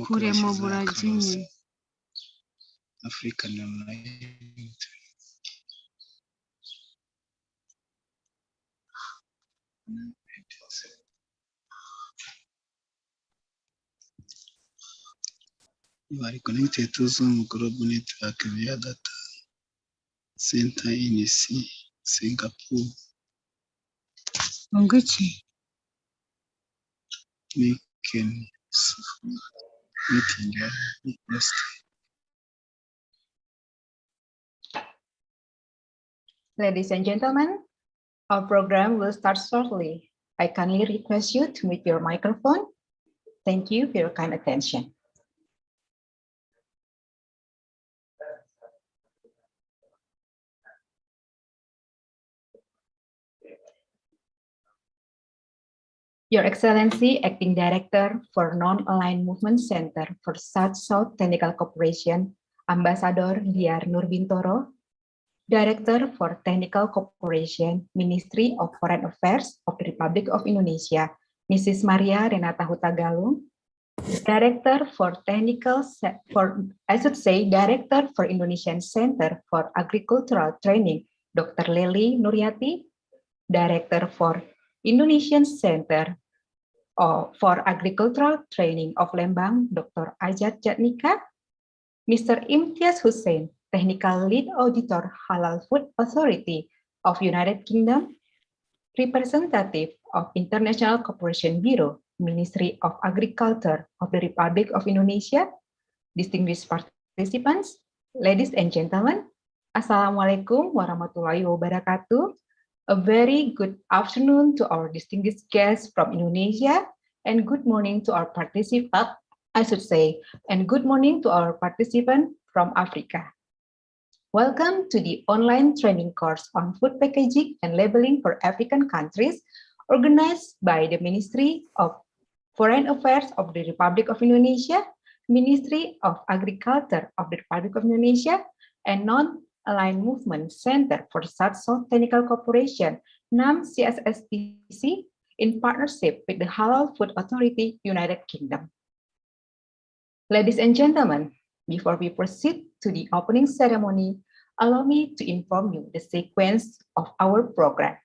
Kuremo burajini. African alignment. You are connected to Zoom Global Network via data center in Singapore. Onguchi. Meeting request. Ladies and gentlemen, our program will start shortly. I kindly request you to mute your microphone. Thank you for your kind attention. Your Excellency, Acting Director for Non-Aligned Movement Center for South-South Technical Cooperation, Ambassador Diar Nurbintoro, Director for Technical Cooperation, Ministry of Foreign Affairs of the Republic of Indonesia, Mrs. Maria Renata Hutagalung, Director for Director for Indonesian Center for Agricultural Training, Dr. Lely Nuryati, Director for Indonesian Center for Agricultural Training of Lembang, Dr. Ajat Jatnika, Mr. Imtiaz Hussain, Technical Lead Auditor Halal Food Authority of United Kingdom, Representative of International Cooperation Bureau, Ministry of Agriculture of the Republic of Indonesia, distinguished participants, ladies and gentlemen, Assalamualaikum warahmatullahi wabarakatuh. A very good afternoon to our distinguished guests from Indonesia, and good morning to our participant, and good morning to our participant from Africa. Welcome to the online training course on food packaging and labeling for African countries, organized by the Ministry of Foreign Affairs of the Republic of Indonesia, Ministry of Agriculture of the Republic of Indonesia, and Non-Aligned Movement Center for South-South Technical Cooperation, NAM-CSSTC, in partnership with the Halal Food Authority, United Kingdom. Ladies and gentlemen, before we proceed to the opening ceremony, allow me to inform you the sequence of our program.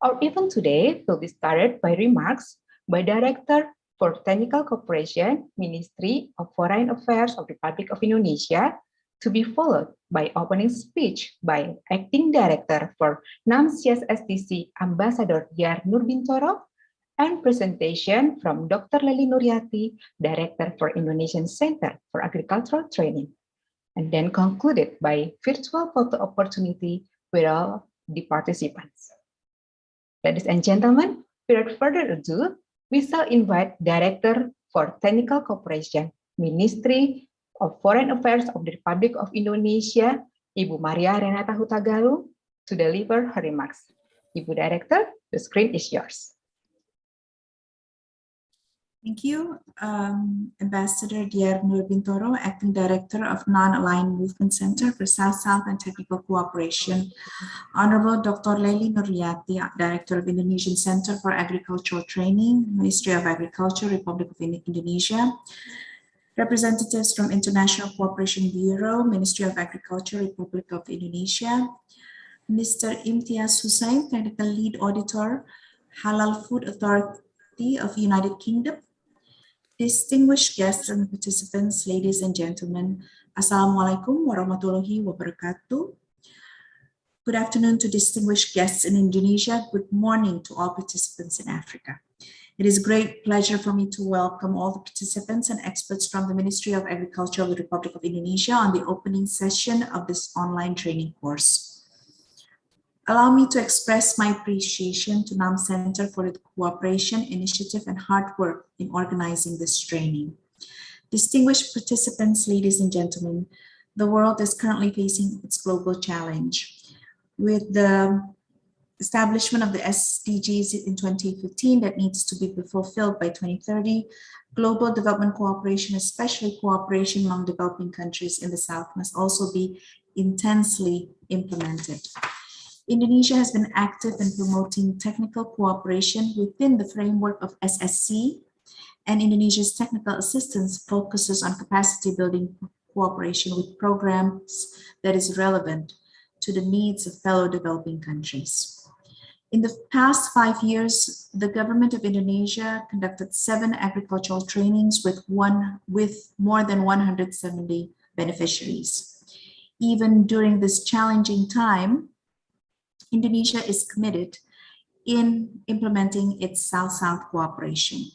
Our event today will be started by remarks by Director for Technical Cooperation, Ministry of Foreign Affairs of the Republic of Indonesia, to be followed by opening speech by Acting Director for NAM-CSSTC, Ambassador Diar Nurbintoro, and presentation from Dr. Lely Nuryati, Director for Indonesian Center for Agricultural Training, and then concluded by virtual photo opportunity with all the participants. Ladies and gentlemen, without further ado, we shall invite Director for Technical Cooperation, Ministry of Foreign Affairs of the Republic of Indonesia, Ibu Maria Renata Hutagalung, to deliver her remarks. Ibu Director, the screen is yours. Thank you, Ambassador Diar Nurbintoro, Acting Director of Non-Aligned Movement Center for South-South and Technical Cooperation, Honorable Dr. Lely Nuryati, Director of Indonesian Center for Agricultural Training, Ministry of Agriculture, Republic of Indonesia, representatives from International Cooperation Bureau, Ministry of Agriculture, Republic of Indonesia, Mr. Imtiaz Hussain, Technical Lead Auditor, Halal Food Authority of United Kingdom, distinguished guests and participants, ladies and gentlemen, Assalamualaikum warahmatullahi wabarakatuh. Good afternoon to distinguished guests in Indonesia. Good morning to all participants in Africa. It is a great pleasure for me to welcome all the participants and experts from the Ministry of Agriculture of the Republic of Indonesia on the opening session of this online training course. Allow me to express my appreciation to NAM Center for the cooperation, initiative, and hard work in organizing this training. Distinguished participants, ladies and gentlemen, the world is currently facing its global challenge. With the establishment of the SDGs in 2015 that needs to be fulfilled by 2030, global development cooperation, especially cooperation among developing countries in the South, must also be intensely implemented. Indonesia has been active in promoting technical cooperation within the framework of SSC, and Indonesia's technical assistance focuses on capacity building cooperation with programs that is relevant to the needs of fellow developing countries. In the past 5 years, the government of Indonesia conducted 7 agricultural trainings with more than 170 beneficiaries. Even during this challenging time, Indonesia is committed in implementing its South-South cooperation.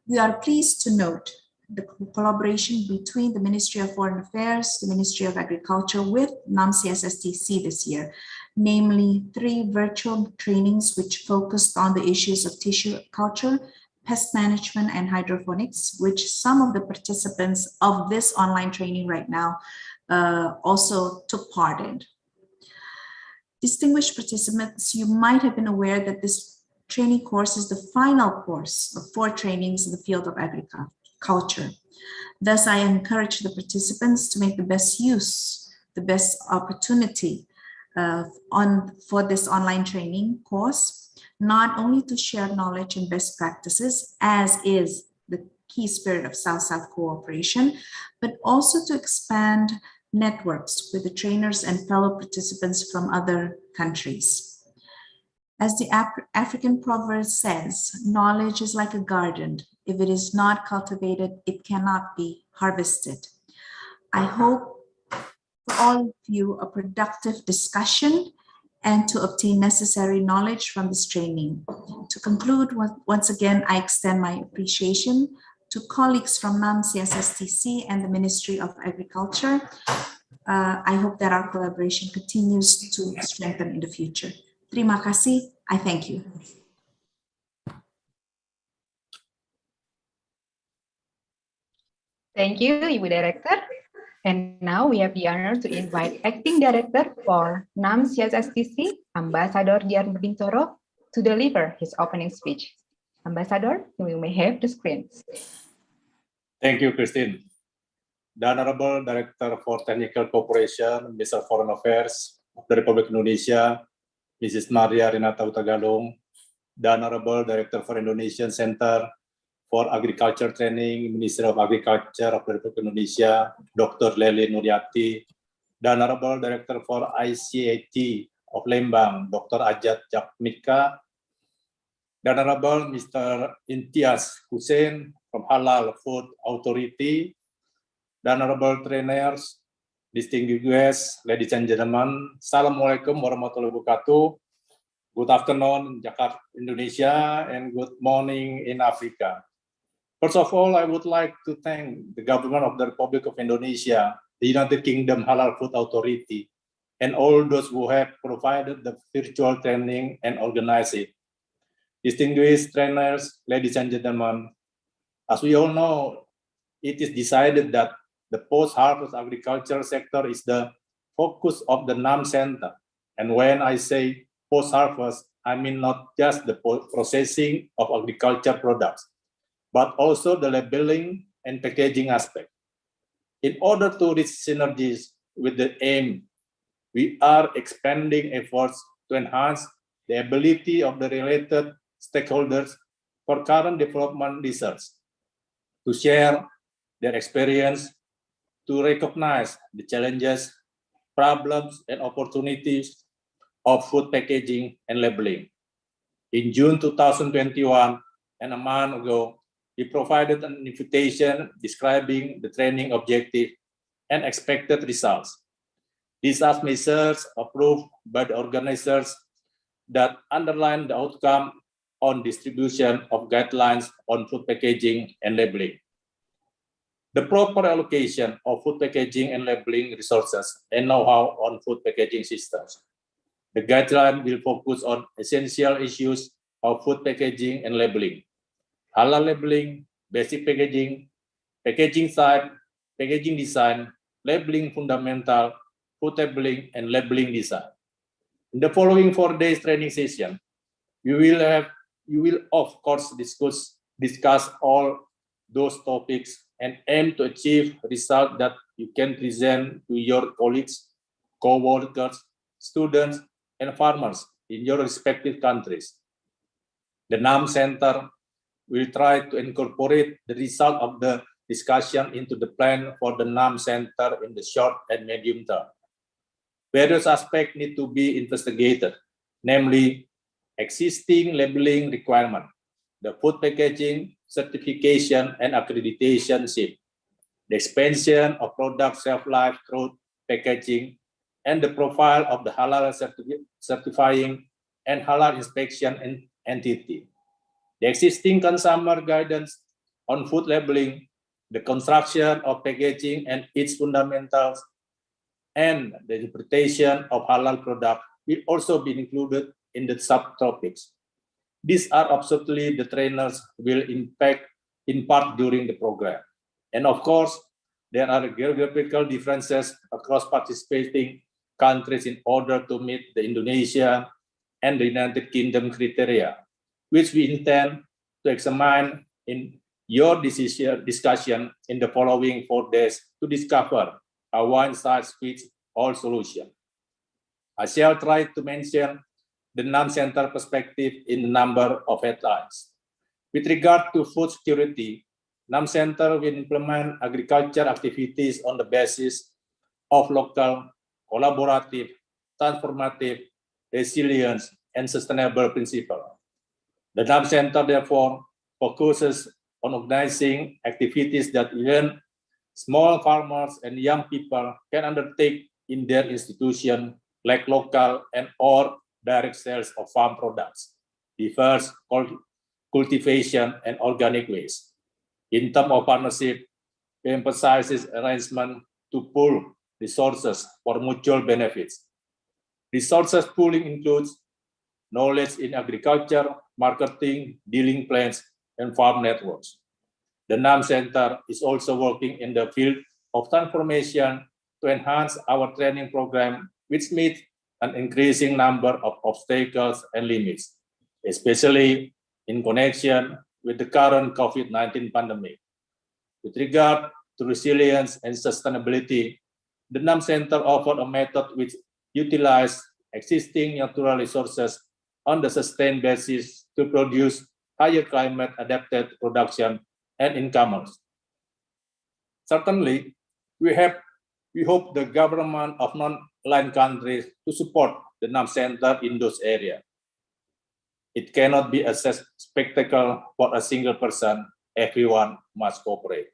We are pleased to note the collaboration between the Ministry of Foreign Affairs, the Ministry of Agriculture with NAM-CSSTC this year, namely 3 virtual trainings which focused on the issues of tissue culture, pest management, and hydroponics, which some of the participants of this online training right now also took part in. Distinguished participants, you might have been aware that this training course is the final course of 4 trainings in the field of agriculture. Thus, I encourage the participants to make the best use, the best opportunity for this online training course, not only to share knowledge and best practices, as is the key spirit of South-South cooperation, but also to expand networks with the trainers and fellow participants from other countries. As the African proverb says, knowledge is like a garden. If it is not cultivated, it cannot be harvested. I hope for all of you a productive discussion and to obtain necessary knowledge from this training. To conclude, once again, I extend my appreciation to colleagues from NAM-CSSTC and the Ministry of Agriculture. I hope that our collaboration continues to strengthen in the future. Terima kasih. I thank you. Thank you, Ibu Director. And now we have the honor to invite Acting Director for NAM-CSSTC, Ambassador Dian Bintoro, to deliver his opening speech. Ambassador, you may have the screen. Thank you, Christine. The Honorable Director for Technical Cooperation, Minister of Foreign Affairs of the Republic of Indonesia, Mrs. Maria Renata Utagalung, the Honorable Director for Indonesian Center for Agriculture Training, Minister of Agriculture of the Republic of Indonesia, Dr. Lely Nuryati, the Honorable Director for ICAT of Lembang, Dr. Ajat Jakmika, the Honorable Mr. Imtiaz Hussain from Halal Food Authority, the Honorable Trainers, distinguished guests, ladies and gentlemen, Assalamualaikum warahmatullahi wabarakatuh. Good afternoon, Jakarta, Indonesia, and good morning in Africa. First of all, I would like to thank the government of the Republic of Indonesia, the United Kingdom Halal Food Authority, and all those who have provided the virtual training and organized it. Distinguished trainers, ladies and gentlemen, as we all know, it is decided that the post-harvest agriculture sector is the focus of the NAM Center. And when I say post-harvest, I mean not just the processing of agriculture products, but also the labeling and packaging aspect. In order to reach synergies with the aim, we are expanding efforts to enhance the ability of the related stakeholders for current development research, to share their experience, to recognize the challenges, problems, and opportunities of food packaging and labeling. In June 2021, and a month ago, we provided an invitation describing the training objective and expected results. These are measures approved by the organizers that underline the outcome on distribution of guidelines on food packaging and labeling. The proper allocation of food packaging and labeling resources and know-how on food packaging systems. The guideline will focus on essential issues of food packaging and labeling: halal labeling, basic packaging, packaging type, packaging design, labeling fundamental, food labeling, and labeling design. In the following 4 days training session, you will of course discuss all those topics and aim to achieve results that you can present to your colleagues, co-workers, students, and farmers in your respective countries. The NAM Center will try to incorporate the result of the discussion into the plan for the NAM Center in the short and medium term. Various aspects need to be investigated, namely existing labeling requirement, the food packaging, certification, and accreditation scheme, the expansion of product shelf life through packaging, and the profile of the Halal certifying and Halal inspection entity, the existing consumer guidance on food labeling, the construction of packaging and its fundamentals, and the interpretation of halal product will also be included in the subtopics. These are absolutely the trainers will impact in part during the program. And of course, there are geographical differences across participating countries in order to meet the Indonesia and the United Kingdom criteria, which we intend to examine in your discussion in the following 4 days to discover a one-size-fits-all solution. I shall try to mention the NAM Center perspective in a number of headlines. With regard to food security, NAM Center will implement agriculture activities on the basis of local, collaborative, transformative, resilience, and sustainable principles. The NAM Center, therefore, focuses on organizing activities that even small farmers and young people can undertake in their institution, like local and or direct sales of farm products, diverse cultivation, and organic waste. In terms of partnership, it emphasizes arrangement to pool resources for mutual benefits. Resources pooling includes knowledge in agriculture, marketing, dealing plans, and farm networks. The NAM Center is also working in the field of transformation to enhance our training program, which meets an increasing number of obstacles and limits, especially in connection with the current COVID-19 pandemic. With regard to resilience and sustainability, the NAM Center offered a method which utilizes existing natural resources on the sustained basis to produce higher climate-adapted production and incomers. Certainly, we hope the government of non-aligned countries to support the NAM Center in those areas. It cannot be a spectacle for a single person. Everyone must cooperate.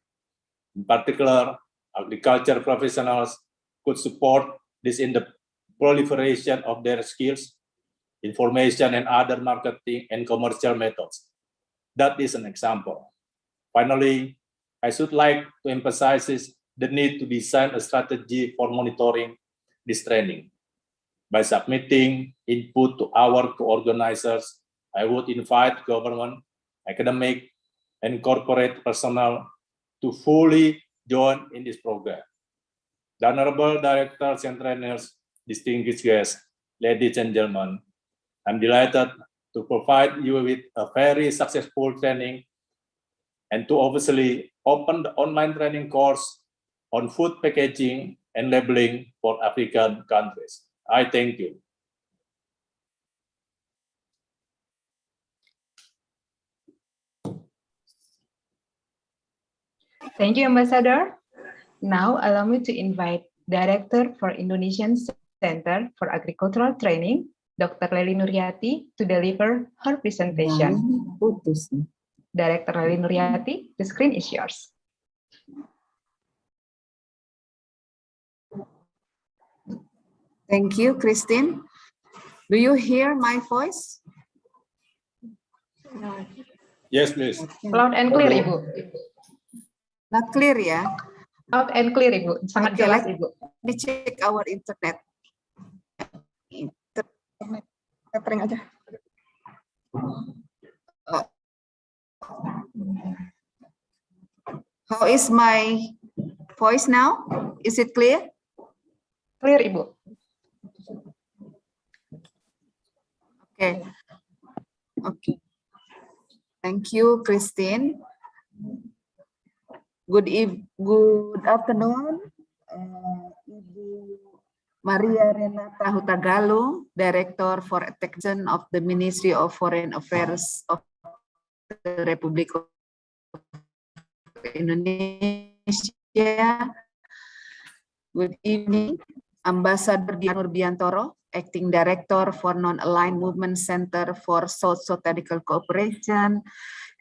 In particular, agriculture professionals could support this in the proliferation of their skills, information, and other marketing and commercial methods. That is an example. Finally, I should like to emphasize the need to design a strategy for monitoring this training. By submitting input to our co-organizers, I would invite government, academic, and corporate personnel to fully join in this program. The Honorable Directors and Trainers, distinguished guests, ladies and gentlemen, I'm delighted to provide you with a very successful training and to obviously open the online training course on food packaging and labeling for African countries. I thank you. Thank you, Ambassador. Now, allow me to invite Director for Indonesian Center for Agricultural Training, Dr. Lely Nuryati, to deliver her presentation. Director Lely Nuryati, the screen is yours. Thank you, Christine. Do you hear my voice? Yes, please. Loud and clear, Ibu. Not clear, ya? Loud and clear, Ibu. Sangat jelas, Ibu. Let me check our internet. Tethering aja. How is my voice now? Is it clear? Clear, Ibu. Okay. Okay. Thank you, Christine. Good afternoon, Ibu Maria Renata Hutagalung, Director for Attraction of the Ministry of Foreign Affairs of the Republic of Indonesia. Good evening. Ambassador Dianur Biantoro, Acting Director for Non-Aligned Movement Center for South Strategic Cooperation.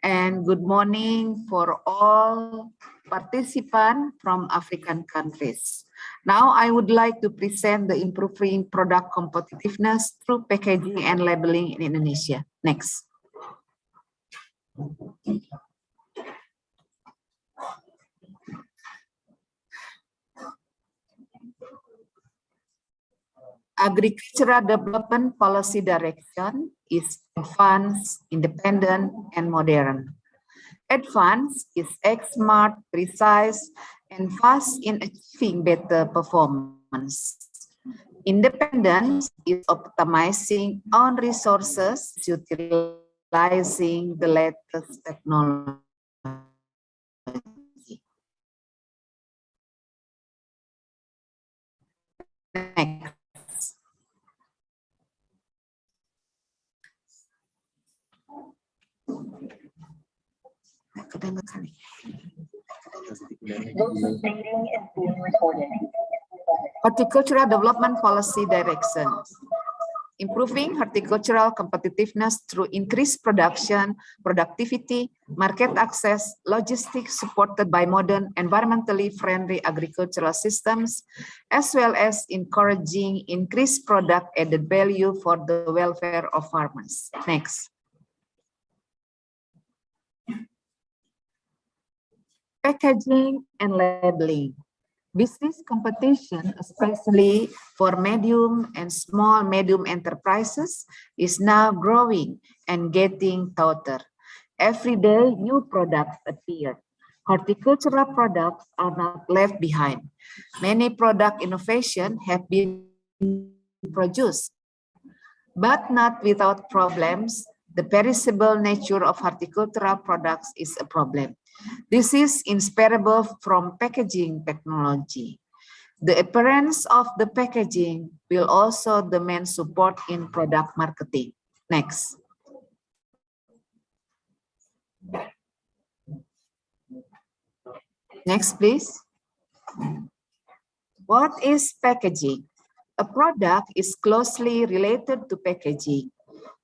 And good morning for all participants from African countries. Now I would like to present the improving product competitiveness through packaging and labeling in Indonesia. Next. Agricultural Development Policy Direction is advanced, independent, and modern. Advanced is smart, precise, and fast in achieving better performance. Independence is optimizing own resources, utilizing the latest technology. Next. Horticultural Development Policy Direction. Improving horticultural competitiveness through increased production, productivity, market access, logistics supported by modern, environmentally friendly agricultural systems, as well as encouraging increased product added value for the welfare of farmers. Next. Packaging and labeling. Business competition, especially for medium and small medium enterprises, is now growing and getting tougher. Every day, new products appear. Horticultural products are not left behind. Many product innovations have been produced, but not without problems. The perishable nature of horticultural products is a problem. This is inseparable from packaging technology. The appearance of the packaging will also demand support in product marketing. Next. Next, please. What is packaging? A product is closely related to packaging.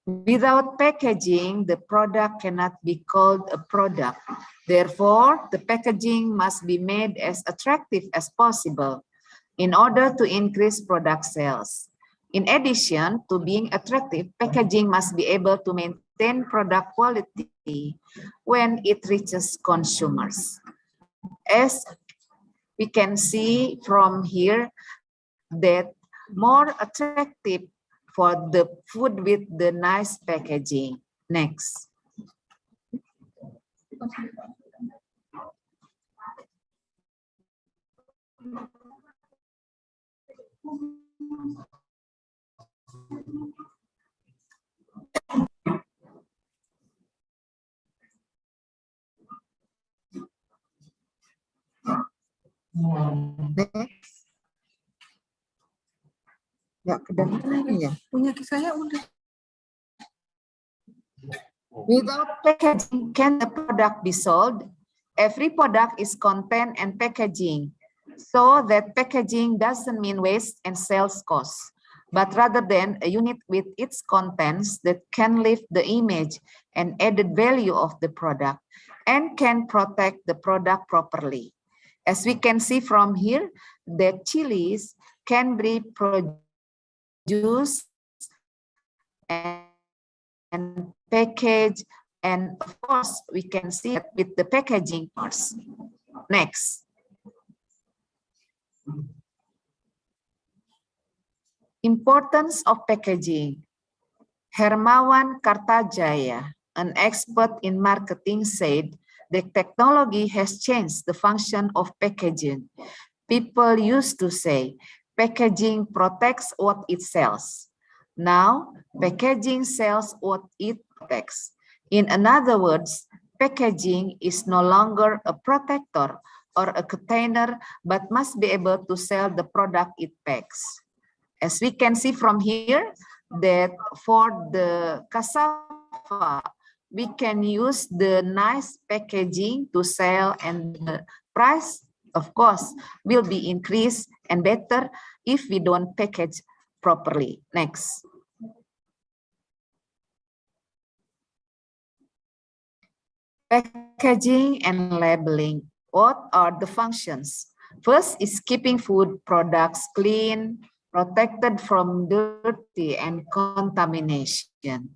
Without packaging, the product cannot be called a product. Therefore, the packaging must be made as attractive as possible in order to increase product sales. In addition to being attractive, packaging must be able to maintain product quality when it reaches consumers. As we can see from here, that more attractive for the food with the nice packaging. Next. Next. Ya, kedengeran lagi ya? Punya saya udah. Without packaging, can the product be sold? Every product is content and packaging. So that packaging doesn't mean waste and sales costs, but rather than a unit with its contents that can lift the image and added value of the product and can protect the product properly. As we can see from here, that chilies can be produced and packaged, and of course we can see it with the packaging parts. Next. Importance of packaging. Hermawan Kartajaya, an expert in marketing, said the technology has changed the function of packaging. People used to say packaging protects what it sells. Now, packaging sells what it protects. In other words, packaging is no longer a protector or a container, but must be able to sell the product it packs. As we can see from here, that for the cassava, we can use the nice packaging to sell, and the price, of course, will be increased and better if we don't package properly. Next. Packaging and labeling. What are the functions? First is keeping food products clean, protected from dirty and contamination.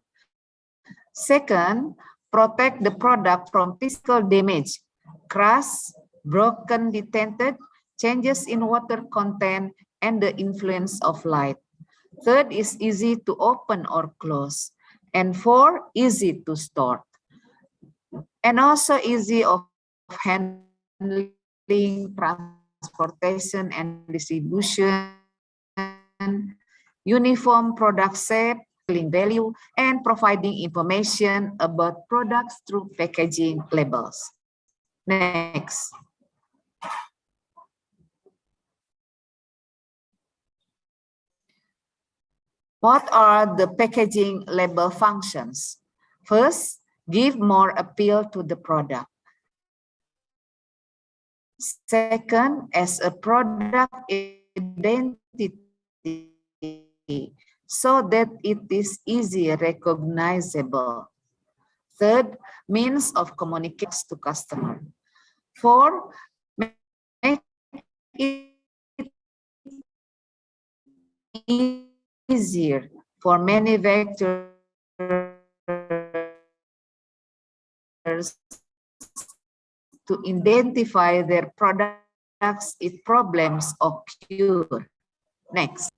Second, protect the product from physical damage, crash, broken, detented, changes in water content, and the influence of light. Third is easy to open or close. And four, easy to store. And also easy of handling, transportation, and distribution, uniform product shape, value, and providing information about products through packaging labels. Next. What are the packaging label functions? First, give more appeal to the product. Second, as a product identity, so that it is easy recognizable. Third, means of communication to customer. Four, make it easier for manufacturers to identify their products if problems occur. Next.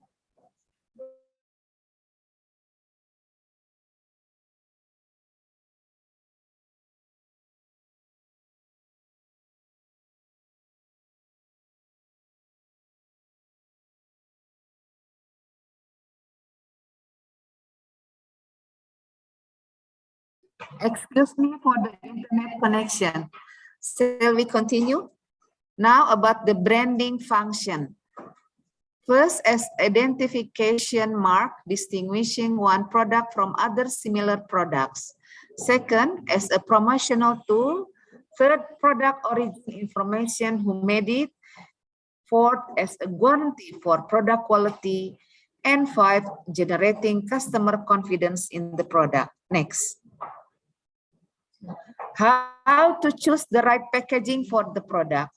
Excuse me for the internet connection. Shall we continue? Now about the branding function. First, as identification mark distinguishing one product from other similar products. Second, as a promotional tool. Third, product origin information, who made it. Fourth, as a guarantee for product quality. And five, generating customer confidence in the product. Next. How to choose the right packaging for the product.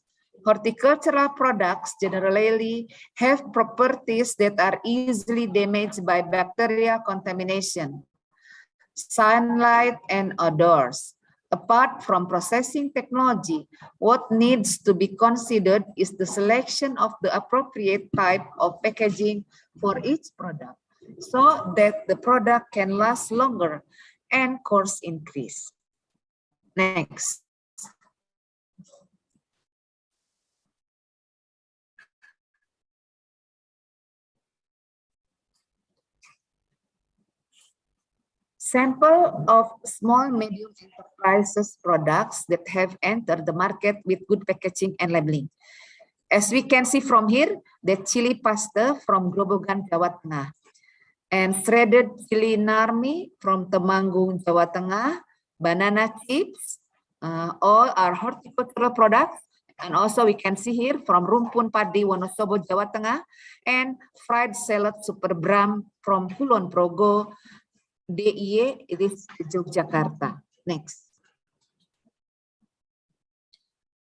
Horticultural products generally have properties that are easily damaged by bacteria contamination, sunlight, and odors. Apart from processing technology, what needs to be considered is the selection of the appropriate type of packaging for each product, so that the product can last longer and cost increase. Next. Sample of small medium enterprises products that have entered the market with good packaging and labeling. As we can see from here, the chili pasta from Grobogan, Jawa Tengah, and shredded chili narmi from Temanggung, Jawa Tengah, banana chips, all are horticultural products. And also we can see here from Rumpun Padi, Wonosobo, Jawa Tengah, and fried salad Super Bram from Kulon Progo, DIY, it is Yogyakarta. Next.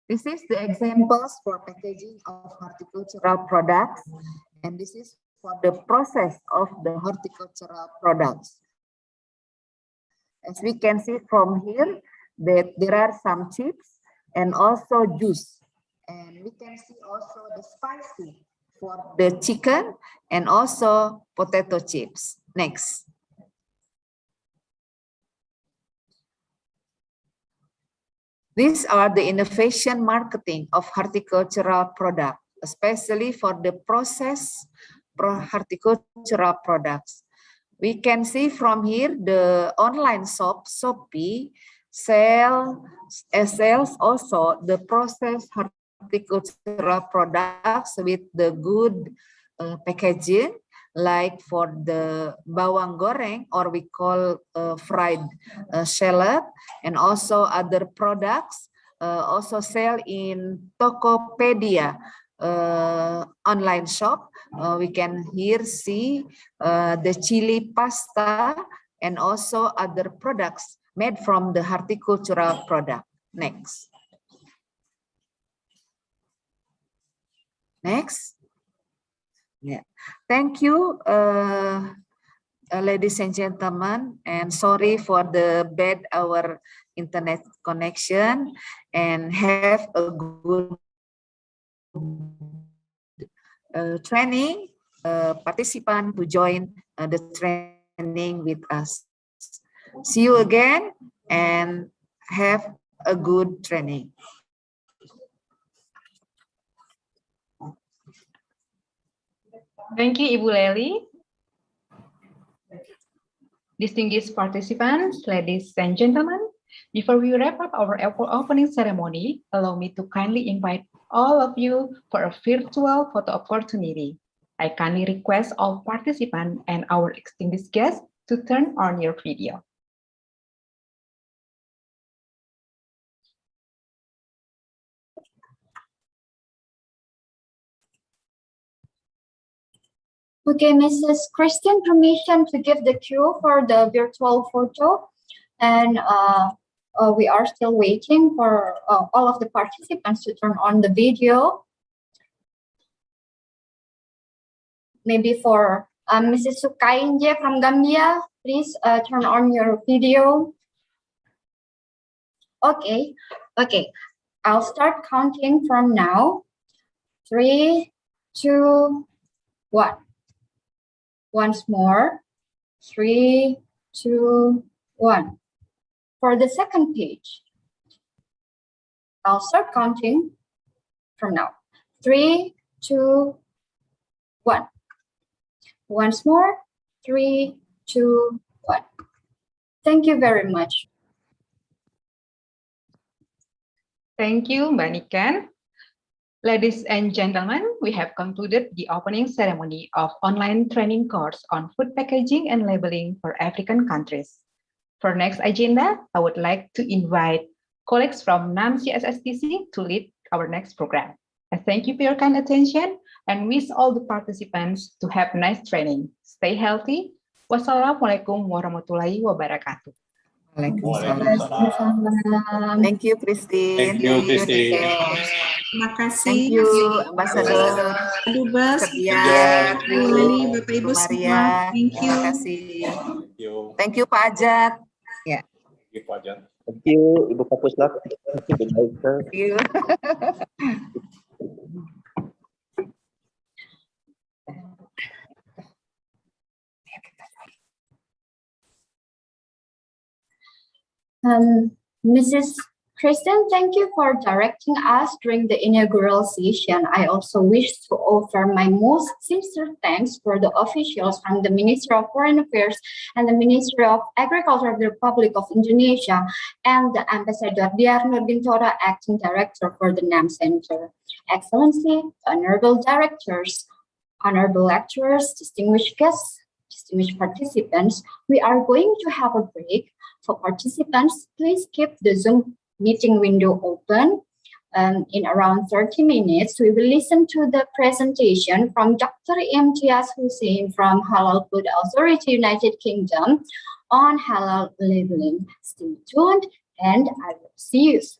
This is the examples for packaging of horticultural products, and this is for the process of the horticultural products. As we can see from here, that there are some chips and also juice. And we can see also the spicy for the chicken and also potato chips. Next. These are the innovation marketing of horticultural product, especially for the process horticultural products. We can see from here the online shop Shopee sells also the processed horticultural products with the good packaging, like for the bawang goreng, or we call fried shallot, and also other products also sell in Tokopedia online shop. We can here see the chili pasta and also other products made from the horticultural product. Next. Next. Yeah. Thank you, ladies and gentlemen, and sorry for the bad our internet connection, and have a good training participant to join the training with us. See you again and have a good training. Thank you, Ibu Lely. Distinguished participants, ladies and gentlemen, before we wrap up our opening ceremony, allow me to kindly invite all of you for a virtual photo opportunity. I kindly request all participants and our distinguished guests to turn on your video. Okay, Mrs. Christian, permission to give the cue for the virtual photo. And we are still waiting for all of the participants to turn on the video. Maybe for Mrs. Sukainje from Gambia, please turn on your video. Okay, okay. I'll start counting from now. 3, 2, 1. Once more. 3, 2, 1. For the second page, I'll start counting from now. 3, 2, 1. Once more. 3, 2, 1. Thank you very much. Thank you, Mbak Niken. Ladies and gentlemen, we have concluded the opening ceremony of online training course on food packaging and labeling for African countries. For next agenda, I would like to invite colleagues from NAM CSSTC to lead our next program. I thank you for your kind attention and wish all the participants to have nice training. Stay healthy. Wassalamualaikum warahmatullahi wabarakatuh. Waalaikumsalam. Thank you, Christine. Thank you, Christine. Terima kasih. Thank you, Ambassador. Dubes, Setia, Bu Lely, Bapak Ibu Bu semua. Maria. Thank you. Terima kasih. Thank you. Thank you, Pak Ajat. Ya. Thank you, Pak Jan. Thank you, Ibu Kapuslat. Thank you. Mrs. Kristen, thank you for directing us during the inaugural session. I also wish to offer my most sincere thanks for the officials from the Ministry of Foreign Affairs and the Ministry of Agriculture of the Republic of Indonesia and the Ambassador Diar Nurbintoro, Acting Director for the NAM Center. Excellency, honorable directors, honorable lecturers, distinguished guests, distinguished participants, we are going to have a break. For participants, please keep the Zoom meeting window open. In around 30 minutes, we will listen to the presentation from Dr. Imtiaz Hussain from Halal Food Authority, United Kingdom on halal labeling. Stay tuned and I will see you soon.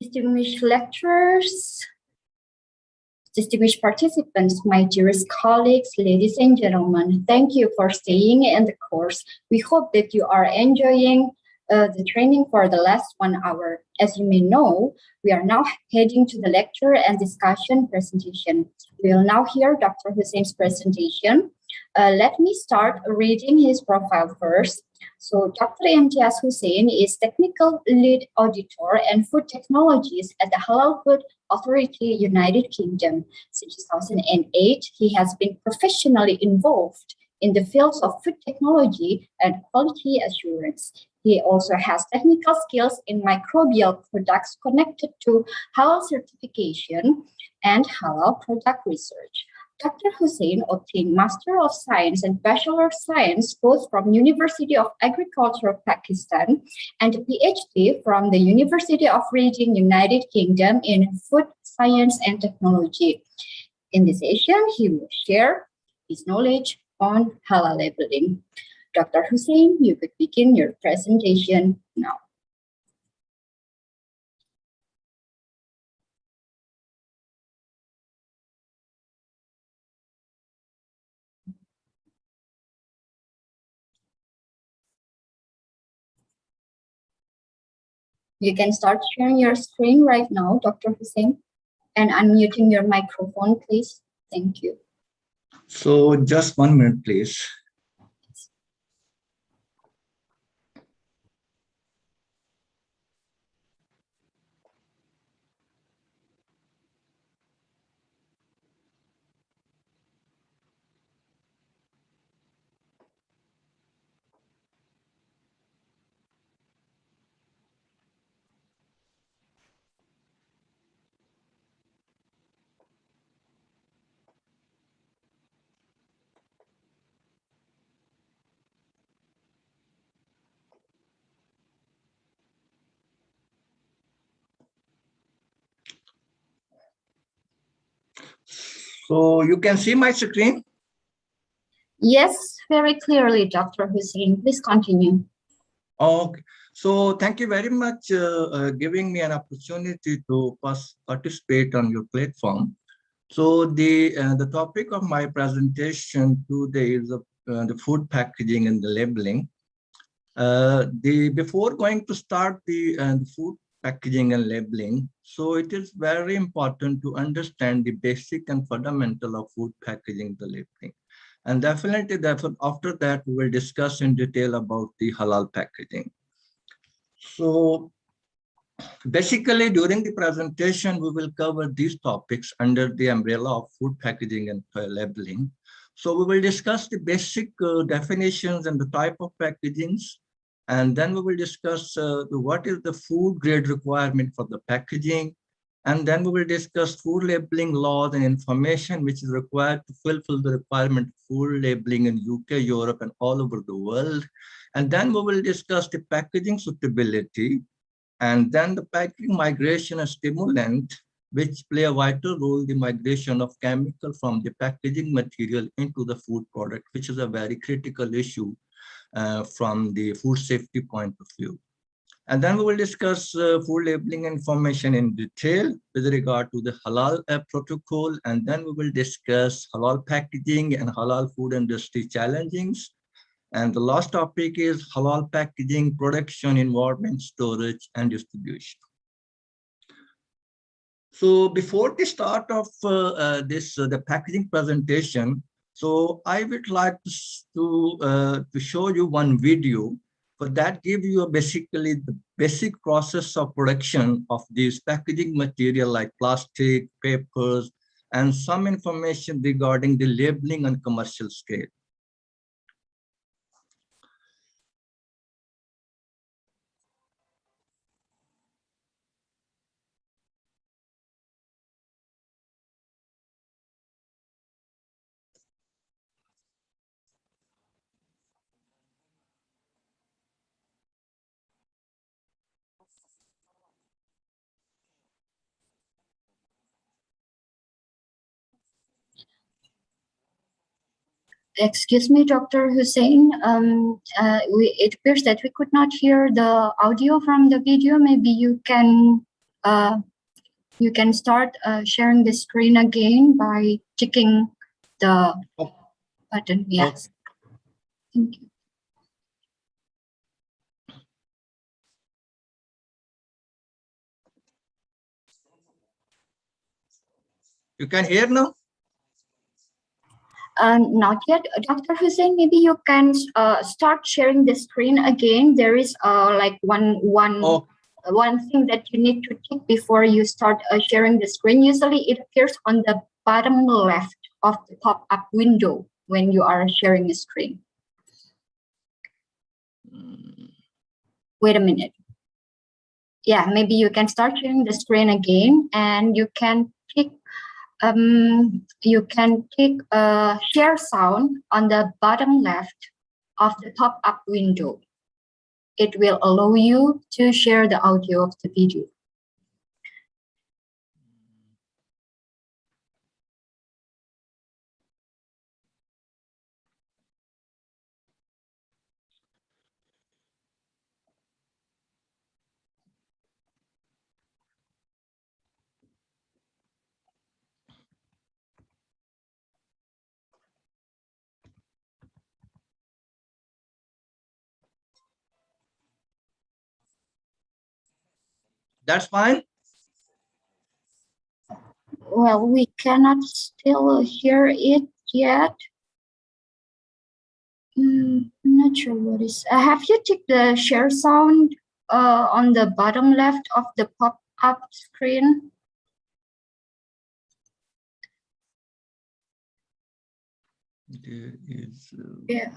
distinguished lecturers, distinguished participants, my dearest colleagues, ladies and gentlemen, thank you for staying in the course. We hope that you are enjoying the training for the last 1 hour. As you may know, we are now heading to the lecture and discussion presentation. We will now hear Dr. Hussain's presentation. Let me start reading his profile first. So Dr. Imtiaz Hussain is Technical Lead Auditor and Food Technologies at the Halal Food Authority, United Kingdom. Since 2008, he has been professionally involved in the fields of food technology and quality assurance. He also has technical skills in microbial products connected to Halal certification and Halal product research. Dr. Hussain obtained Master of Science and Bachelor of Science both from University of Agriculture of Pakistan and a PhD from the University of Reading, United Kingdom in Food Science and Technology. In this session, he will share his knowledge on halal labeling. Dr. Hussain, you could begin your presentation now. You can start sharing your screen right now, Dr. Hussain, and unmuting your microphone, please. Thank you. So just 1 minute, please. So you can see my screen? Yes, very clearly, Dr. Hussain. Please continue. Okay. So thank you very much giving me an opportunity to participate on your platform. So the topic of my presentation today is the food packaging and the labeling. Before going to start the food packaging and labeling, so it is very important to understand the basic and fundamental of food packaging, the labeling. And definitely after that, we will discuss in detail about the halal packaging. So basically, during the presentation, we will cover these topics under the umbrella of food packaging and labeling. So we will discuss the basic definitions and the type of packagings. And then we will discuss what is the food grade requirement for the packaging. And then we will discuss food labeling laws and information which is required to fulfill the requirement of food labeling in UK, Europe, and all over the world. And then we will discuss the packaging suitability, and then the packaging migration and stimulant, which play a vital role in the migration of chemical from the packaging material into the food product, which is a very critical issue from the food safety point of view. And then we will discuss food labeling information in detail with regard to the halal protocol. And then we will discuss halal packaging and halal food industry challenges. And the last topic is halal packaging, production, environment, storage, and distribution. So before the start of the packaging presentation, so I would like to show you one video. For that, give you basically the basic process of production of these packaging material like plastic, papers, and some information regarding the labeling on commercial scale. Excuse me, Dr. Hussain. It appears that we could not hear the audio from the video. Maybe you can You can start sharing the screen again by clicking the button. Yes. Thank you. You can hear now? Not yet. Dr. Hussain, maybe you can start sharing the screen again. There is like one thing that you need to tick before you start sharing the screen. Usually it appears on the bottom left of the pop-up window when you are sharing the screen. Wait a minute. Yeah, maybe you can start sharing the screen again, and you can click share sound on the bottom left of the pop-up window. It will allow you to share the audio of the video. That's fine. Well, we cannot still hear it yet. I'm not sure what is. Have you ticked the share sound on the bottom left of the pop-up screen? There is. Yeah,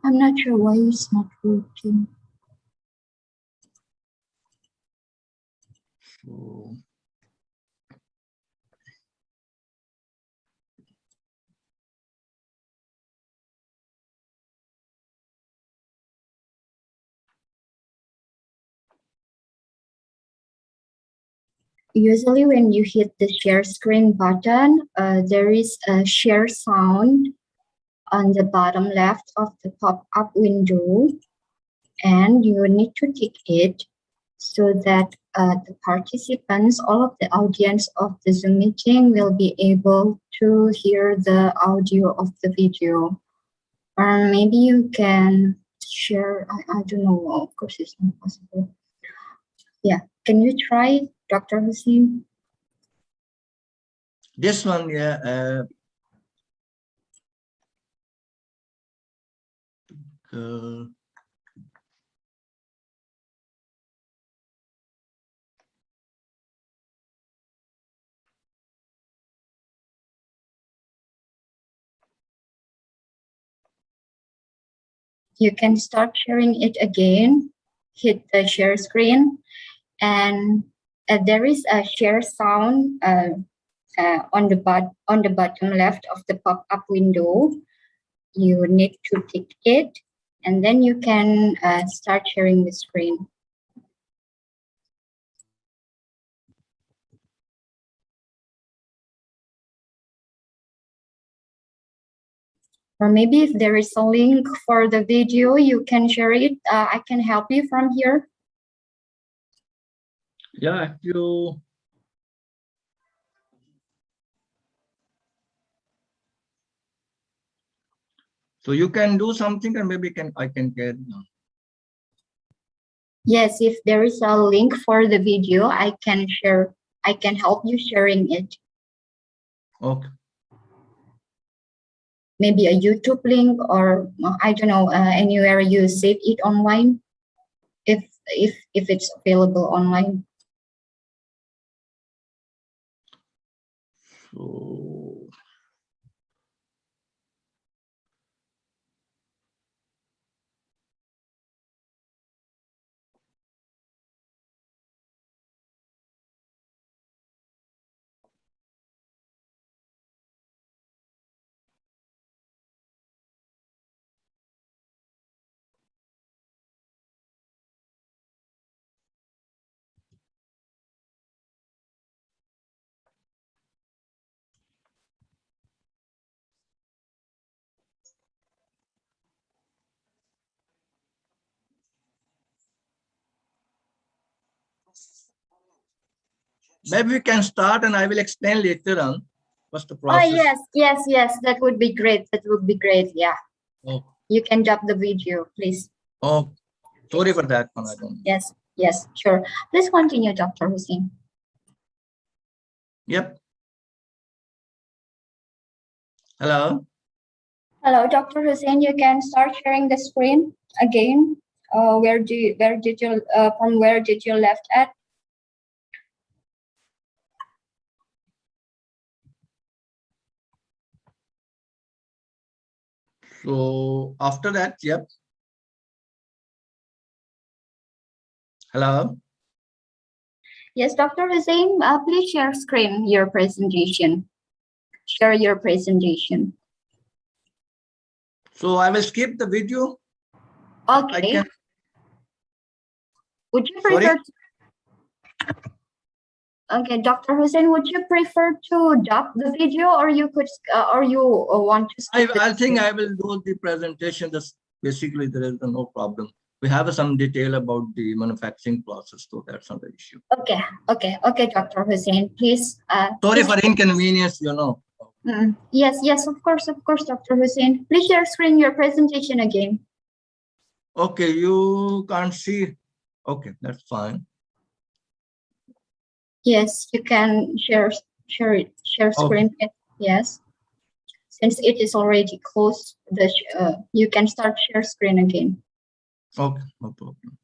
I'm not sure why it's not working. So. Usually when you hit the share screen button, there is a share sound on the bottom left of the pop-up window, and you need to tick it so that the participants, all of the audience of the Zoom meeting will be able to hear the audio of the video. Or maybe you can share, I don't know, of course it's not possible. Yeah, can you try, Dr. Hussain? This one, yeah. You can start sharing it again, hit the share screen, and there is a share sound on the bottom left of the pop-up window. You need to tick it, and then you can start sharing the screen. Or maybe if there is a link for the video, you can share it. I can help you from here. Yeah, if you. So you can do something, and maybe I can get. Yes, if there is a link for the video, I can share. I can help you sharing it. Okay. Maybe a YouTube link, or I don't know, anywhere you save it online, if it's available online. So. maybe we can start and I will explain later on what's the Oh, process. yes. That would be great. That would be great. Yeah. Oh, You can drop the video, please. oh, sorry for that one. I don't. Yes, sure. Please continue, Dr. Hussain. Yep. Hello. Hello, Dr. Hussain. You can start sharing the screen again. From where did you left at? So after that, yep. Hello. Yes, Dr. Hussain, please share screen, your presentation. Share your presentation. So I will skip the video. Okay. I can. Would you prefer? Okay, Dr. Hussain, would you prefer to drop the video, or you could, or you want to? I think I will do the presentation. Just basically, there is no problem. We have some detail about the manufacturing process, so that's not the issue. Okay, Dr. Hussain, please. Sorry for inconvenience, you know. Yes, of course, Dr. Hussain. Please share screen your presentation again. Okay, you can't see. Okay, that's fine. Yes, you can share screen. Okay. Yes, since it is already closed, you can start share screen again. Okay, no problem.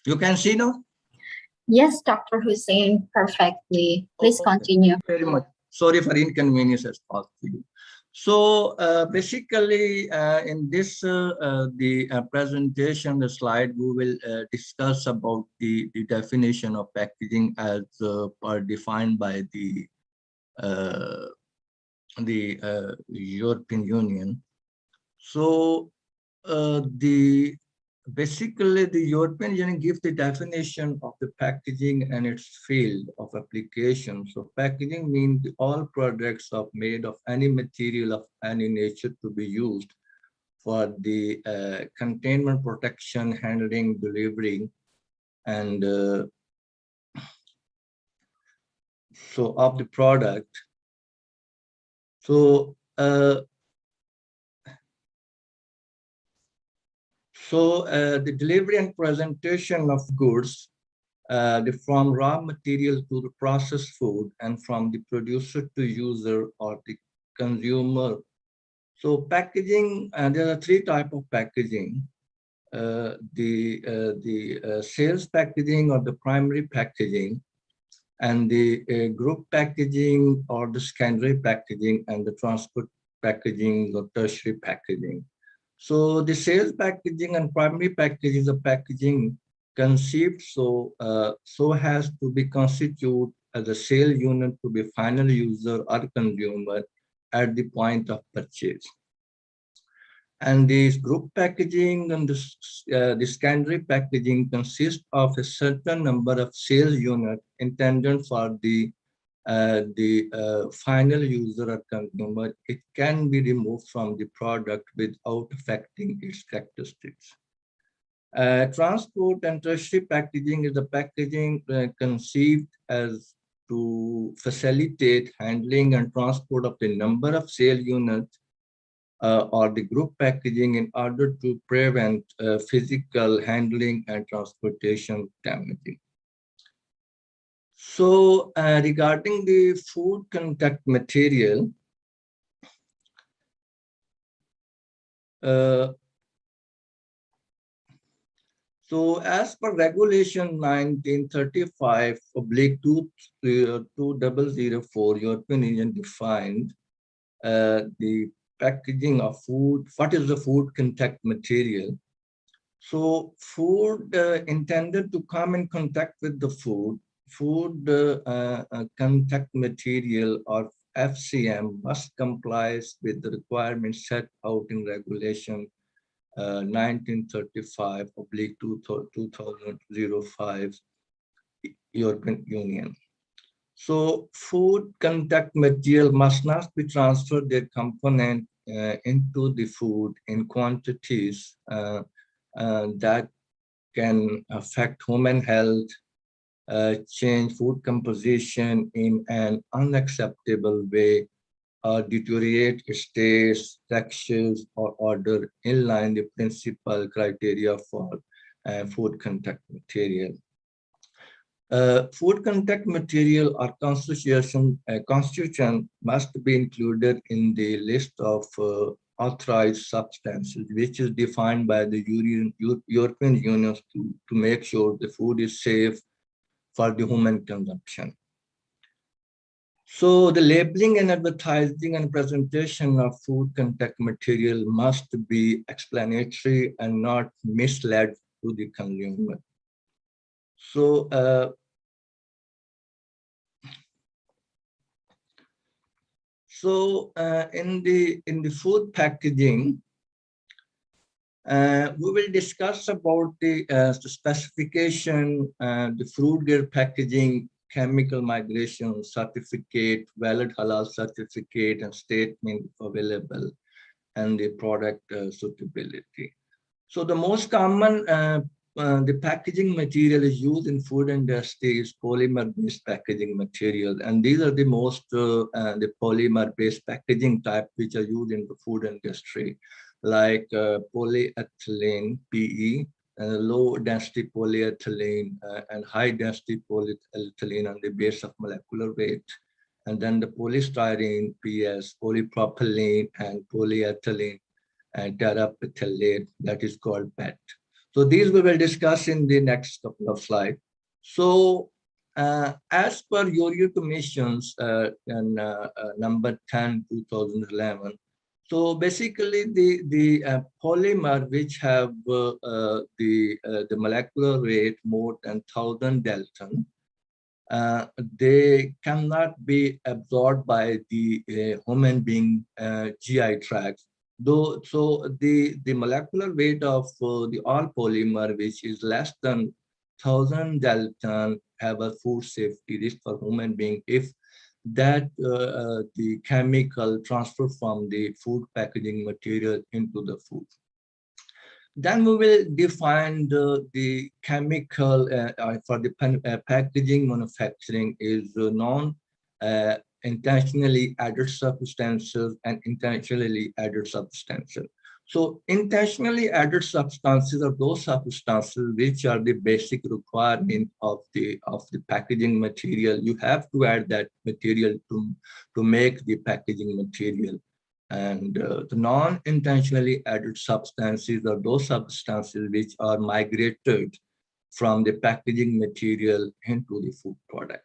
You can see now? Yes, Dr. Hussain, perfectly. Please continue. Very much. Sorry for inconvenience as caused to you. So basically, in this presentation, the slide, we will discuss about the definition of packaging as per defined by the European Union. So basically the European Union gives the definition of the packaging and its field of application. So packaging means all products made of any material of any nature to be used for the containment, protection, handling, delivery, and so of the product. So the delivery and presentation of goods, from raw material to the processed food, and from the producer to user or the consumer. So packaging, there are three types of packaging. The sales packaging or the primary packaging, and the group packaging or the secondary packaging, and the transport packaging or tertiary packaging. So the sales packaging and primary packaging is a packaging conceived so has to be constituted as a sale unit to be final user or consumer at the point of purchase. And this group packaging and the secondary packaging consists of a certain number of sales units intended for the final user or consumer. It can be removed from the product without affecting its characteristics. Transport and tertiary packaging is a packaging conceived as to facilitate handling and transport of the number of sale units or the group packaging in order to prevent physical handling and transportation damaging. So regarding the food contact material, so as per regulation 1935/2004, European Union defined the packaging of food. What is the food contact material? So food intended to come in contact with the food food contact material or FCM must comply with the requirements set out in Regulation 1935/2005 European Union. So food contact material must not be transferred their component into the food in quantities that can affect human health, change food composition in an unacceptable way, or deteriorate its taste, textures, or odor in line with the principal criteria for food contact material. Food contact material or constitution must be included in the list of authorized substances, which is defined by the European Union to make sure the food is safe for the human consumption. So the labeling and advertising and presentation of food contact material must be explanatory and not misled to the consumer. So in the food packaging, we will discuss about the specification, the food grade packaging, chemical migration certificate, valid halal certificate, and statement available, and the product suitability. So the most common the packaging material is used in food industry is polymer-based packaging material, and these are the most the polymer-based packaging type which are used in the food industry, like polyethylene (PE), low density polyethylene, and high density polyethylene on the base of molecular weight, and then the polystyrene (PS), polypropylene, and polyethylene and terephthalate, that is called PET. So these we will discuss in the next couple of slides. So as per Euro Commission's number 10, 2011, so basically the polymer which have the molecular weight more than 1,000 Dalton, they cannot be absorbed by the human being GI tract. Though, so the molecular weight of the all polymer, which is less than 1,000 Dalton, have a food safety risk for human being if that the chemical transfer from the food packaging material into the food. Then we will define the chemical for the packaging manufacturing is intentionally added substances and intentionally added substances. So intentionally added substances are those substances which are the basic requirement of the packaging material. You have to add that material to make the packaging material. And the non-intentionally added substances are those substances which are migrated from the packaging material into the food product.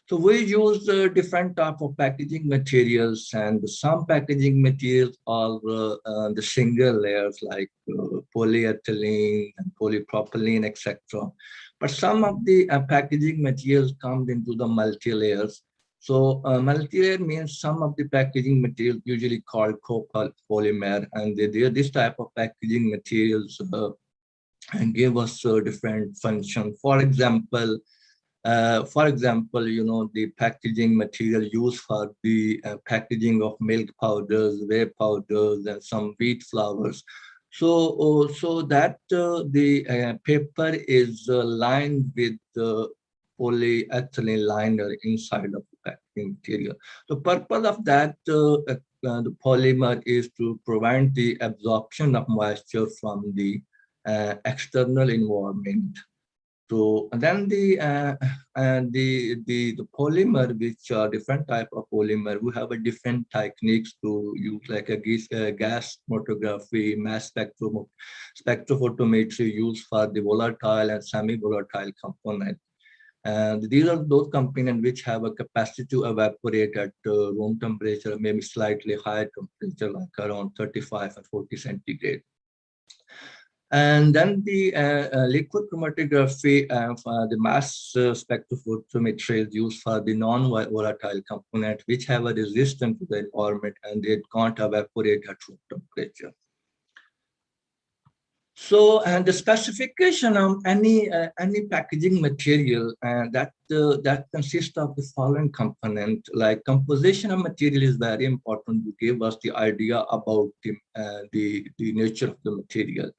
So we use different type of packaging materials, and some packaging materials are the single layers like polyethylene and polypropylene, etc. But some of the packaging materials come into the multi-layers. So multi-layer means some of the packaging materials usually called copolymer, and this type of packaging materials give us different function. For example, you know, the packaging material used for the packaging of milk powders, whey powders, and some wheat flours. So, so that the paper is lined with the polyethylene liner inside of the packaging material. The purpose of that the polymer is to prevent the absorption of moisture from the external environment. So and then the polymer, which are different type of polymer, we have a different techniques to use, like a gas chromatography, mass spectrophotometry used for the volatile and semi-volatile component. And these are those components which have a capacity to evaporate at room temperature, maybe slightly higher temperature, like around 35 and 40 centigrade. And then the liquid chromatography for the mass spectrophotometry is used for the non-volatile component, which have a resistance to the environment and they can't evaporate at room temperature. So, and the specification of any packaging material that consists of the following component, like composition of material is very important to give us the idea about the nature of the material.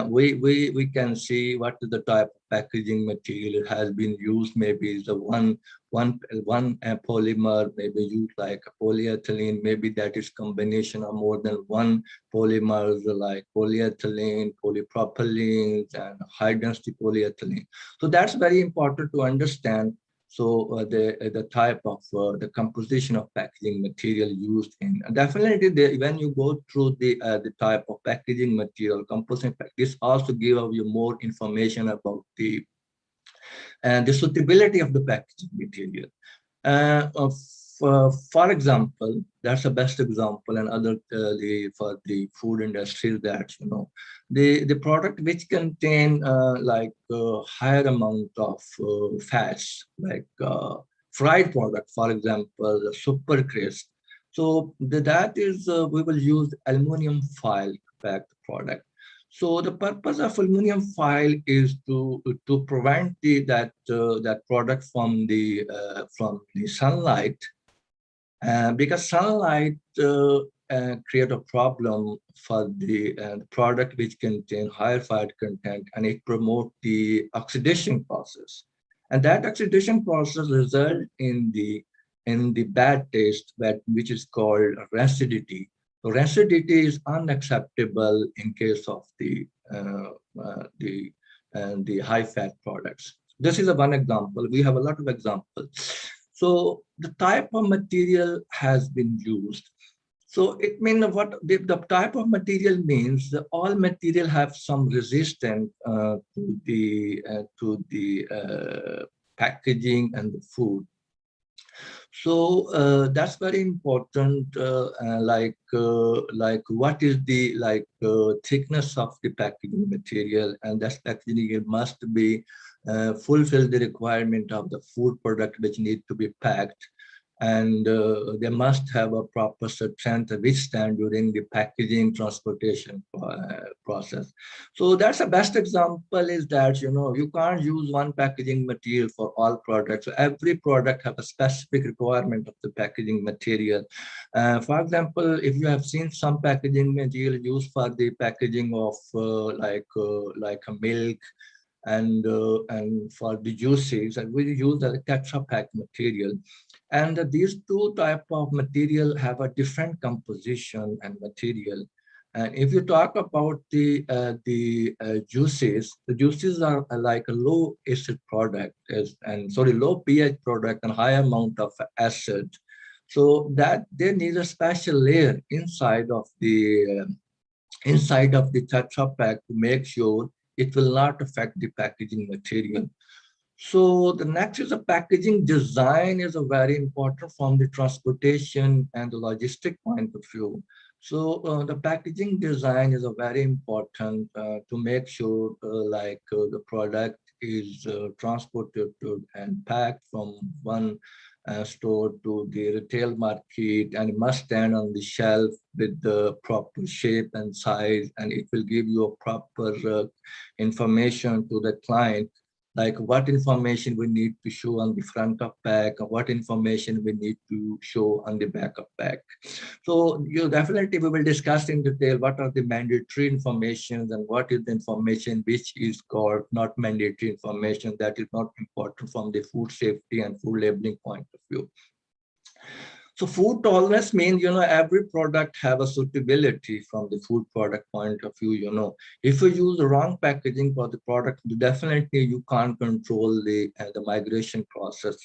We can see what is the type of packaging material has been used. Maybe it's a one polymer, maybe used like a polyethylene. Maybe that is combination of more than one polymers like polyethylene, polypropylene, and high density polyethylene. So that's very important to understand. So the type of the composition of packaging material used in, and definitely when you go through the type of packaging material composition, this also give you more information about the suitability of the packaging material. For example, that's the best example, and other for the food industry, that the product which contain higher amount of fats, like fried product, for example, super crisp. So that is we will use aluminum foil packed product. So the purpose of aluminum foil is to prevent that product from the sunlight, because sunlight create a problem for the product which contain higher fat content, and it promote the oxidation process, and that oxidation process result in the bad taste, which is called rancidity. So rancidity is unacceptable in case of the high fat products. This is one example. We have a lot of examples. So the type of material has been used. So it means what the type of material means that all material have some resistance to the packaging and the food. So that's very important. Like what is the thickness of the packaging material, and that packaging must be fulfill the requirement of the food product which need to be packed, and they must have a proper strength withstand during the packaging transportation process. So that's the best example is that, you can't use one packaging material for all products. So every product have a specific requirement of the packaging material. For example, if you have seen some packaging material used for the packaging of like a milk, and for the juices, and we use the Tetra Pak material. And these two type of material have a different composition and material. And if you talk about the juices, the juices are like a low acid product, low pH product and high amount of acid. So that they need a special layer inside of the Tetra Pak to make sure it will not affect the packaging material. So the next is the packaging design is a very important from the transportation and the logistic point of view. So the packaging design is a very important to make sure the product is transported and packed from one store to the retail market, and it must stand on the shelf with the proper shape and size, and it will give you a proper information to the client, like what information we need to show on the front of pack, and what information we need to show on the back of pack. So we will discuss in detail what are the mandatory information and what is the information which is called not mandatory information, that is not important from the food safety and food labeling point of view. So food tolerance means, every product have a suitability from the food product point of view. If you use the wrong packaging for the product, definitely you can't control the migration process,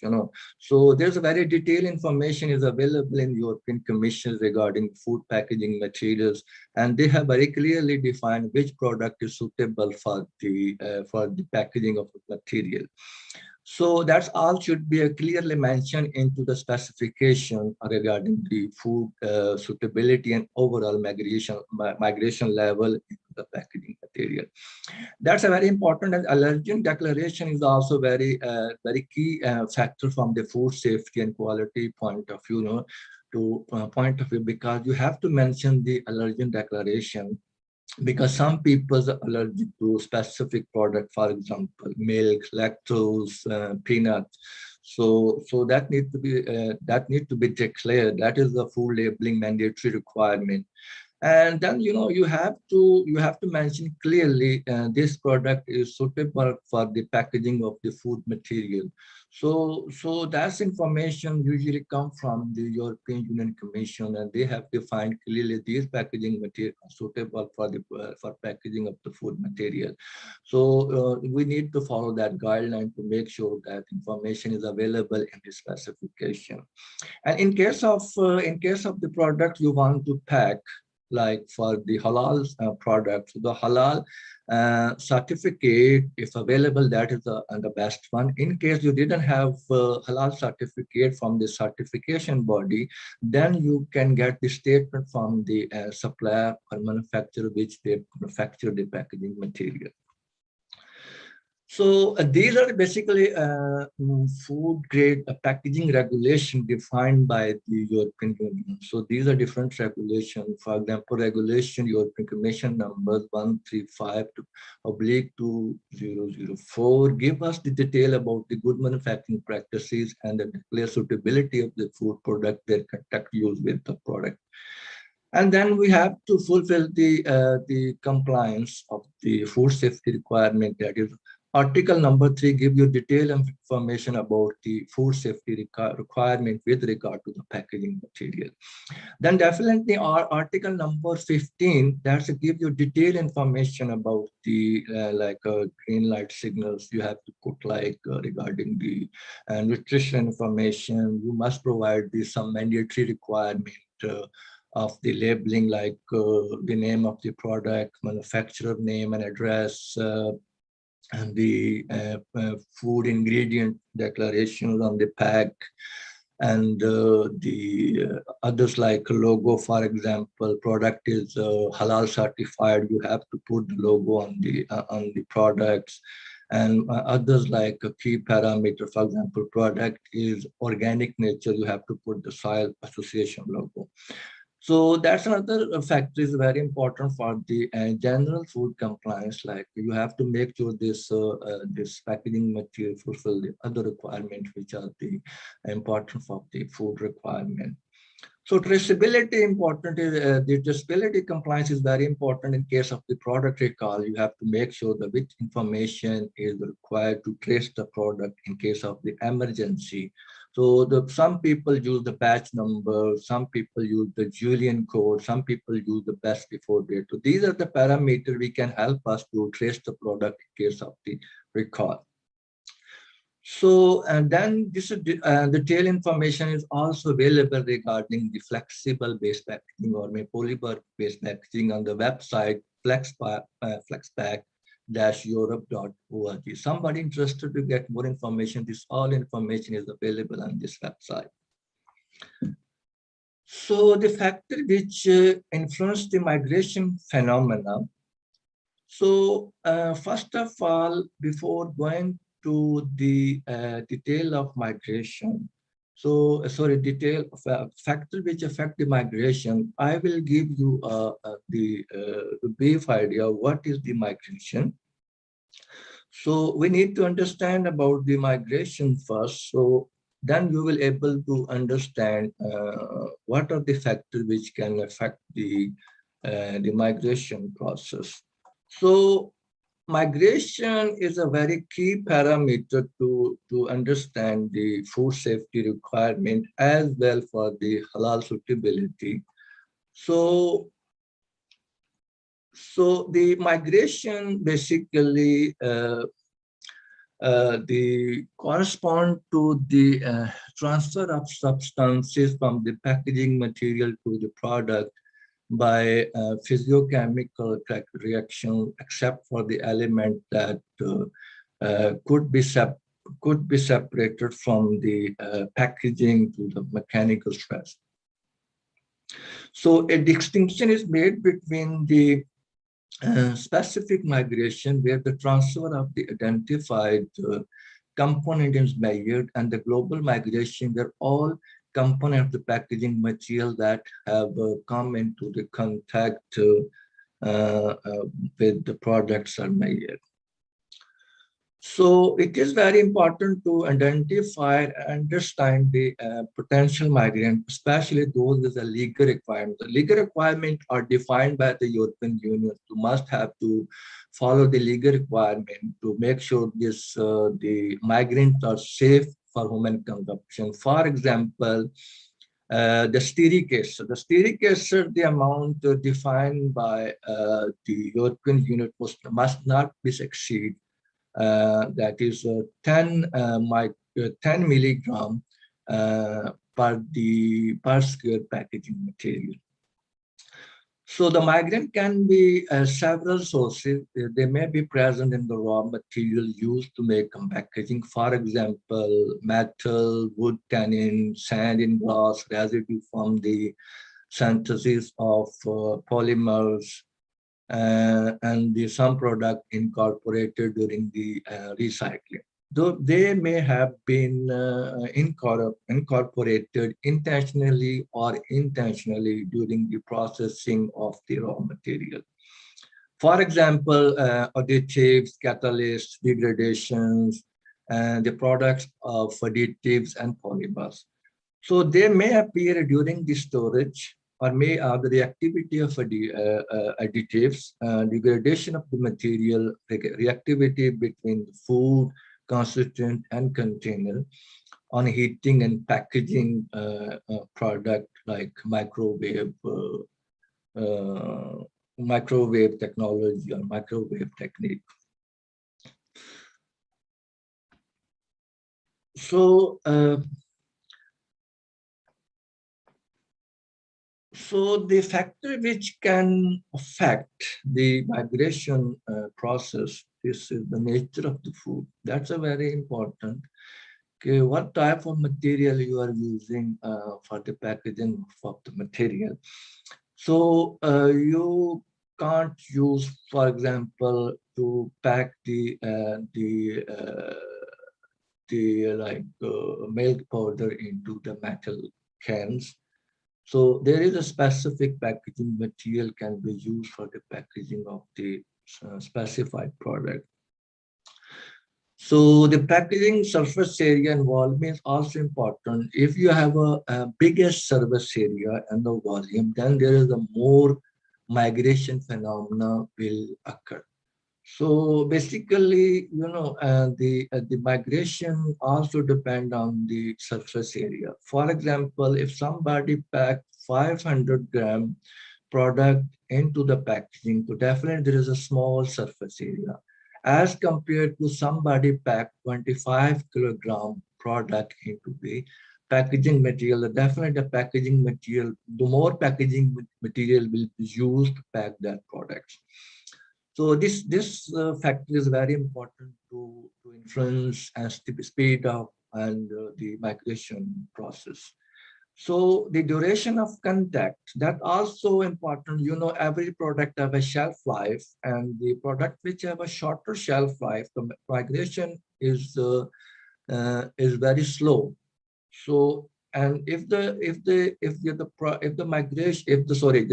So there's a very detailed information is available in European Commission regarding food packaging materials, and they have very clearly defined which product is suitable for the packaging of the material. So that's all should be clearly mentioned into the specification regarding the food suitability and overall migration level into the packaging material. material. That's a very important, and allergen declaration is also very key factor from the food safety and quality point of view, point of view, because you have to mention the allergen declaration, because some people are allergic to specific product, for example, milk, lactose, peanuts. So that need to be declared. That is the food labeling mandatory requirement. And then you have to mention clearly this product is suitable for the packaging of the food material. So that's information usually come from the European Union Commission, and they have defined clearly these packaging material are suitable for packaging of the food material. So we need to follow that guideline to make sure that information is available in the specification. And in case of the product you want to pack, like for the halal product, the halal certificate, if available, that is the best one. In case you didn't have halal certificate from the certification body, then you can get the statement from the supplier or manufacturer which they manufacture the packaging material. So these are basically food grade packaging regulation defined by the European Union. So these are different regulations. For example, regulation European Commission numbers 135/2004 give us the detail about the good manufacturing practices and the declare suitability of the food product, their contact use with the product. And then we have to fulfill the compliance of the food safety requirement, that is Article number 3 give you detailed information about the food safety requirement with regard to the packaging material. Then definitely our article number 15, that gives you detailed information about the green light signals you have to put, like regarding the nutrition information. You must provide some mandatory requirement of the labeling, like the name of the product, manufacturer name and address, and the food ingredient declarations on the pack, and the others like logo. For example, product is halal certified, you have to put the logo on the products, and others like a key parameter. For example, product is organic nature, you have to put the soil association logo. So that's another factor is very important for the general food compliance. Like you have to make sure this packaging material fulfill the other requirements which are the important for the food requirement. So traceability important is the traceability compliance is very important in case of the product recall. You have to make sure that which information is required to trace the product in case of the emergency. So some people use the batch number, some people use the Julian code, some people use the best before date. So these are the parameters we can help us to trace the product in case of the recall. So, and then this the tail information is also available regarding the flexible based packaging or polymer based packaging on the website flexpack-europe.org. Somebody interested to get more information, this all information is available on this website. So the factor which influence the migration phenomena. So first of all, before going to the detail of migration, detail of factor which affect the migration, I will give you the brief idea of what is the migration. So we need to understand about the migration first. So then you will able to understand what are the factors which can affect the migration process. So migration is a very key parameter to understand the food safety requirement as well for the halal suitability. So the migration basically correspond to the transfer of substances from the packaging material to the product by physiochemical reaction, except for the element that could be separated from the packaging to the mechanical stress. So a distinction is made between the specific migration where the transfer of the identified component is measured, and the global migration where all components of the packaging material that have come into the contact with the products are measured. So it is very important to identify and understand the potential migrant, especially those with a legal requirement. The legal requirements are defined by the European Union. You must have to follow the legal requirement to make sure this the migrants are safe for human consumption. For example, the sterilic case. So the sterilic case, the amount defined by the European Union must not be exceed. That is 10 milligram per square packaging material. So the migrant can be several sources. They may be present in the raw material used to make packaging. For example, metal, wood, tannin, sand in glass, residue from the synthesis of polymers, and some product incorporated during the recycling. Though they may have been incorporated intentionally or intentionally during the processing of the raw material. For example, additives, catalysts, degradations, and the products of additives and polymers. So they may appear during the storage or may have the reactivity of additives, degradation of the material, reactivity between the food, constituent, and container on heating and packaging product like microwave technology or microwave technique. So, so the factor which can affect the migration process, this is the nature of the food. That's a very important. Okay, what type of material you are using for the packaging of the material. So you can't use, for example, to pack the milk powder into the metal cans. So there is a specific packaging material can be used for the packaging of the specified product. So the packaging surface area and volume is also important. If you have a biggest surface area and the volume, then there is a more migration phenomena will occur. So basically, you know, the migration also depend on the surface area. For example, if somebody pack 500 gram product into the packaging, so definitely there is a small surface area. As compared to somebody pack 25 kilogram product into the packaging material, definitely the packaging material, the more packaging material will be used to pack that product. So this factor is very important to influence and speed up and the migration process. So the duration of contact, that also important. You know, every product have a shelf life, and the product which have a shorter shelf life, the migration is very slow. So, and if the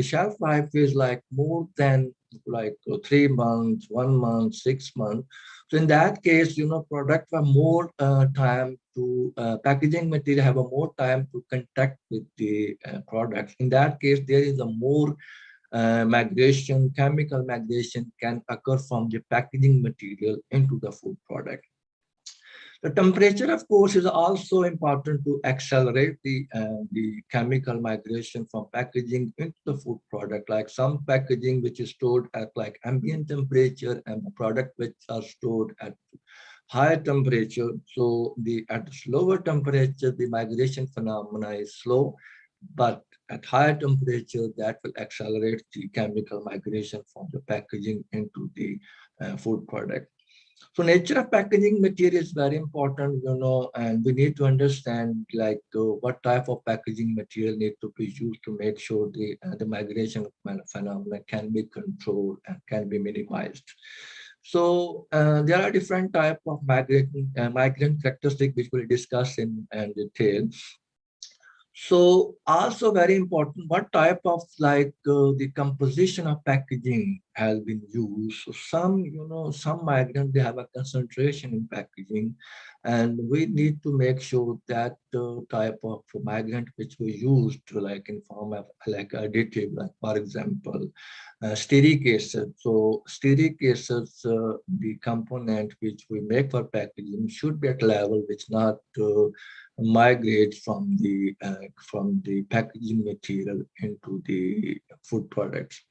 shelf life is like more than like 3 months, 1 month, 6 months, so in that case, you know, product have more time to packaging material have a more time to contact with the products. In that case, there is a more migration, chemical migration can occur from the packaging material into the food product. The temperature, of course, is also important to accelerate the chemical migration from packaging into the food product. Like some packaging which is stored at like ambient temperature, and the product which are stored at higher temperature. So at lower temperature, the migration phenomena is slow, but at higher temperature, that will accelerate the chemical migration from the packaging into the food product. So nature of packaging material is very important, and we need to understand like what type of packaging material need to be used to make sure the migration phenomena can be controlled and can be minimized. So there are different type of migrant characteristics which we'll discuss in detail. So also very important, what type of the composition of packaging has been used. So some migrants, they have a concentration in packaging, and we need to make sure that the type of migrant which we use to like in form of like additive, like for example, stearic acid. So stearic acid, the component which we make for packaging should be at a level which not migrate from the packaging material into the food products.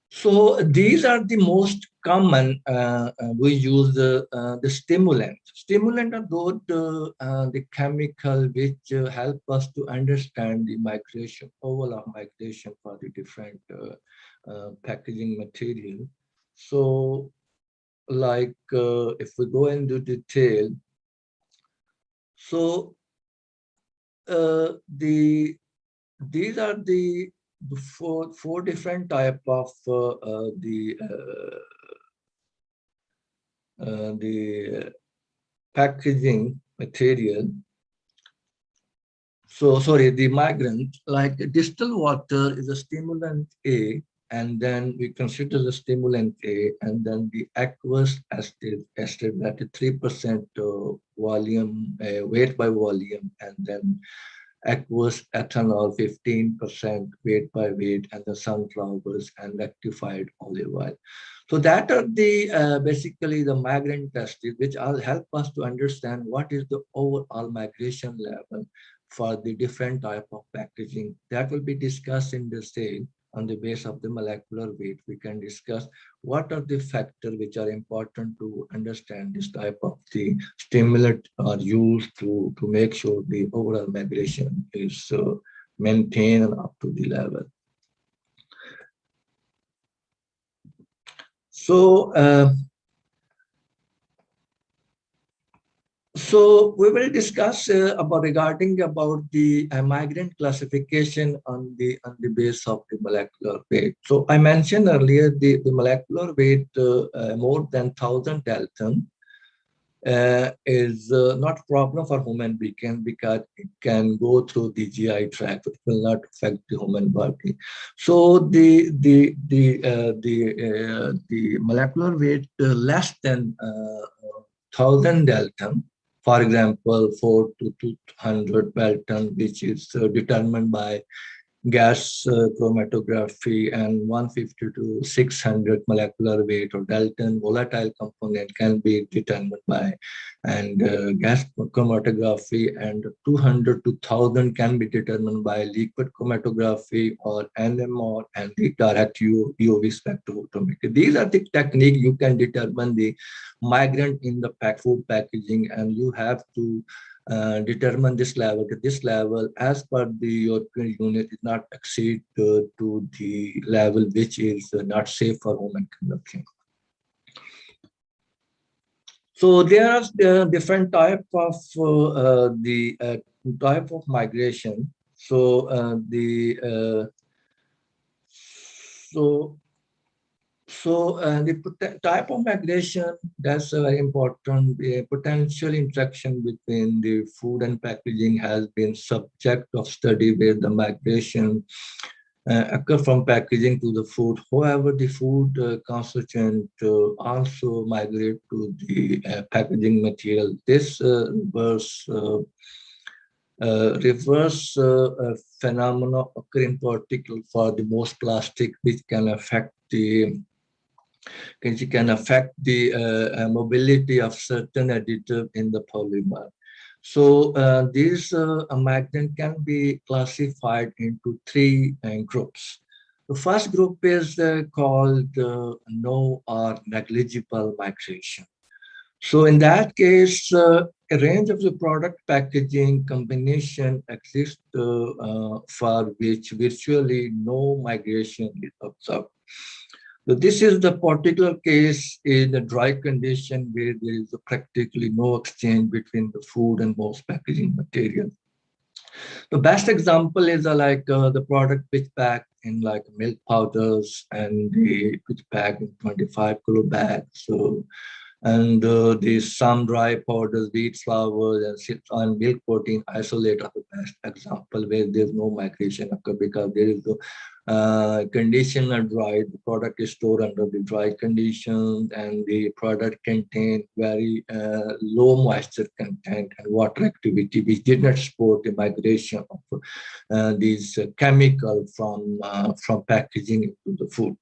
So these are the most common. We use the stimulant. Stimulant are those the chemical which help us to understand the migration, overall migration for the different packaging material. So like if we go into detail, so these are the four different type of the packaging material. So sorry, the migrant, like distilled water is a stimulant A, and then we consider the stimulant A, and then the aqueous acid that is 3% volume, weight by volume, and then aqueous ethanol 15% weight by weight, and the sunflowers and rectified olive oil. So that are the basically the migrant tests, which will help us to understand what is the overall migration level for the different type of packaging. That will be discussed in the same on the base of the molecular weight. We can discuss what are the factors which are important to understand this type of the stimulant are used to make sure the overall migration is maintained and up to the level. So we will discuss regarding the migrant classification on the base of the molecular weight. So I mentioned earlier the molecular weight more than 1,000 Dalton is not a problem for human being because it can go through the GI tract. It will not affect the human body. So the molecular weight less than 1,000 Dalton. For example, 4 to 200 Dalton, which is determined by gas chromatography, and 150 to 600 molecular weight or Dalton volatile component can be determined by gas chromatography, and 200 to 1,000 can be determined by liquid chromatography or NMR and the direct UV spectrophotometry. These are the technique you can determine the migrant in the food packaging, and you have to determine this level. This level, as per the European Union, is not exceed to the level which is not safe for human consumption. So there are different type of type of migration. So the type of migration, that's very important. The potential interaction between the food and packaging has been subject of study where the migration occur from packaging to the food. However, the food constituent also migrate to the packaging material. This reverse phenomena occur in particular for the most plastic, which can affect the mobility of certain additive in the polymer. So these migrant can be classified into three groups. The first group is called no or negligible migration. So in that case, a range of the product packaging combination exists for which virtually no migration is observed. So this is the particular case in the dry condition where there is practically no exchange between the food and most packaging material. The best example is the product which packed in like milk powders and which packed in 25 kilo bags. So, and the some dry powders, wheat flour, and milk protein isolate are the best example where there's no migration occur because there is the condition are dry. The product is stored under the dry conditions, and the product contain very low moisture content and water activity, which did not support the migration of these chemical from packaging into the food.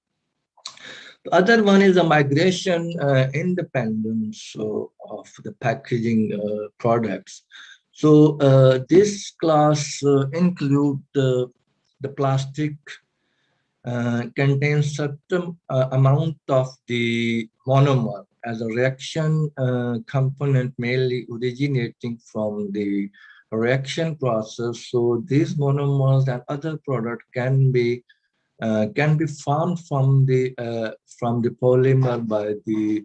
The other one is the migration independence of the packaging products. So this class include the plastic contains certain amount of the monomer as a reaction component mainly originating from the reaction process. So these monomers and other products can be formed from the polymer by the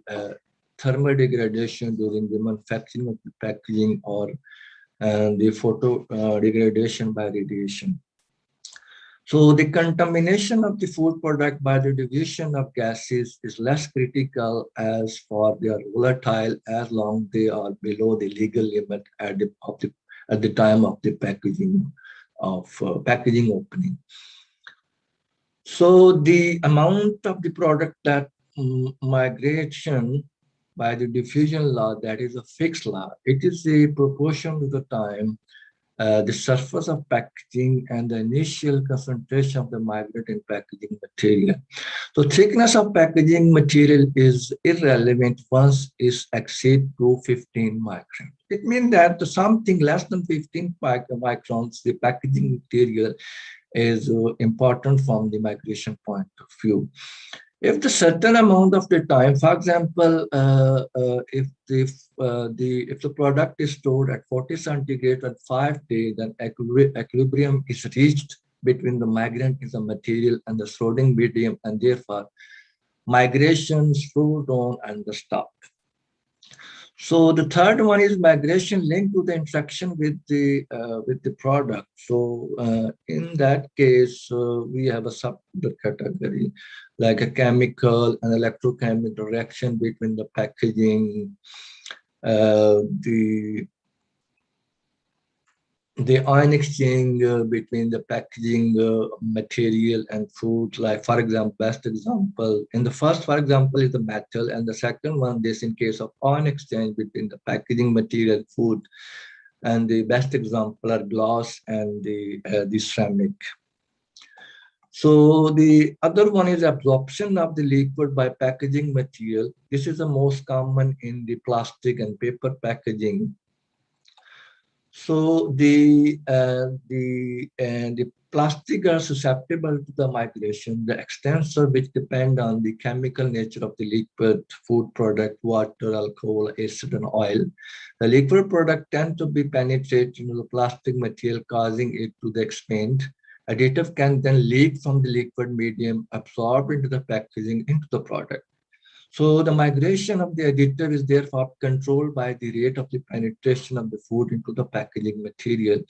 thermal degradation during the manufacturing of the packaging or the photo degradation by radiation. So the contamination of the food product by the diffusion of gases is less critical as for they are volatile as long they are below the legal limit at the time of the packaging opening. So the amount of the product that migration by the diffusion law, that is a fixed law. It is a proportion to the time the surface of packaging and the initial concentration of the migrant in packaging material. So thickness of packaging material is irrelevant once it exceeds to 15 microns. It means that something less than 15 microns, the packaging material is important from the migration point of view. If the certain amount of the time, for example, if the product is stored at 40 centigrade at 5 days, then equilibrium is reached between the migrant in the material and the surrounding medium, and therefore migration slow down and stop. So the third one is migration linked to the interaction with the product. So in that case, we have a subcategory like a chemical and electrochemical reaction between the packaging, the ion exchange between the packaging material and food. Like for example, best example in the first, for example, is the metal, and the second one is in case of ion exchange between the packaging material and food. And the best example are glass and the ceramic. So the other one is absorption of the liquid by packaging material. This is the most common in the plastic and paper packaging. So the plastic are susceptible to the migration, the extensor which depend on the chemical nature of the liquid food product, water, alcohol, acid, and oil. The liquid product tend to be penetrated into the plastic material, causing it to expand. Additive can then leak from the liquid medium, absorb into the packaging, into the product. So the migration of the additive is therefore controlled by the rate of the penetration of the food into the packaging material.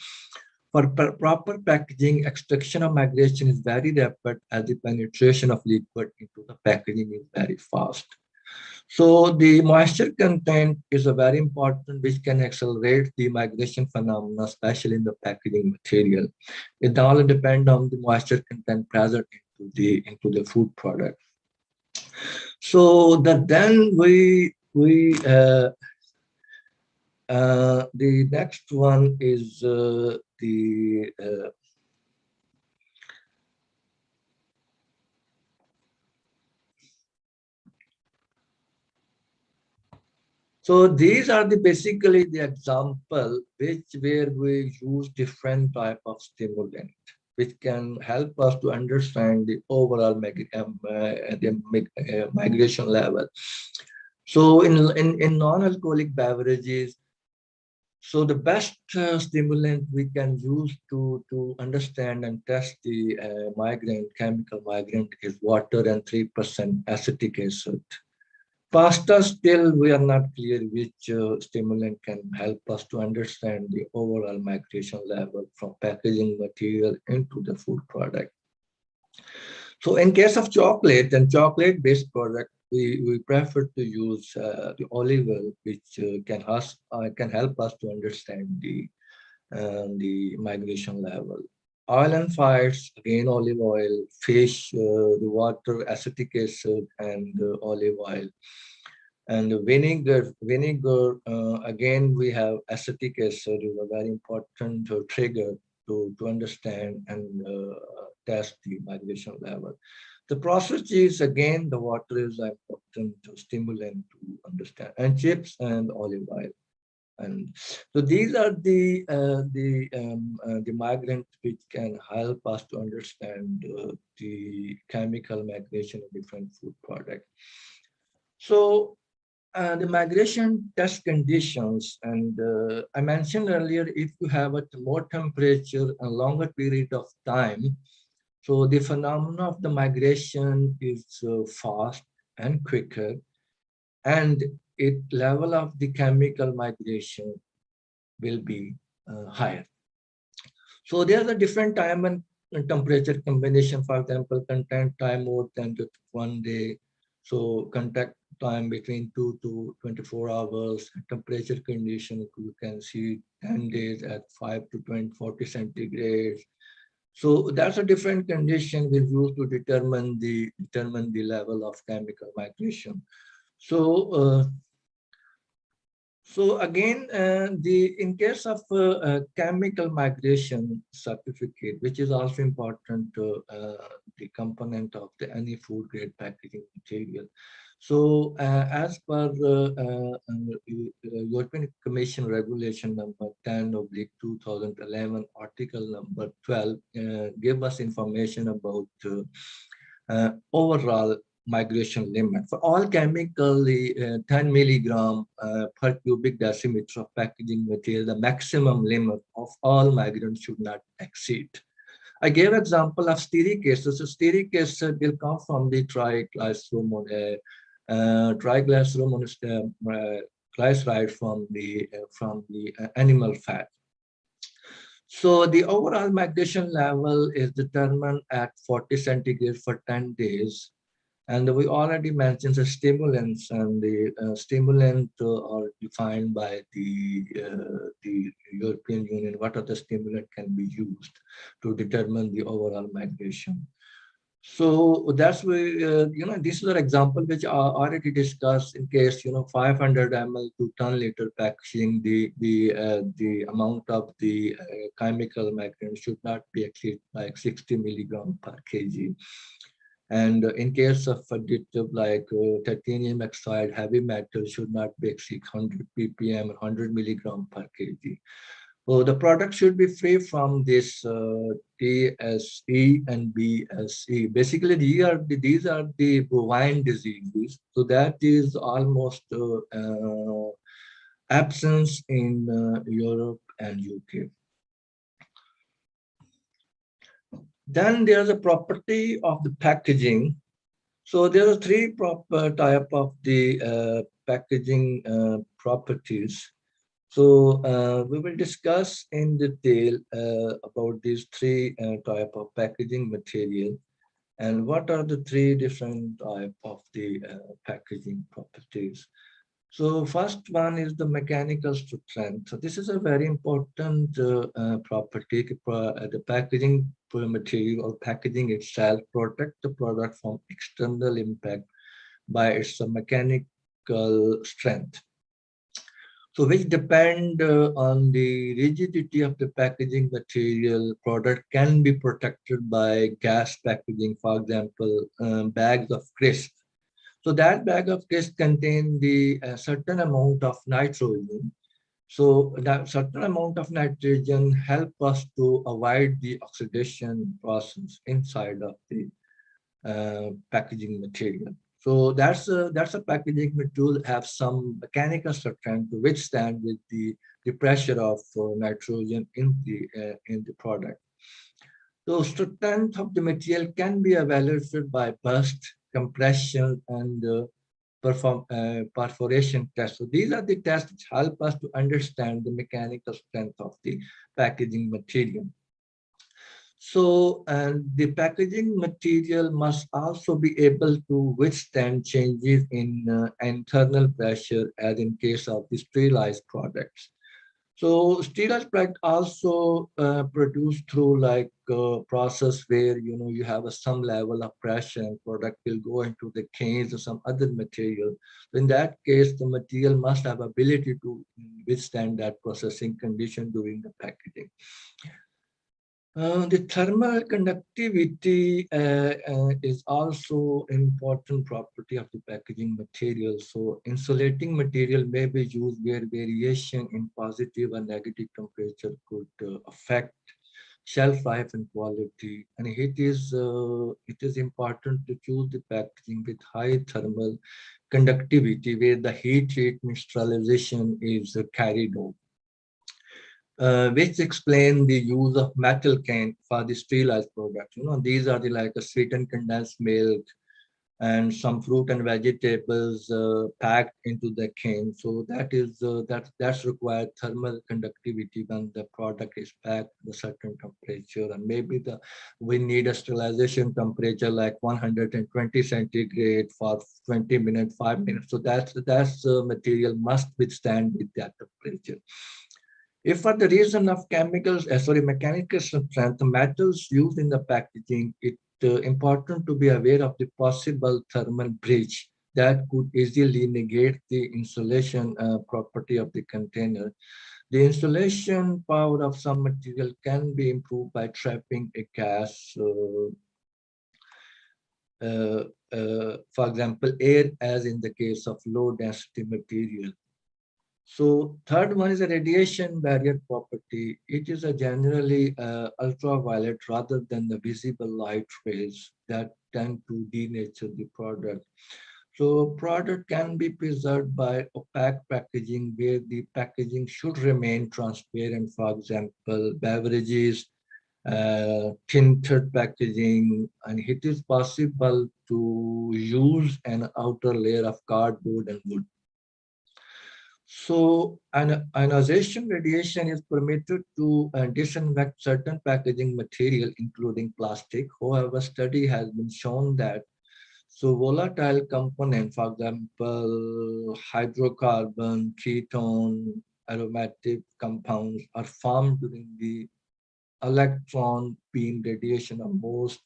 For proper packaging, extraction of migration is very rapid as the penetration of liquid into the packaging is very fast. So the moisture content is a very important, which can accelerate the migration phenomena, especially in the packaging material. It all depends on the moisture content present into the food product. So that then the next one is so these are basically the example where we use different type of stimulant, which can help us to understand the overall migration level. So in non-alcoholic beverages, So the best stimulant we can use to understand and test the chemical migrant is water and 3% acetic acid. Faster still, we are not clear which stimulant can help us to understand the overall migration level from packaging material into the food product. So in case of chocolate and chocolate-based product, we prefer to use the olive oil, which can help us to understand the migration level. Oil and fats, again olive oil, fish, the water, acetic acid, and olive oil. And vinegar, again we have acetic acid, is a very important trigger to understand and test the migration level. The process is, again, the water is an important stimulant to understand, and chips and olive oil. And so these are the migrants which can help us to understand the chemical migration of different food products. So the migration test conditions, and I mentioned earlier, if you have a more temperature and longer period of time, so the phenomenon of the migration is fast and quicker, and its level of the chemical migration will be higher. So there's a different time and temperature combination. For example, contact time more than just 1 day. So contact time between 2 to 24 hours. Temperature condition, you can see 10 days at 5 to 40 centigrade. So that's a different condition we use to determine the level of chemical migration. So so again, in case of chemical migration certificate, which is also important, the component of any food grade packaging material. So as per European Commission Regulation number 10/2011, article number 12, give us information about overall migration limit. For all chemically 10 milligram per cubic decimeter of packaging material, the maximum limit of all migrants should not exceed. I gave example of stearic acid. So stearic acid will come from the triglyceride glyceride from the animal fat. So the overall migration level is determined at 40 centigrade for 10 days. And we already mentioned the stimulants, and the stimulants are defined by the European Union. What are the stimulants can be used to determine the overall migration? So that's why, this is an example which I already discussed. In case 500 ml to 10 liter packaging, the amount of the chemical migrant should not be exceed like 60 milligram per kg. And in case of additive like titanium oxide, heavy metal should not be exceed 100 ppm, 100 milligram per kg. So the product should be free from this TSE and BSE. Basically, these are the bovine diseases. So that is almost absence in Europe and UK. Then there's a property of the packaging. So there are three type of the packaging properties. So we will discuss in detail about these three type of packaging material and what are the three different type of the packaging properties. So first one is the mechanical strength. So this is a very important property. The packaging material or packaging itself protect the product from external impact by its mechanical strength. So which depend on the rigidity of the packaging material. Product can be protected by gas packaging, for example, bags of crisps. So that bag of crisps contain the certain amount of nitrogen. So that certain amount of nitrogen help us to avoid the oxidation process inside of the packaging material. So that's a packaging material have some mechanical strength to withstand with the pressure of nitrogen in the product. So strength of the material can be evaluated by burst, compression, and perforation tests. So these are the tests which help us to understand the mechanical strength of the packaging material. So, and the packaging material must also be able to withstand changes in internal pressure, as in case of the sterilized products. So sterilized product also produced through like a process where you have some level of pressure and product will go into the cans or some other material. So in that case, the material must have ability to withstand that processing condition during the packaging. The thermal conductivity is also an important property of the packaging material. So insulating material may be used where variation in positive or negative temperature could affect shelf life and quality. And it is important to choose the packaging with high thermal conductivity where the heat rate sterilization is carried out. Which explain the use of metal can for the sterilized products. These are the like a sweetened condensed milk and some fruit and vegetables packed into the can. So that's required thermal conductivity when the product is packed at a certain temperature, and maybe we need a sterilization temperature like 120 centigrade for 20 minutes, 5 minutes. So that's material must withstand with that temperature. If for the reason of mechanical strength, the metals used in the packaging, it's important to be aware of the possible thermal breach that could easily negate the insulation property of the container. The insulation power of some material can be improved by trapping a gas, for example, air, as in the case of low density material. So third one is a radiation barrier property. It is a generally ultraviolet rather than the visible light rays that tend to denature the product. So product can be preserved by opaque packaging where the packaging should remain transparent. For example, beverages, tinted packaging, and it is possible to use an outer layer of cardboard and wood. So ionization radiation is permitted to disinfect certain packaging material, including plastic. However, study has been shown that volatile components, for example, hydrocarbon, ketone, aromatic compounds are formed during the electron beam radiation of most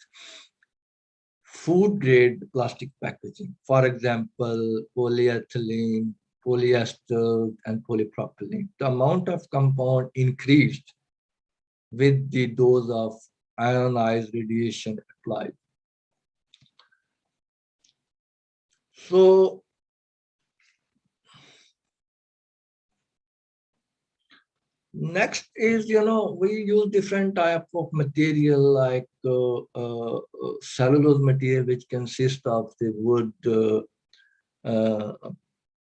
food-grade plastic packaging. For example, polyethylene, polyester, and polypropylene. The amount of compound increased with the dose of ionized radiation applied. So next is, we use different type of material like cellulose material, which consists of the wood,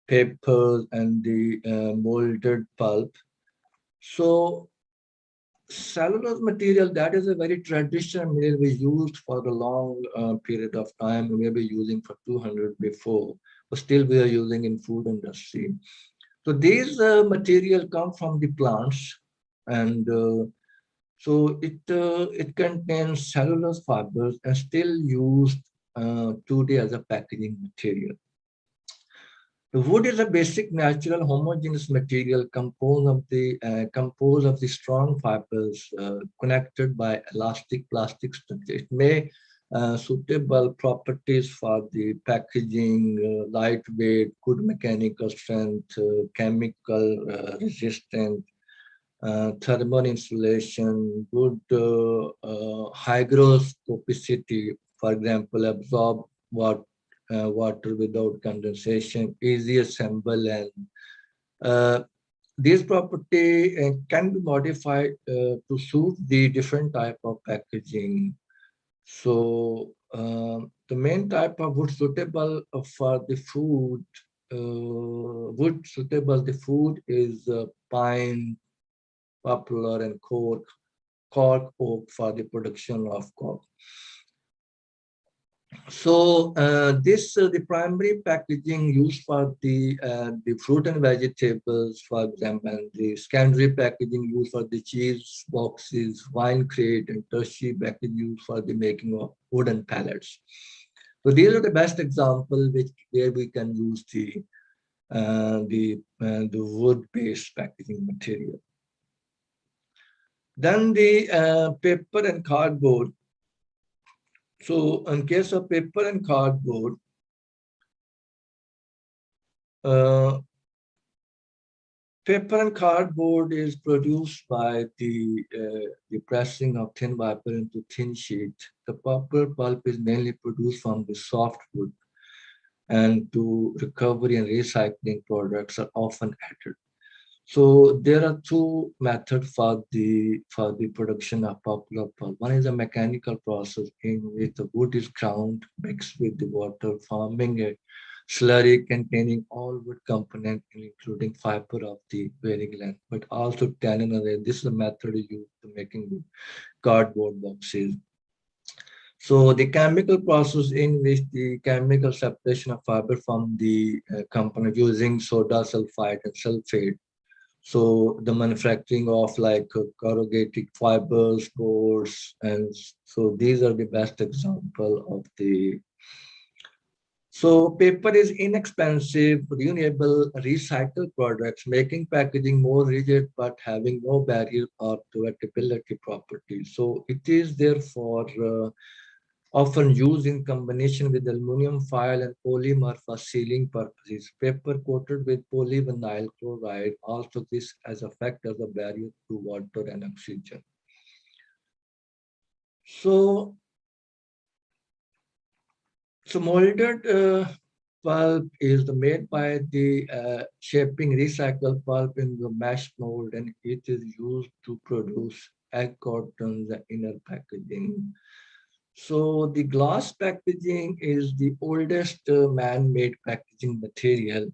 papers, and the molded pulp. So cellulose material, that is a very traditional material we used for a long period of time. We may be using for 200 before, but still we are using in food industry. So these material come from the plants, and so it contains cellulose fibers and still used today as a packaging material. The wood is a basic natural homogeneous material composed of the strong fibers connected by elastic plastic structure. It may suitable properties for the packaging, lightweight, good mechanical strength, chemical resistant, thermal insulation, good hygroscopicity, for example, absorb water without condensation, easy assemble, and these property can be modified to suit the different type of packaging. So the main type of wood suitable for the food, is pine, poplar, and cork oak for the production of cork. So the primary packaging used for the fruit and vegetables, for example, and the secondary packaging used for the cheese boxes, wine crate, and tertiary packaging used for the making of wooden pallets. So these are the best examples where we can use the wood-based packaging material. Then the paper and cardboard. So in case of paper and cardboard, paper and cardboard is produced by the pressing of thin paper into thin sheet. The paper pulp is mainly produced from the softwood, and to recovery and recycling products are often added. So there are two methods for the production of poplar pulp. One is a mechanical process in which the wood is ground, mixed with the water, forming a slurry containing all wood components, including fiber of the varying length, but also tannin array. This is a method used to making cardboard boxes. So the chemical process in which the chemical separation of fiber from the component using soda sulfide and sulfate. So the manufacturing of like corrugated fibers, boards, and so these are the best example of the. So paper is inexpensive, renewable, recycled products, making packaging more rigid but having no barrier or convertibility properties. So it is therefore often used in combination with aluminum foil and polymer for sealing purposes. Paper coated with polyvinyl chloride also this as effect as a barrier to water and oxygen. So molded pulp is made by the shaping recycled pulp in the mesh mold, and it is used to produce egg cartons and inner packaging. So the glass packaging is the oldest man-made packaging material.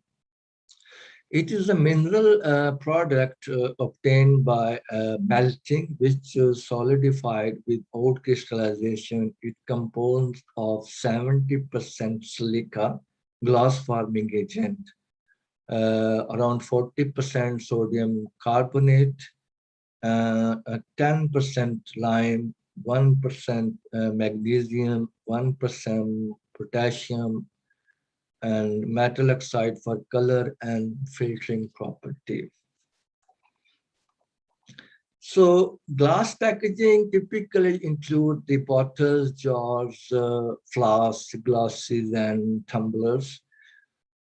It is a mineral product obtained by melting, which is solidified without crystallization. It composed of 70% silica, glass forming agent, around 40% sodium carbonate, 10% lime, 1% magnesium, 1% potassium, and metal oxide for color and filtering property. So glass packaging typically include the bottles, jars, flasks, glasses, and tumblers.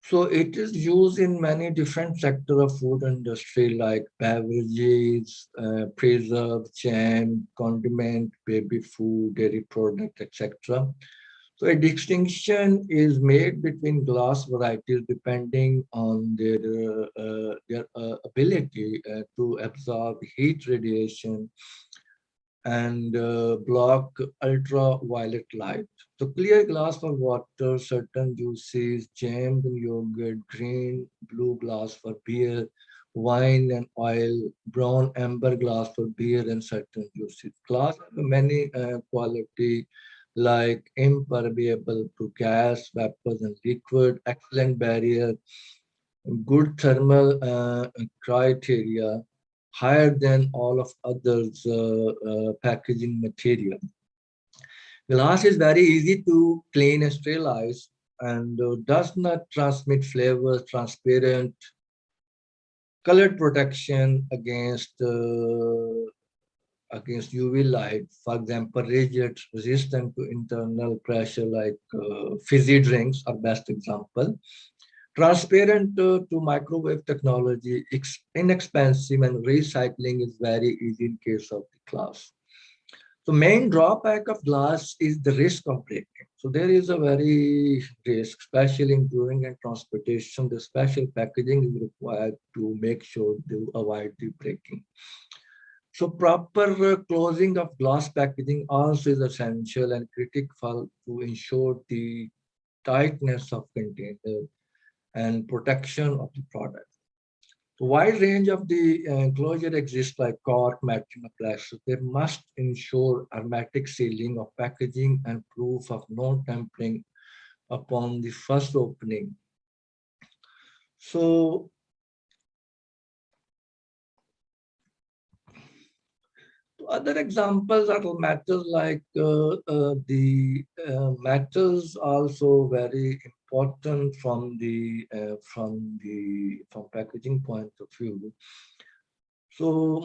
So it is used in many different sectors of food industry like beverages, preserve, jam, condiment, baby food, dairy product, etc. So a distinction is made between glass varieties depending on their ability to absorb heat radiation and block ultraviolet light. So clear glass for water, certain juices, jams and yogurt, green, blue glass for beer, wine and oil, brown amber glass for beer and certain juices. Glass have many quality like impermeable to gas, vapors and liquid, excellent barrier, good thermal criteria, higher than all of others packaging material. Glass is very easy to clean and sterilize and does not transmit flavors, transparent, colored protection against UV light. For example, rigid, resistant to internal pressure like fizzy drinks are best example. Transparent to microwave technology, inexpensive, and recycling is very easy in case of the glass. So main drawback of glass is the risk of breaking. So there is a very risk, especially in brewing and transportation. The special packaging is required to make sure to avoid the breaking. So proper closing of glass packaging also is essential and critical to ensure the tightness of container and protection of the product. A wide range of the enclosure exists like cork, matching, or plastic. They must ensure hermetic sealing of packaging and proof of no tampering upon the first opening. So other examples are metals like the metals also very important from packaging point of view. So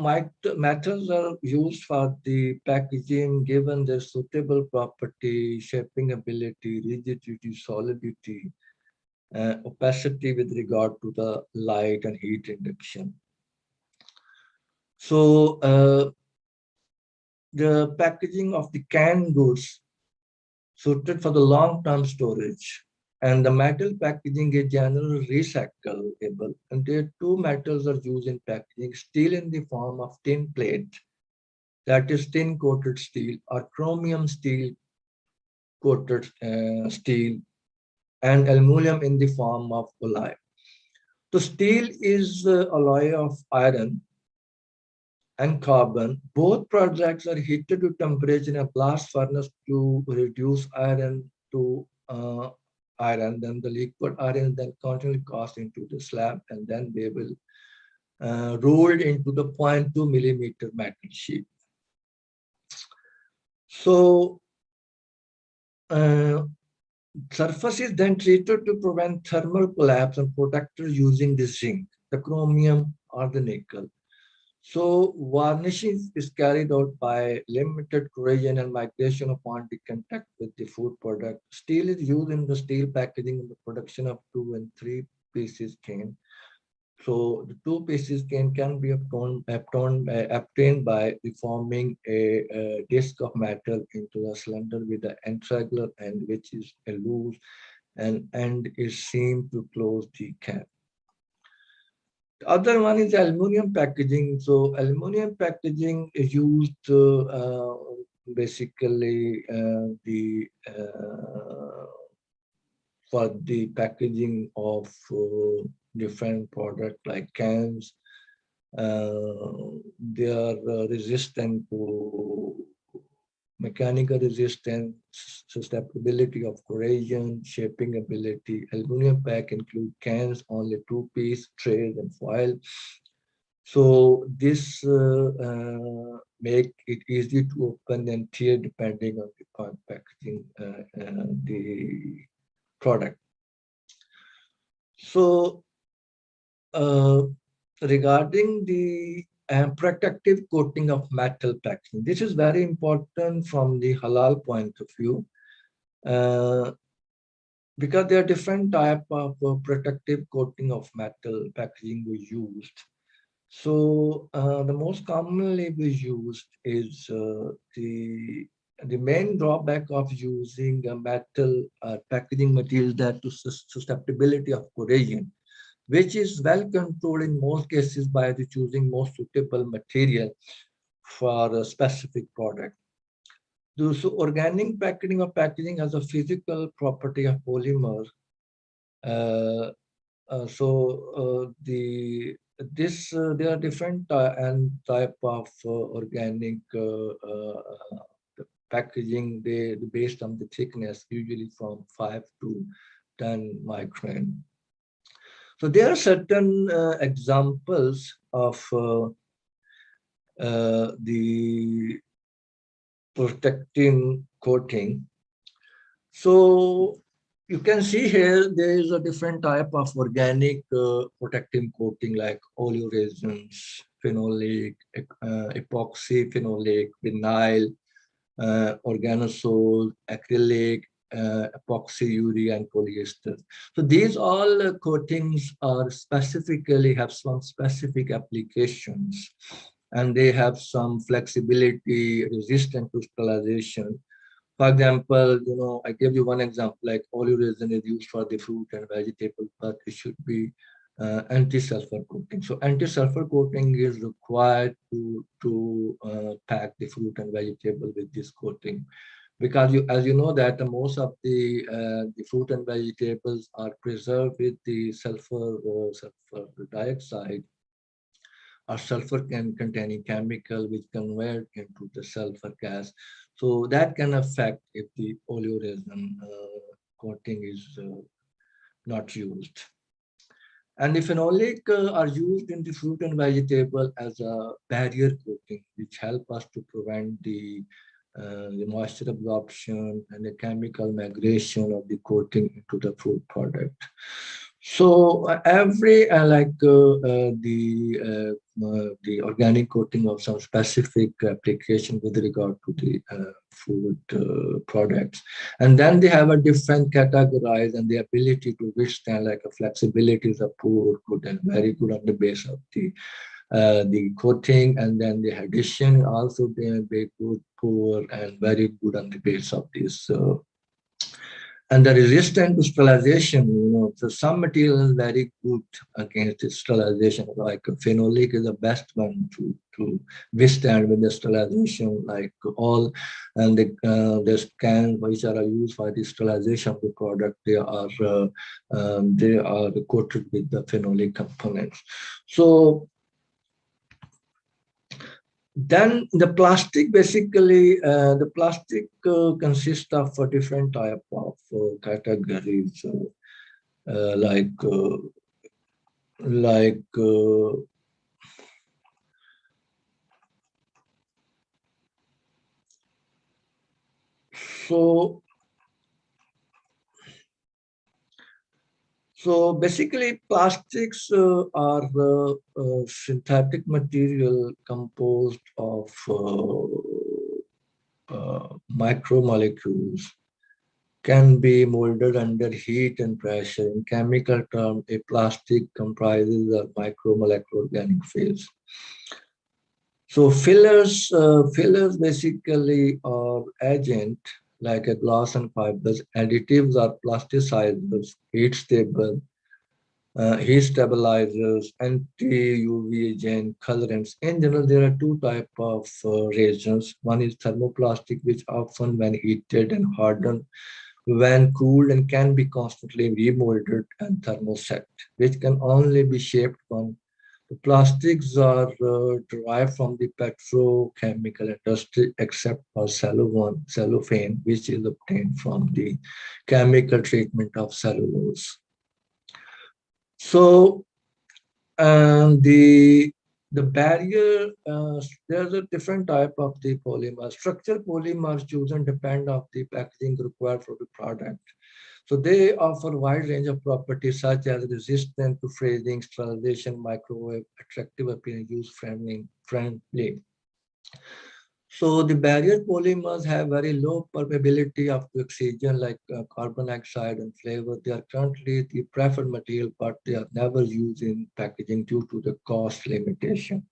metals are used for the packaging given their suitable property, shaping ability, rigidity, solidity, opacity with regard to the light and heat induction. So the packaging of the canned goods suited for the long-term storage, and the metal packaging is generally recyclable. And there two metals are used in packaging: steel in the form of tin plate, that is tin coated steel, or chromium steel coated steel, and aluminum in the form of alloy. So steel is alloy of iron and carbon. Both products are heated to temperature in a blast furnace to reduce iron to iron. Then the liquid iron then continually cast into the slab, and then they will rolled into the 0.2 millimeter metal sheet. So surface is then treated to prevent thermal collapse and protected using the zinc, the chromium, or the nickel. So varnishing is carried out by limited corrosion and migration upon the contact with the food product. Steel is used in the steel packaging in the production of 2 and 3 pieces cane. So the 2 pieces cane can be obtained by reforming a disc of metal into a cylinder with an triangular end, which is a loose and end is seamed to close the cap. The other one is aluminum packaging. So aluminum packaging is used basically for the packaging of different products like cans. They are resistant to mechanical resistance, susceptibility of corrosion, shaping ability. Aluminum pack include cans, only 2-piece, trays, and foil. So this make it easy to open and tear depending on the packaging, the product. So regarding the protective coating of metal packaging, this is very important from the halal point of view, because there are different type of protective coating of metal packaging we used. So the most commonly we used is the main drawback of using a metal packaging material that to susceptibility of corrosion, which is well controlled in most cases by the choosing most suitable material for a specific product. So organic packaging or packaging has a physical property of polymer. There are different type of organic packaging. They based on the thickness, usually from 5 to 10 micron. So there are certain examples of the protecting coating. So you can see here there is a different type of organic protecting coating like oleoresins, phenolic, epoxy, phenolic, vinyl, organosol, acrylic, epoxy, urea, and polyester. So these all coatings are specifically have some specific applications, and they have some flexibility, resistant to sterilization. For example, I give you one example, like oleoresin is used for the fruit and vegetable, but it should be anti-sulfur coating. So anti-sulfur coating is required to pack the fruit and vegetable with this coating, because as you know that most of the fruit and vegetables are preserved with the sulfur dioxide or sulfur containing chemical which convert into the sulfur gas. So that can affect if the oleoresin coating is not used. And the phenolic are used in the fruit and vegetable as a barrier coating, which help us to prevent the moisture absorption and the chemical migration of the coating into the food product. So every the organic coating of some specific application with regard to the food products, and then they have a different categorized and the ability to withstand, like a flexibility is a poor, good, and very good on the base of the coating, and then the addition also they good, poor, and very good on the base of this. And the resistance to sterilization, so some material is very good against sterilization, like phenolic is the best one to withstand with the sterilization, like all, and the cans which are used for the sterilization of the product, they are coated with the phenolic components. So then the plastic, basically, the plastic consists of a different type of categories, so basically, plastics are synthetic material composed of micromolecules, can be molded under heat and pressure. In chemical terms, a plastic comprises a micromolecular organic phase. So fillers basically are agent like a glass and fibers. Additives are plasticizers, heat stabilizers, anti-UV agent, colorants. In general, there are two types of reagents. One is thermoplastic, which often when heated and hardened, when cooled and can be constantly remolded, and thermoset, which can only be shaped one. The plastics are derived from the petrochemical industry, except for cellophane, which is obtained from the chemical treatment of cellulose. So, the barrier, there's a different type of the polymer. Structured polymers chosen depend on the packaging required for the product. So they offer a wide range of properties such as resistant to freezing, sterilization, microwave, attractive appearance, user-friendly. So the barrier polymers have very low permeability of oxygen, like carbon dioxide and flavor. They are currently the preferred material, but they are never used in packaging due to the cost limitation.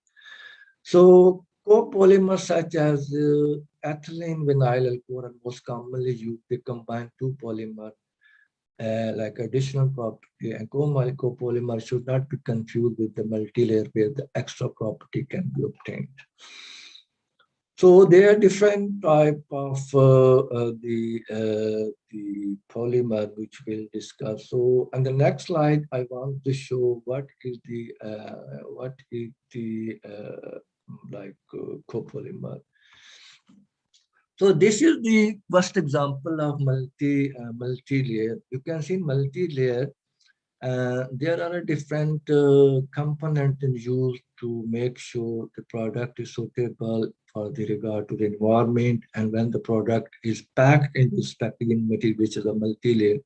So copolymers such as ethylene vinyl alcohol are most commonly used. They combine two polymers like additional property, and copolymer should not be confused with the multi-layer where the extra property can be obtained. So there are different type of the polymer which we'll discuss. So on the next slide, I want to show what is the copolymer. So this is the first example of multi-layer. You can see multi-layer. There are different components used to make sure the product is suitable for the regard to the environment. And when the product is packed into this packaging material, which is a multi-layer,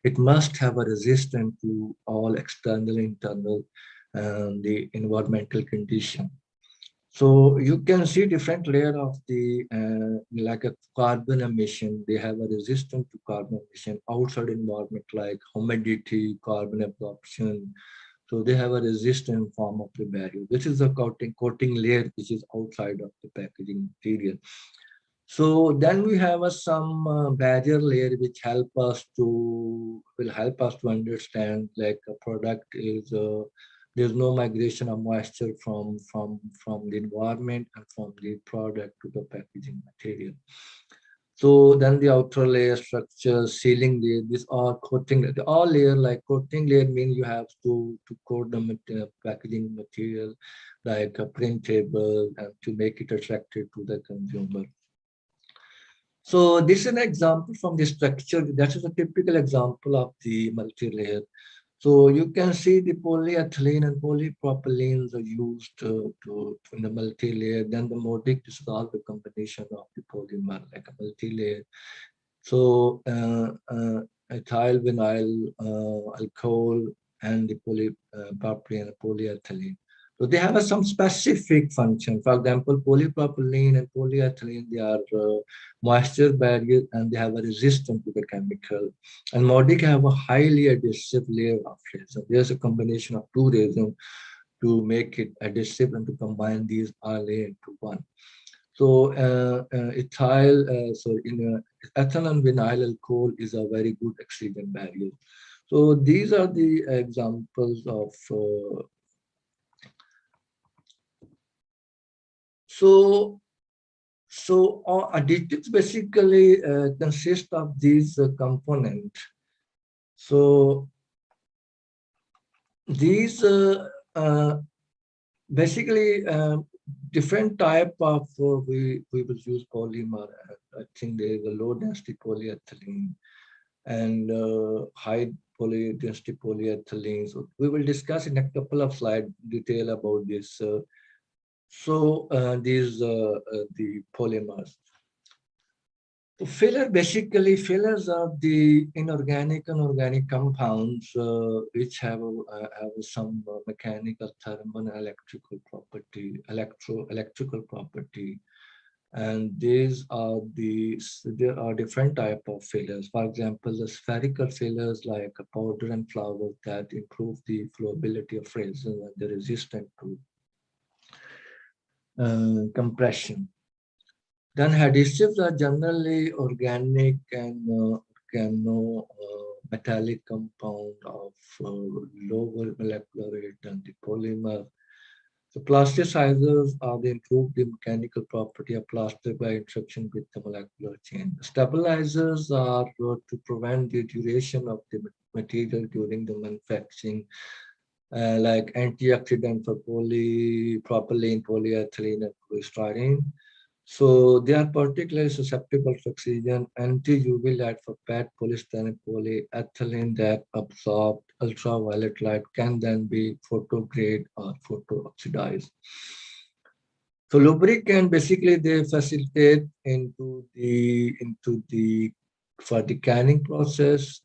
it must have a resistance to all external, internal, the environmental condition. So you can see different layer of the like a carbon emission. They have a resistance to carbon emission outside environment, like humidity, carbon absorption. So they have a resistant form of the barrier. This is a coating layer which is outside of the packaging material. So then we have some barrier layer which will help us to understand like a product is there's no migration of moisture from the environment and from the product to the packaging material. So then the outer layer structure, sealing layer, these are coating. All layer like coating layer means you have to coat the packaging material like a printable and to make it attractive to the consumer. So this is an example from the structure. That is a typical example of the multi-layer. So you can see the polyethylene and polypropylenes are used in the multi-layer. Then the modic is all the combination of the polymer like a multi-layer. So ethyl vinyl alcohol and the polypropylene and polyethylene. So they have some specific function. For example, polypropylene and polyethylene, they are moisture barrier and they have a resistance to the chemical. And modic have a highly adhesive layer of resin. There's a combination of two resin to make it adhesive and to combine these all layer into one. So ethyl and vinyl alcohol is a very good oxygen barrier. So these are the examples of So additives basically consist of these components. So these basically different type of we will use polymer. I think there is a low density polyethylene and high density polyethylene. So we will discuss in a couple of slides detail about this. So these the polymers. So fillers are the inorganic and organic compounds which have some mechanical, thermal, and electrical property. And there are different type of fillers. For example, the spherical fillers like a powder and flour that improve the flowability of resin and they're resistant to compression. Then adhesives are generally organic and metallic compound of lower molecular weight than the polymer. So plasticizers are the improved the mechanical property of plastic by interaction with the molecular chain. Stabilizers are to prevent the duration of the material during the manufacturing. Like antioxidant for polypropylene, polyethylene, and polystyrene. So they are particularly susceptible to oxygen, anti-UV light for PET, polystyrene, polyethylene that absorb ultraviolet light can then be photograde or photo-oxidized. So lubricant basically they facilitate for the canning process.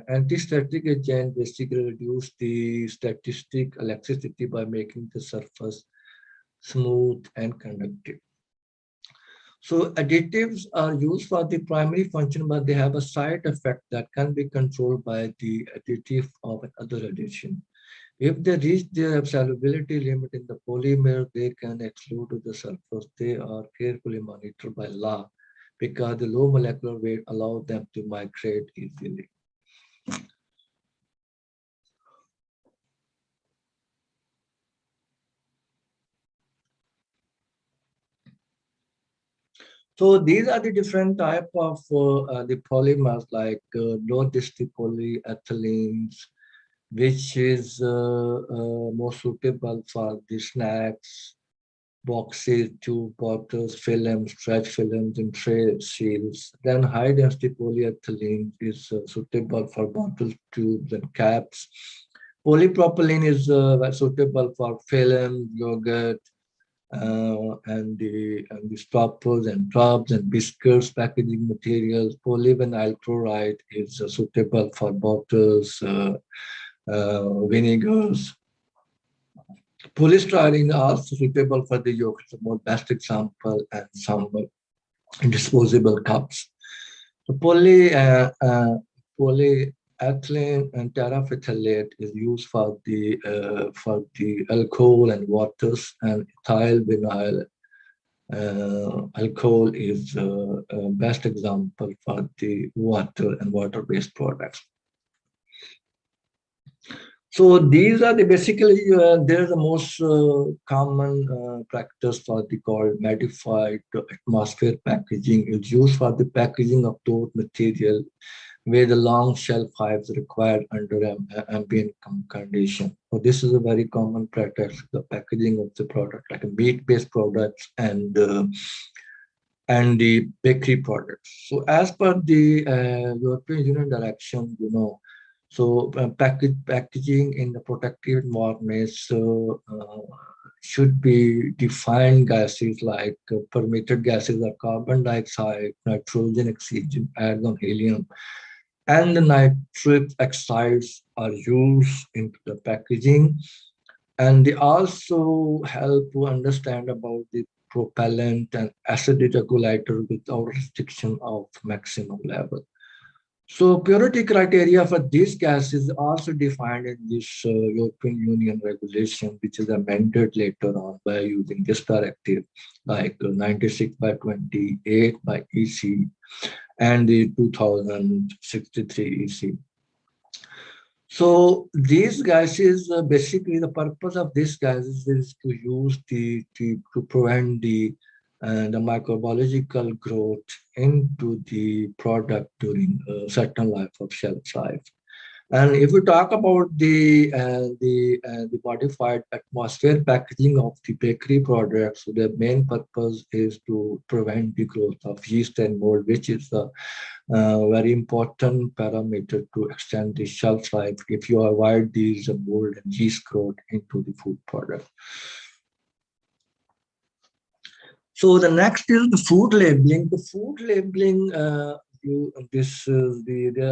Anti-static agent basically reduce the static elasticity by making the surface smooth and conductive. So additives are used for the primary function, but they have a side effect that can be controlled by the additive of another addition. If they reach their solubility limit in the polymer, they can extrude to the surface. They are carefully monitored by law because the low molecular weight allows them to migrate easily. So these are the different type of the polymers like low density polyethylenes, which is more suitable for the snacks, boxes, tube bottles, films, stretch films, and tray seals. Then high density polyethylene is suitable for bottles, tubes, and caps. Polypropylene is suitable for film, yogurt, and the stoppers and tubs and biscuits, packaging materials. Polyvinyl chloride is suitable for bottles, vinegars. Polystyrene are also suitable for the yogurt, the more best example, and some disposable cups. So polyethylene and terephthalate is used for the alcohol and waters, and ethyl vinyl Alcohol is a best example for the water and water-based products. So these are the basically they're the most common practice for the called modified atmosphere packaging. Is used for the packaging of those material where the long shelf life is required under ambient condition. So this is a very common practice, the packaging of the product, like meat-based products and the bakery products. So as per the European Union direction, so packaging in the protective environments should be defined gases like permitted gases are carbon dioxide, nitrogen, oxygen, argon, helium, and the nitric oxides are used into the packaging. And they also help to understand about the propellant and acidity regulator without restriction of maximum level. So purity criteria for these gases also defined in this European Union regulation, which is amended later on by using this directive, like 96/28 by EC and the 2063 EC. So these gases, basically the purpose of these gases is to use to prevent the microbiological growth into the product during a certain life of shelf life. And if we talk about the modified atmosphere packaging of the bakery products, so the main purpose is to prevent the growth of yeast and mold, which is a very important parameter to extend the shelf life if you avoid these mold and yeast growth into the food product. So the next is the food labeling. The food labeling, there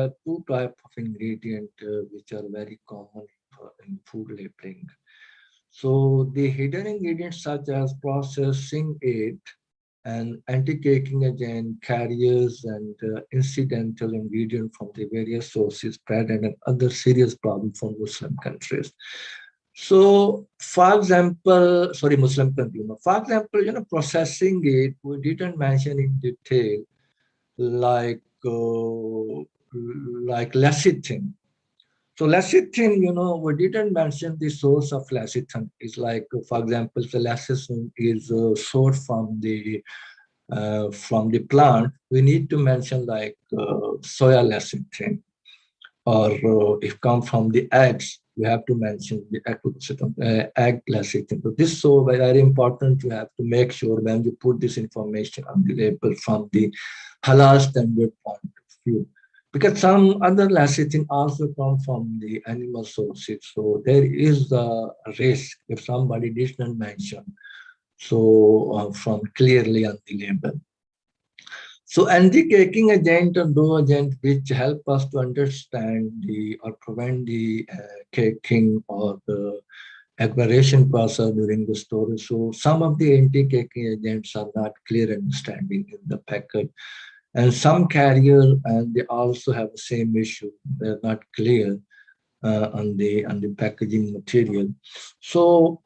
are two types of ingredient which are very common in food labeling. So the hidden ingredients such as processing aid and anti-caking agent, carriers, and incidental ingredients from the various sources present and other serious problems for Muslim countries. So, for example, Muslim consumer. For example, processing it, we didn't mention in detail, like lecithin. So lecithin, we didn't mention the source of lecithin. It's like, for example, the lecithin is sourced from the plant. We need to mention like soya lecithin, or if come from the eggs, we have to mention the egg lecithin. So this is so very important. You have to make sure when you put this information on the label from the halal standard point of view, because some other lecithin also come from the animal sources. So there is a risk if somebody did not mention from clearly on the label. So anti-caking agent or dough agent which help us to understand or prevent the caking or the agglomeration process during the storage. So some of the anti-caking agents are not clear understanding in the packet. And some carrier, and they also have the same issue. They're not clear on the packaging material. So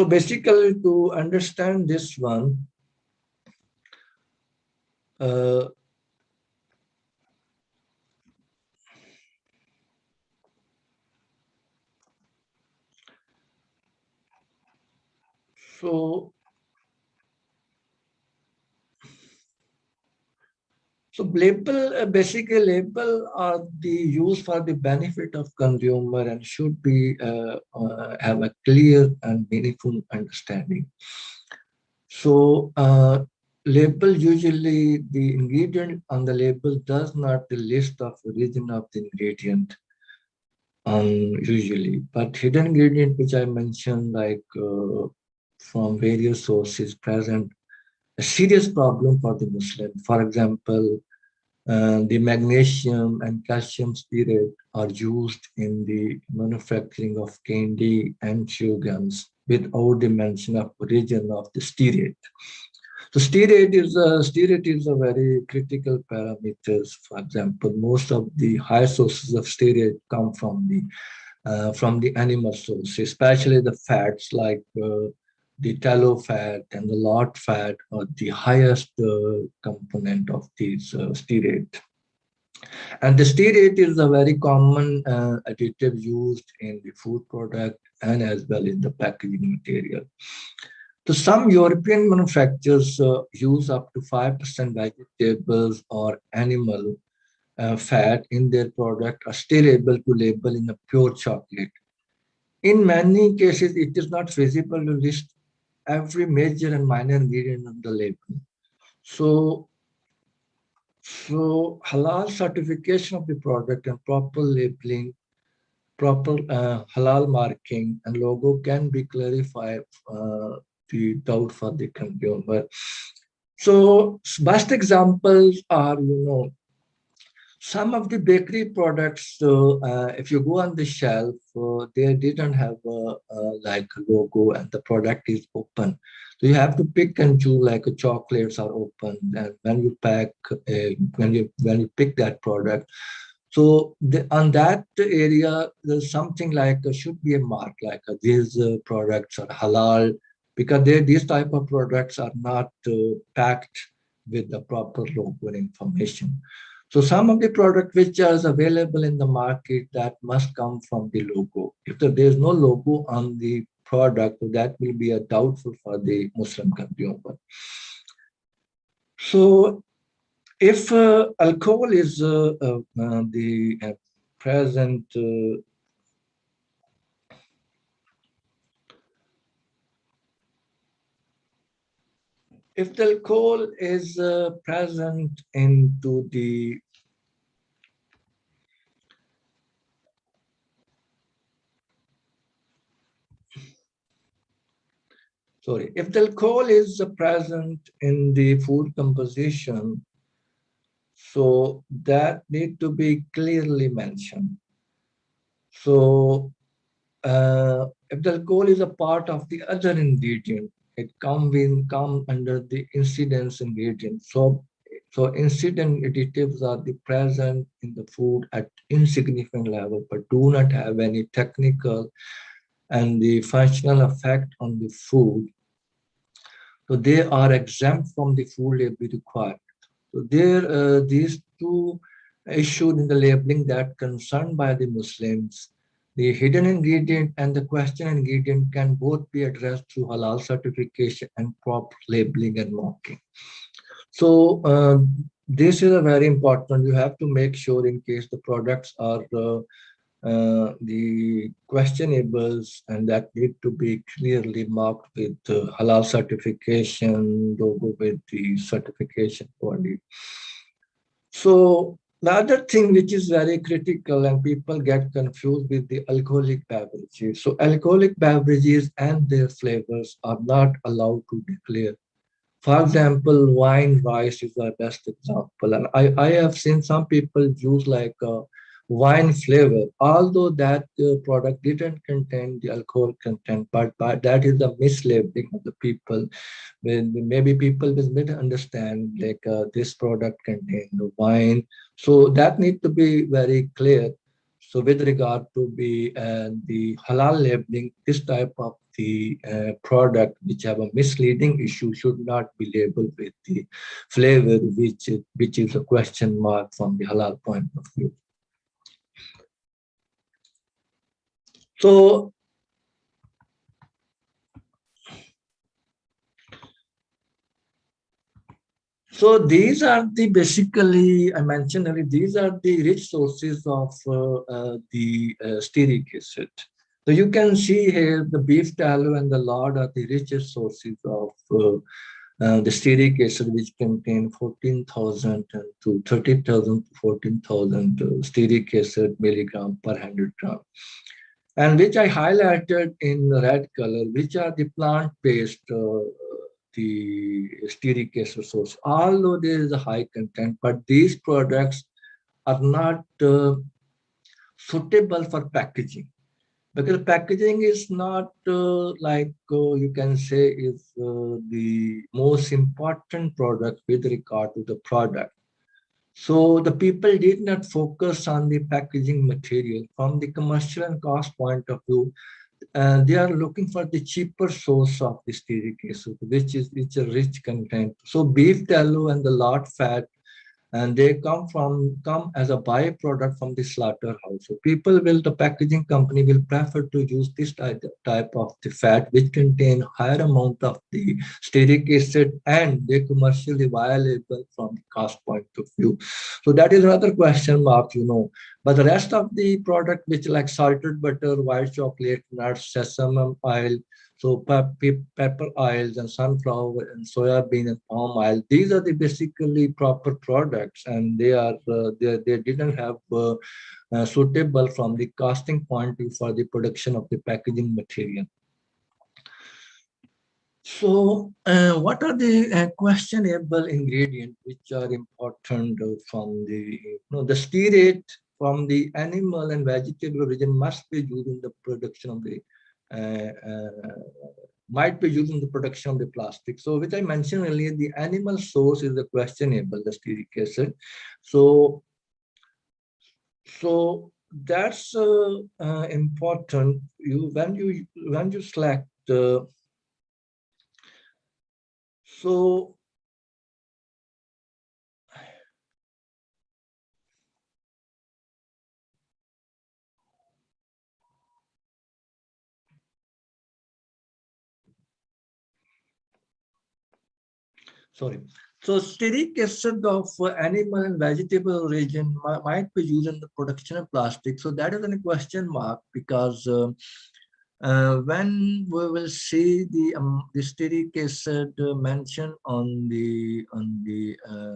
basically to understand this one, So label, basically label are used for the benefit of consumer and should be have a clear and meaningful understanding. So label, usually the ingredient on the label does not the list of origin of the ingredient usually, but hidden ingredient which I mentioned, like from various sources present a serious problem for the Muslim. For example, the magnesium and calcium stearate are used in the manufacturing of candy and chew gums without the mention of origin of the stearate. So stearate is a very critical parameter. For example, most of the high sources of stearate come from the animal sources, especially the fats like the tallow fat and the lard fat are the highest component of these stearate. And the stearate is a very common additive used in the food product and as well in the packaging material. So some European manufacturers use up to 5% vegetables or animal fat in their product, are still able to label in a pure chocolate. In many cases, it is not feasible to list every major and minor ingredient on the label. So halal certification of the product and proper labeling, proper halal marking and logo can be clarified the doubt for the consumer. So best examples are, some of the bakery products, if you go on the shelf, they didn't have like a logo and the product is open. So you have to pick and choose, like chocolates are open, and when you pack, when you pick that product. So on that area, there's something like should be a mark, like these products are halal, because these type of products are not packed with the proper logo and information. So some of the product which is available in the market, that must come from the logo. If there is no logo on the product, that will be a doubtful for the Muslim consumer. So if alcohol is the present if the alcohol is present into the if the alcohol is present in the food composition, so that need to be clearly mentioned. So if the alcohol is a part of the other ingredient, it come under the incidence ingredient. So incident additives are the present in the food at insignificant level, but do not have any technical and the functional effect on the food. So they are exempt from the food label requirement. So there, these two issued in the labeling that concerned by the Muslims, the hidden ingredient and the question ingredient can both be addressed through halal certification and proper labeling and marking. So this is a very important. You have to make sure in case the products are the questionables and that need to be clearly marked with halal certification, logo with the certification body. So the other thing which is very critical and people get confused with the alcoholic beverages. So alcoholic beverages and their flavors are not allowed to declare. For example, wine rice is the best example. And I have seen some people use like wine flavor, although that product didn't contain the alcohol content, but that is the mislabeling of the people. When maybe people will misunderstand like this product contains the wine. So that need to be very clear. So with regard to the halal labeling, this type of the product which have a misleading issue should not be labeled with the flavor, which is a question mark from the halal point of view. So these are the basically, I mentioned earlier, these are the rich sources of the stearic acid. So you can see here the beef tallow and the lard are the richest sources of the stearic acid, which contain 14,000 to 30,000 to 14,000 stearic acid milligram per 100 gram. And which I highlighted in red color, which are the plant-based the stearic acid source. Although there is a high content, but these products are not suitable for packaging, because packaging is not you can say is the most important product with regard to the product. So the people did not focus on the packaging material. From the commercial and cost point of view, they are looking for the cheaper source of the stearic acid, which is a rich content. So beef tallow and the lard fat, and they come as a byproduct from the slaughterhouse. So the packaging company will prefer to use this type of the fat, which contain higher amount of the stearic acid, and they're commercially viable from the cost point of view. So that is another question mark, But the rest of the product, which like salted butter, white chocolate, nuts, sesame oil, so pepper oils and sunflower and soybean and palm oil, these are the basically proper products, and they didn't have suitable from the costing point of view for the production of the packaging material. So what are the questionable ingredients which are important from the, the stearate from the animal and vegetable origin must be used in the production of the might be used in the production of the plastic. So which I mentioned earlier, the animal source is the questionable, the stearic acid. So that's important. When you select so stearic acid of animal and vegetable origin might be used in the production of plastic. So that is a question mark, because when we will see the stearic acid mentioned on the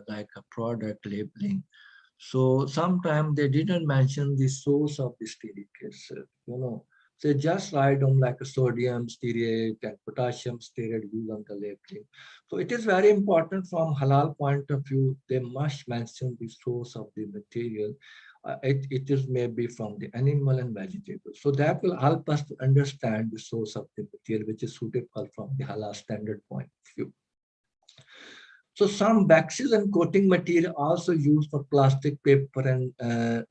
like a product labeling, so sometimes they didn't mention the source of the stearic acid, So just write on like a sodium stearate and potassium stearate used on the labeling. So it is very important from halal point of view, they must mention the source of the material. It is maybe from the animal and vegetable. So that will help us to understand the source of the material, which is suitable from the halal standard point of view. So some waxes and coating material also used for plastic, paper, and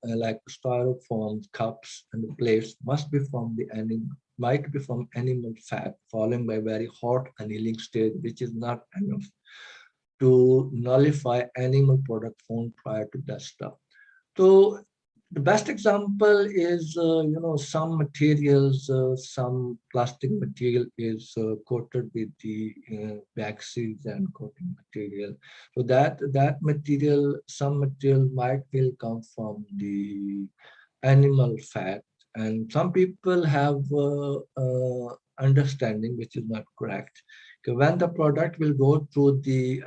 like styrofoam cups and plates must be from the might be from animal fat, followed by very hot annealing stage, which is not enough to nullify animal product found prior to that stuff. So the best example is, some materials, some plastic material is coated with the waxes and coating material. So that material, some material will come from the animal fat, and some people have understanding which is not correct. When the product will go to the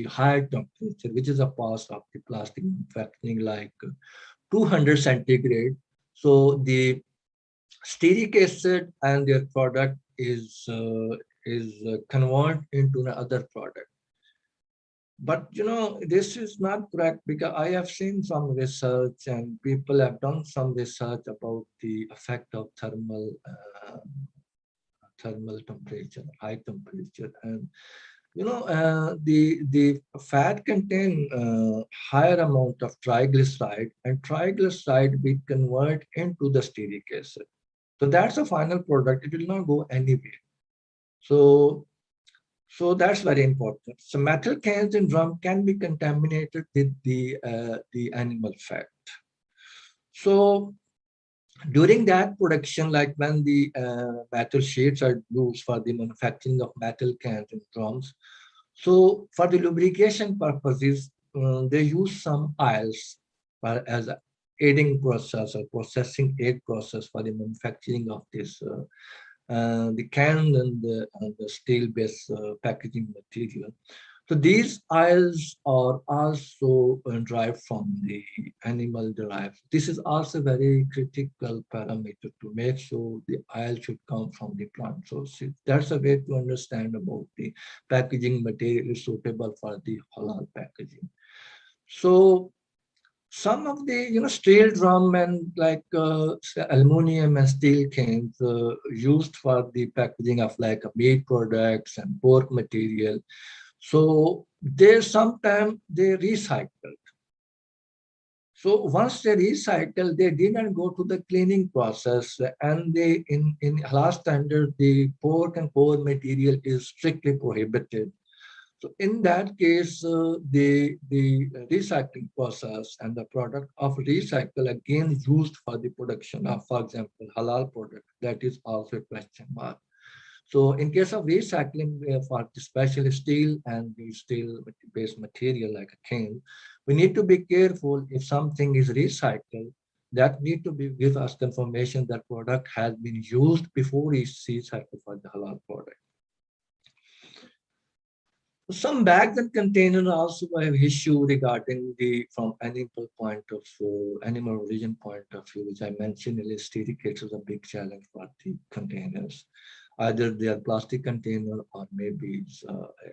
higher temperature, which is a pass of the plastic manufacturing, like 200 centigrade. So the stearic acid and their product is converted into another product. But this is not correct, because I have seen some research and people have done some research about the effect of thermal temperature, high temperature, and the fat contain higher amount of triglyceride, and triglyceride we convert into the stearic acid. So that's a final product. It will not go anywhere. So that's very important. So metal cans and drum can be contaminated with the animal fat. So during that production, like when the metal sheets are used for the manufacturing of metal cans and drums, so for the lubrication purposes, they use some oils as an aiding process or processing aid process for the manufacturing of this the can and the steel-based packaging material. So these oils are also derived from the animal derived. This is also very critical parameter to make sure the oil should come from the plant sources. That's a way to understand about the packaging material is suitable for the halal packaging. So some of the steel drum and like aluminum and steel cans used for the packaging of like meat products and pork material. So sometimes they recycled. So once they recycle, they didn't go to the cleaning process, and they in Halal standard, the pork and pork material is strictly prohibited. So in that case, the recycling process and the product of recycle again used for the production of, for example, halal product, that is also a question mark. So in case of recycling for especially steel and the steel-based material like a cane, we need to be careful if something is recycled, that need to be give us confirmation that product has been used before it's recycled for the halal product. Some bags and containers also have issue regarding the from animal point of view, animal origin point of view, which I mentioned earlier. Certificates is a big challenge for the containers. Either they are plastic container or maybe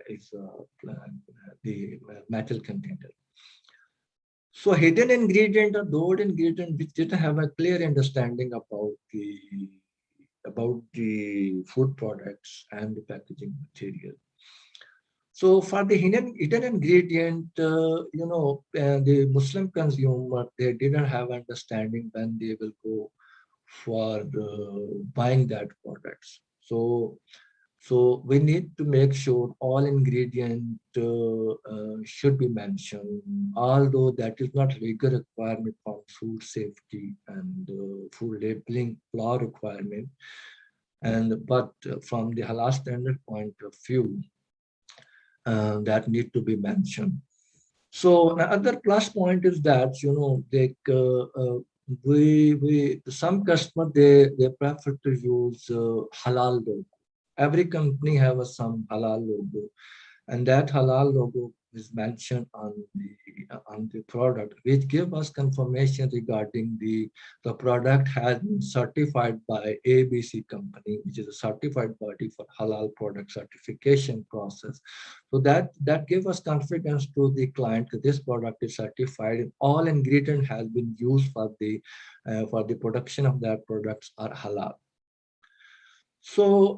it's the metal container. So hidden ingredient or those ingredient which didn't have a clear understanding about the food products and the packaging material. So for the hidden ingredient, the Muslim consumer, they didn't have understanding when they will go for buying that products. So we need to make sure all ingredient should be mentioned, although that is not legal requirement from food safety and food labeling law requirement. But from the halal standard point of view, that need to be mentioned. So another plus point is that some customer they prefer to use halal logo. Every company have some halal logo, and that halal logo is mentioned on the product, which give us confirmation regarding the product has been certified by ABC company, which is a certified body for halal product certification process. So that gave us confidence to the client that this product is certified and all ingredient has been used for the production of that products are halal. So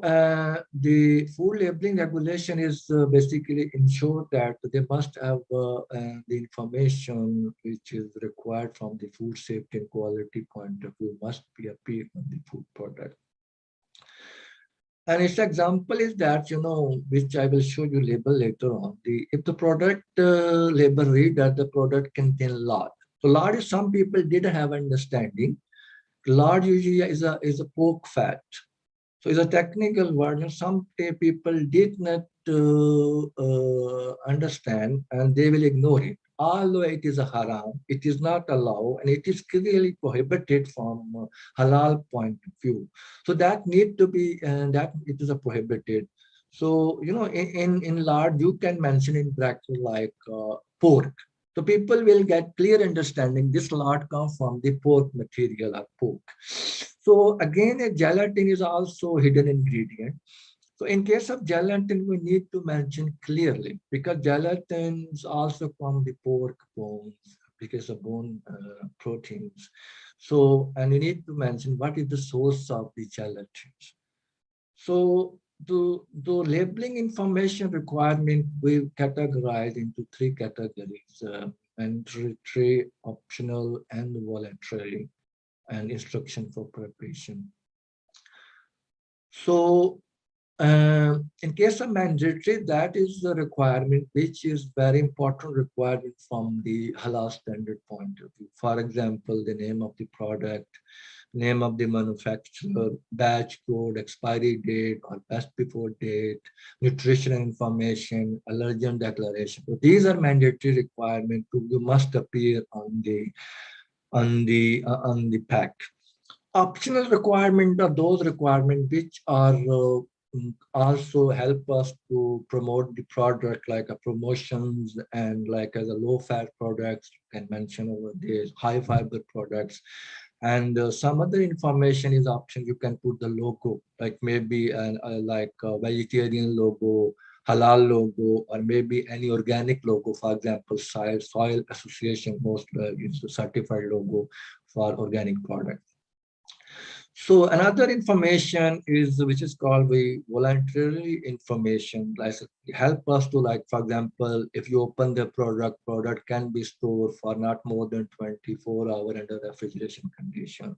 the food labeling regulation is basically ensure that they must have the information which is required from the food safety and quality point of view must be appeared on the food product. And its example is that, which I will show you label later on. If the product label read that the product contains lard. So lard is some people didn't have understanding. Lard usually is a pork fat. So it's a technical word, and some people did not understand and they will ignore it. Although it is a haram, it is not allowed and it is clearly prohibited from halal point of view. So that need to be, that it is a prohibited. So, in lard, you can mention in bracket like pork. So people will get clear understanding this lard comes from the pork material or pork. So again, a gelatin is also a hidden ingredient. So in case of gelatin, we need to mention clearly because gelatin is also from the pork bones because of bone proteins. So, and you need to mention what is the source of the gelatin. So the labeling information requirement we categorize into three categories: mandatory, optional, and voluntary, and instruction for preparation. So in case of mandatory, that is the requirement which is very important requirement from the halal standard point of view. For example, the name of the product, name of the manufacturer, batch code, expiry date or best before date, nutritional information, allergen declaration. So these are mandatory requirements you must appear on the pack. Optional requirement are those requirements which are also help us to promote the product, like a promotions and like as a low-fat products, you can mention over there, high-fiber products. And some other information is option. You can put the logo, like maybe like a vegetarian logo, halal logo, or maybe any organic logo. For example, Soil Association most is a certified logo for organic products. So another information is which is called the voluntary information, like help us to, like, for example, if you open the product can be stored for not more than 24 hours under refrigeration condition.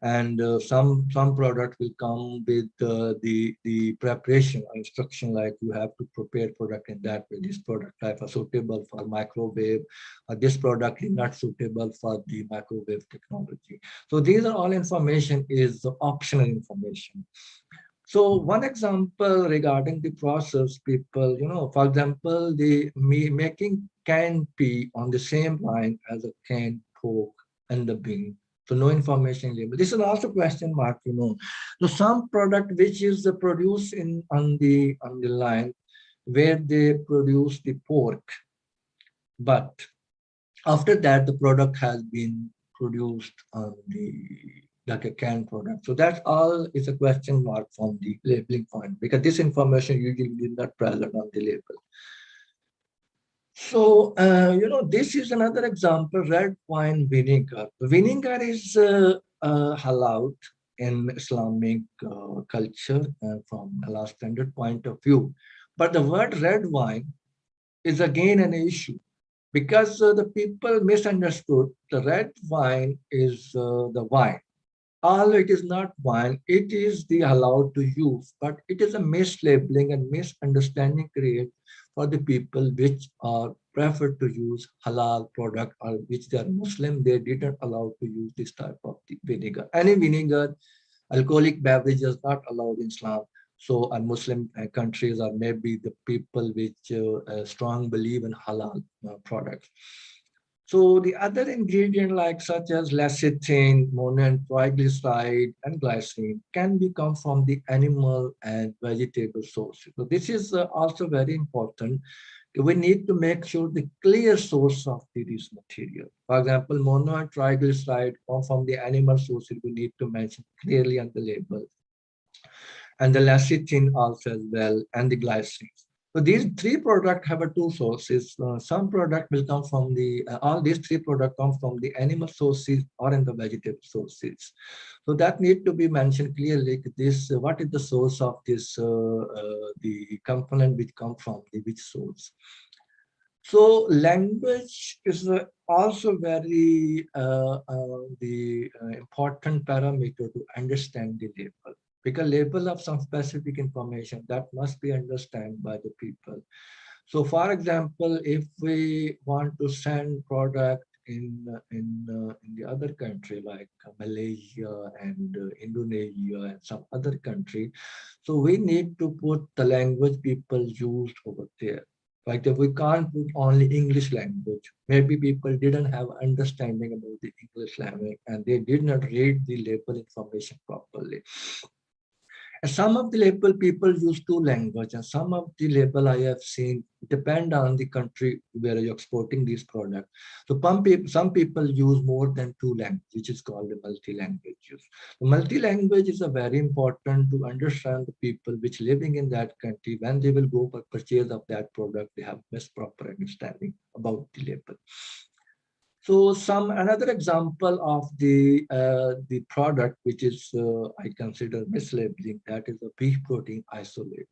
And some product will come with the preparation or instruction, like you have to prepare product in that way. This product type are suitable for microwave, or this product is not suitable for the microwave technology. So these are all information is optional information. So one example regarding the process, people, for example, the making canned pea on the same line as a canned pork and the bean. So no information label. This is also question mark, So some product which is produced on the line where they produce the pork, but after that the product has been produced on the like a canned product. So that's all is a question mark from the labeling point, because this information usually is not present on the label. So, this is another example, red wine vinegar. Vinegar is halal in Islamic culture from a last standard point of view. But the word red wine is again an issue, because the people misunderstood the red wine is the wine. Although it is not wine, it is the allowed to use, but it is a mislabeling and misunderstanding created for the people which are preferred to use halal product, or which they are Muslim, they didn't allow to use this type of vinegar. Any vinegar, alcoholic beverage is not allowed in Islam. So Muslim countries, or maybe the people which strong believe in halal products. So the other ingredient, like such as lecithin, monotriglyceride, and glycerine, can be come from the animal and vegetable sources. So this is also very important. We need to make sure the clear source of this material. For example, monotriglyceride come from the animal sources. We need to mention clearly on the label, and the lecithin also as well, and the glycerine. So these three products have two sources. Some product will come from the, all these three products come from the animal sources or in the vegetable sources. So that need to be mentioned clearly, this, what is the source of this, the component which come from the which source. So language is also very important parameter to understand the label, because label of some specific information that must be understood by the people. So for example, if we want to send product in the other country like Malaysia and Indonesia and some other country, so we need to put the language people used over there. Like if we can't put only English language, maybe people didn't have understanding about the English language and they did not read the label information properly. And some of the label people use two languages, and some of the label I have seen depend on the country where you're exporting these products. So some people use more than two languages, which is called the multi-language use. The multi-language is a very important to understand the people which living in that country. When they will go for purchase of that product, they have best proper understanding about the label. So another example of the product which is I consider mislabeling, that is the beef protein isolate.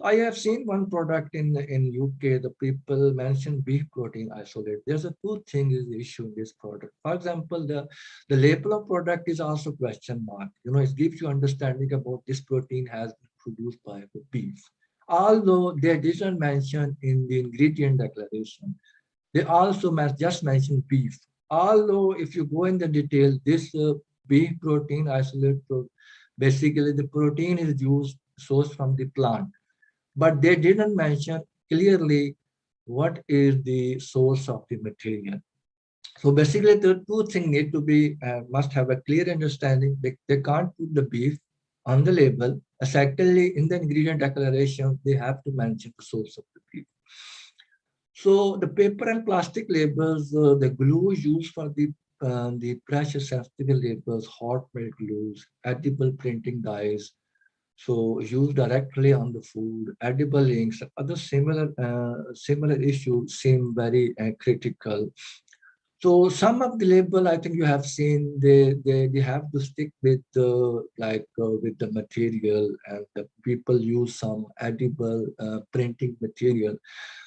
I have seen one product in UK, the people mention beef protein isolate. There's a two things is the issue in this product. For example, the label of product is also question mark. It gives you understanding about this protein has been produced by the beef. Although they didn't mention in the ingredient declaration, they also just mention beef. Although if you go in the detail, this beef protein isolate, basically the protein is used sourced from the plant, but they didn't mention clearly what is the source of the material. So basically the two things need to be, must have a clear understanding. They can't put the beef on the label. Secondly, in the ingredient declaration, they have to mention the source of the beef. So the paper and plastic labels, the glue used for the pressure sensitive labels, hot melt glues, edible printing dyes, so used directly on the food, edible inks, other similar issues seem very critical. So some of the label, I think you have seen, they have to stick with with the material, and the people use some edible printing material.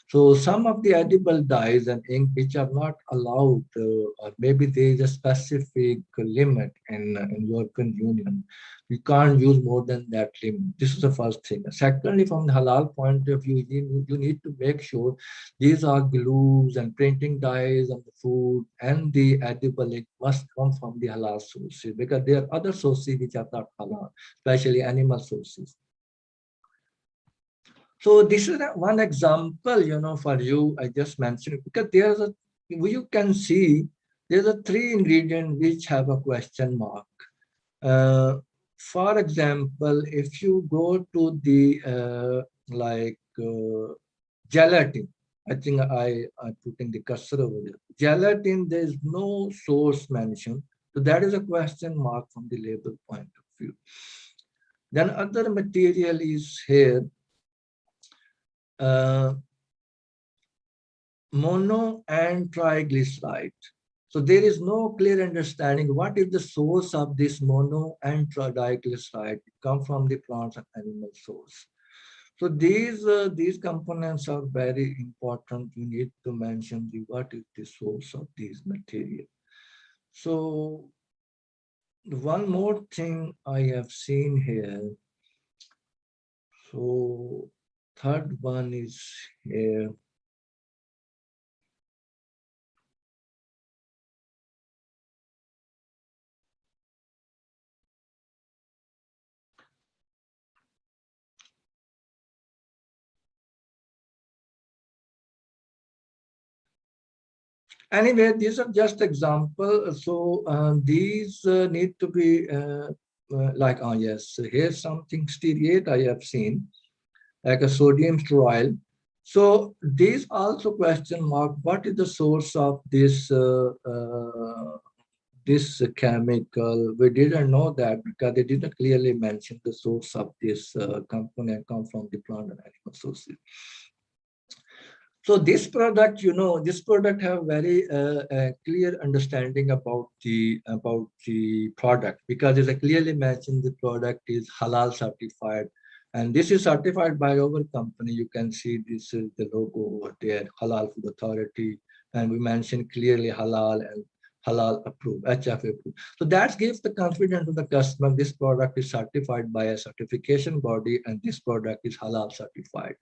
So some of the edible dyes and ink which are not allowed, or maybe there is a specific limit in European Union. You can't use more than that limit. This is the first thing. Secondly, from the halal point of view, you need to make sure these are glues and printing dyes on the food, and the edible ink must come from the halal sources, because there are other sources which are not halal, especially animal sources. So this is one example, for you, I just mentioned, because you can see there's a 3 ingredients which have a question mark. For example, if you go to the gelatin, I think I'm putting the cursor over there. Gelatin, there is no source mentioned. So that is a question mark from the label point of view. Then other material is here. Mono and triglyceride. So there is no clear understanding what is the source of this mono and triglyceride. It comes from the plants and animal source. So these components are very important. You need to mention what is the source of these material. So one more thing I have seen here. So third one is here. Anyway, these are just examples. So these need to be yes, here's something stearate I have seen, like a sodium stearol. So these also question mark, what is the source of this this chemical? We didn't know that because they didn't clearly mention the source of this component come from the plant and animal sources. So this product, this product have very clear understanding about the product, because it's clearly mentioned the product is halal certified, and this is certified by our company. You can see this is the logo over there, Halal Food Authority, and we mentioned clearly halal and halal approved, HF approved. So that gives the confidence to the customer. This product is certified by a certification body, and this product is halal certified.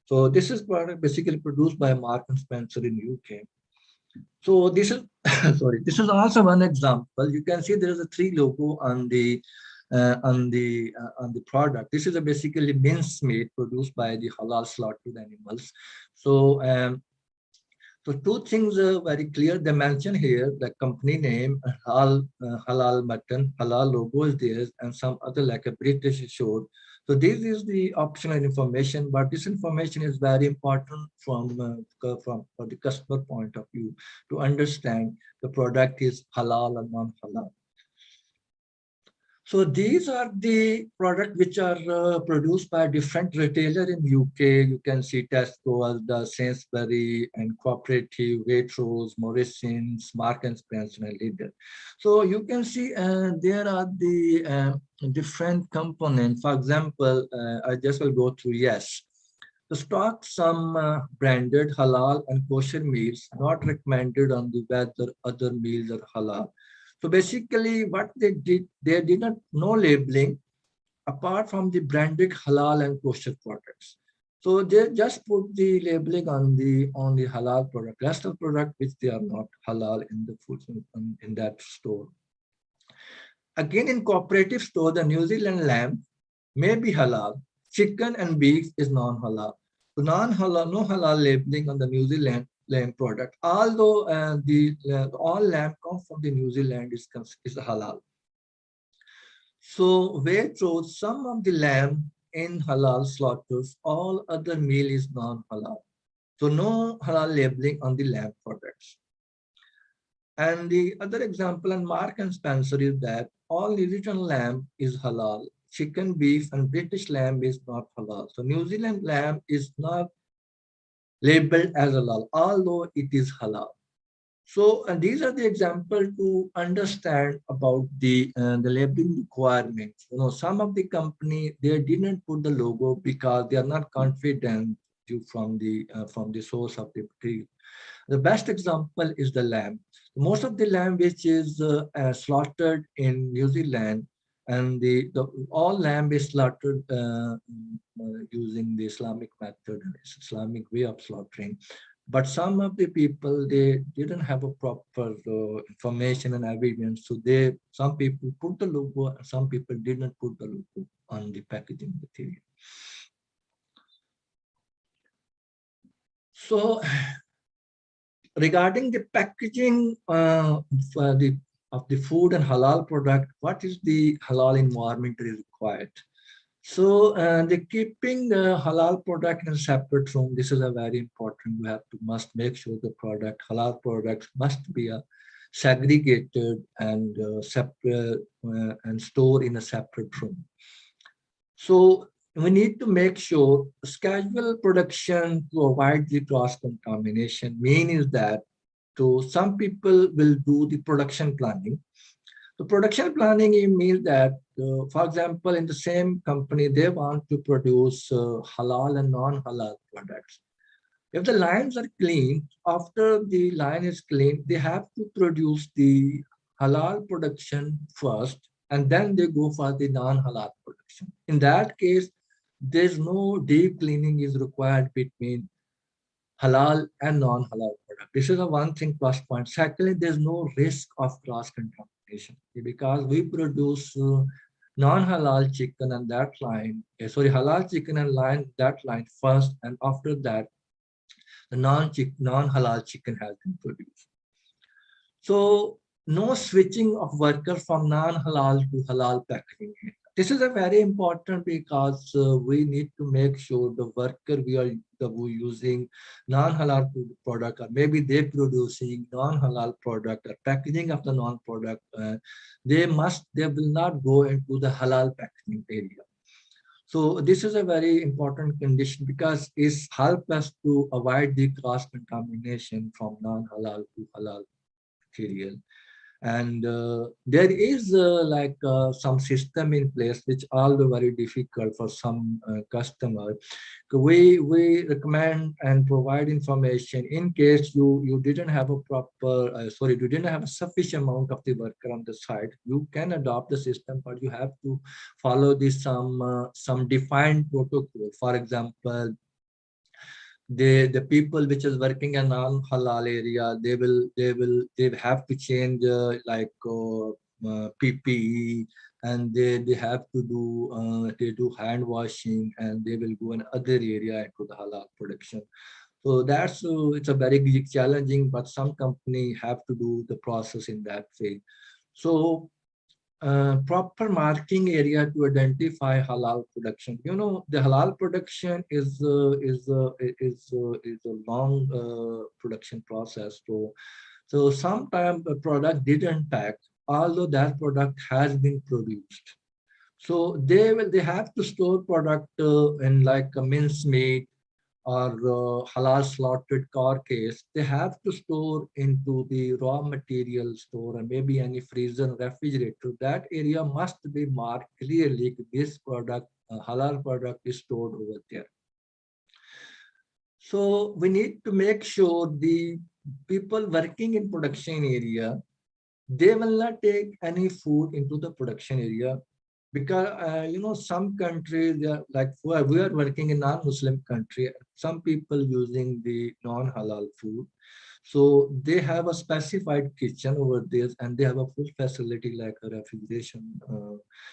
So this is product basically produced by Mark and Spencer in UK. So this is sorry, this is also one example. You can see there is a 3 logo on the product. This is a basically minced meat produced by the halal slaughtered animals. So so 2 things are very clear. They mention here the company name, halal mutton, halal logo is there, and some other like a British showed. So this is the optional information, but this information is very important for the customer point of view to understand the product is halal or non-halal. So these are the products which are produced by different retailers in UK. You can see Tesco, the Sainsbury, and Cooperative, Waitrose, Morrisons, Mark and Spencer, and Lidl. So you can see there are the different components. For example, I just will go through, yes. To stock some branded halal and kosher meals, not recommended on the whether other meals are halal. So basically what they did not know labeling apart from the branded halal and kosher products. So they just put the labeling on the halal product, rest of product which they are not halal in the food in that store. Again, in cooperative store, the New Zealand lamb may be halal. Chicken and beef is non-halal. So non-halal, no halal labeling on the New Zealand lamb product. Although all lamb come from the New Zealand is halal. So Waitrose, some of the lamb in halal slaughters, all other meal is non-halal. So no halal labeling on the lamb products. And the other example, and Mark and Spencer, is that all New Zealand lamb is halal. Chicken, beef, and British lamb is not halal. So New Zealand lamb is not labeled as halal, although it is halal. So, and these are the examples to understand about the labeling requirements. You know, some of the company, they didn't put the logo because they are not confident from the source of the material. The best example is the lamb. Most of the lamb which is slaughtered in New Zealand, and all lamb is slaughtered using the Islamic method, Islamic way of slaughtering. But some of the people, they didn't have a proper information and evidence. So some people put the logo and some people didn't put the logo on the packaging material. So regarding the packaging of the food and halal product, what is the halal environment is required? So the keeping the halal product in a separate room, this is a very important. We must make sure the halal products must be segregated and separate and stored in a separate room. So we need to make sure schedule production to avoid the cross-contamination. Main is that some people will do the production planning. The production planning means that, for example, in the same company, they want to produce halal and non-halal products. If the lines are clean, after the line is clean, they have to produce the halal production first, and then they go for the non-halal production. In that case, there's no deep cleaning is required between halal and non-halal product. This is a one thing plus point. Secondly, there's no risk of cross-contamination because we produce non-halal chicken and that line, halal chicken and that line first, and after that, the non-halal chicken has been produced. So no switching of workers from non-halal to halal packaging. This is a very important because we need to make sure the worker we are using non-halal product, or maybe they're producing non-halal product or packaging of the non-product, they will not go into the halal packaging area. So this is a very important condition because it helps us to avoid the cross-contamination from non-halal to halal material. And there is some system in place which are very difficult for some customer. We recommend and provide information in case you didn't have a proper you didn't have a sufficient amount of the worker on the site. You can adopt the system, but you have to follow this some defined protocol. For example, the people which is working in non-halal area, they have to change PPE, and they have to do hand washing, and they will go in other area into the halal production. So that's it's a very challenging, but some company have to do the process in that way. So proper marking area to identify halal production. You know, the halal production is a long production process. So sometimes the product didn't pack, although that product has been produced. So they have to store product in like a mincemeat or halal slaughtered carcass. They have to store into the raw material store, and maybe any freezer, refrigerator. That area must be marked clearly. This product, halal product, is stored over there. So we need to make sure the people working in production area, they will not take any food into the production area. Because you know, some countries, like we are working in non-Muslim country, some people using the non-halal food, so they have a specified kitchen over there, and they have a full facility like a refrigeration,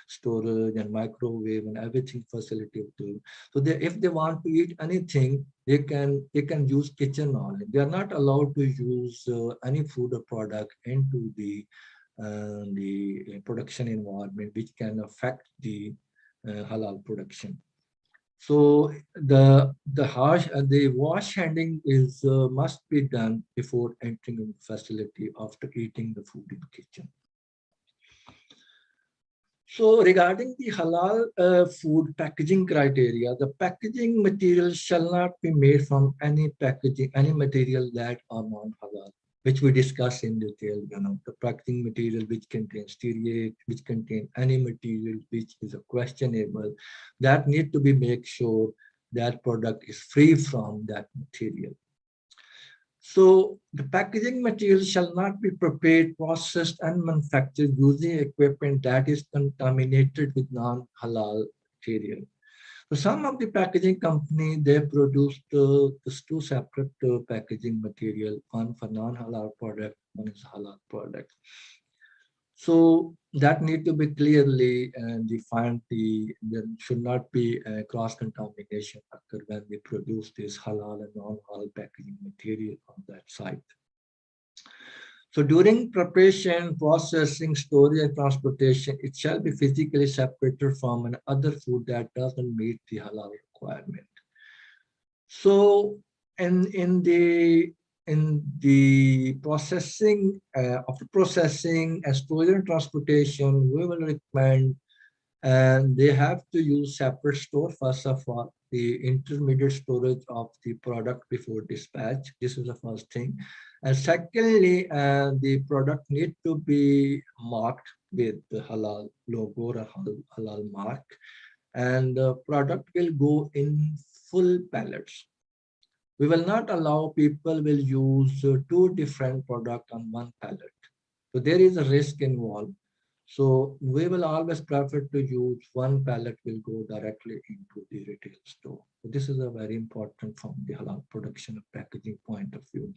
storage, and microwave, and everything facility too. So if they want to eat anything, they can use kitchen only. They are not allowed to use any food or product into the production environment, which can affect the halal production. So the wash handing is must be done before entering the facility after eating the food in the kitchen. So regarding the halal food packaging criteria, the packaging material shall not be made from any material that are non-halal. which we discuss in detail, the packaging material which contains stearate, which contain any material which is questionable, that need to be make sure that product is free from that material. So the packaging material shall not be prepared, processed, and manufactured using equipment that is contaminated with non-halal material. So some of the packaging company, they produce these two separate packaging material, one for non-halal product, one is halal product. So that need to be clearly defined. There should not be cross-contamination occur when we produce this halal and non-halal packaging material on that site. So during preparation, processing, storage, and transportation, it shall be physically separated from another food that doesn't meet the halal requirement. So in the processing, after processing and storage and transportation, we will recommend they have to use separate store. First of all, the intermediate storage of the product before dispatch. This is the first thing. And secondly, the product need to be marked with the halal logo or halal mark. And the product will go in full pallets. We will not allow people will use two different products on one pallet. So there is a risk involved. So we will always prefer to use one pallet will go directly into the retail store. So this is a very important from the halal production and packaging point of view.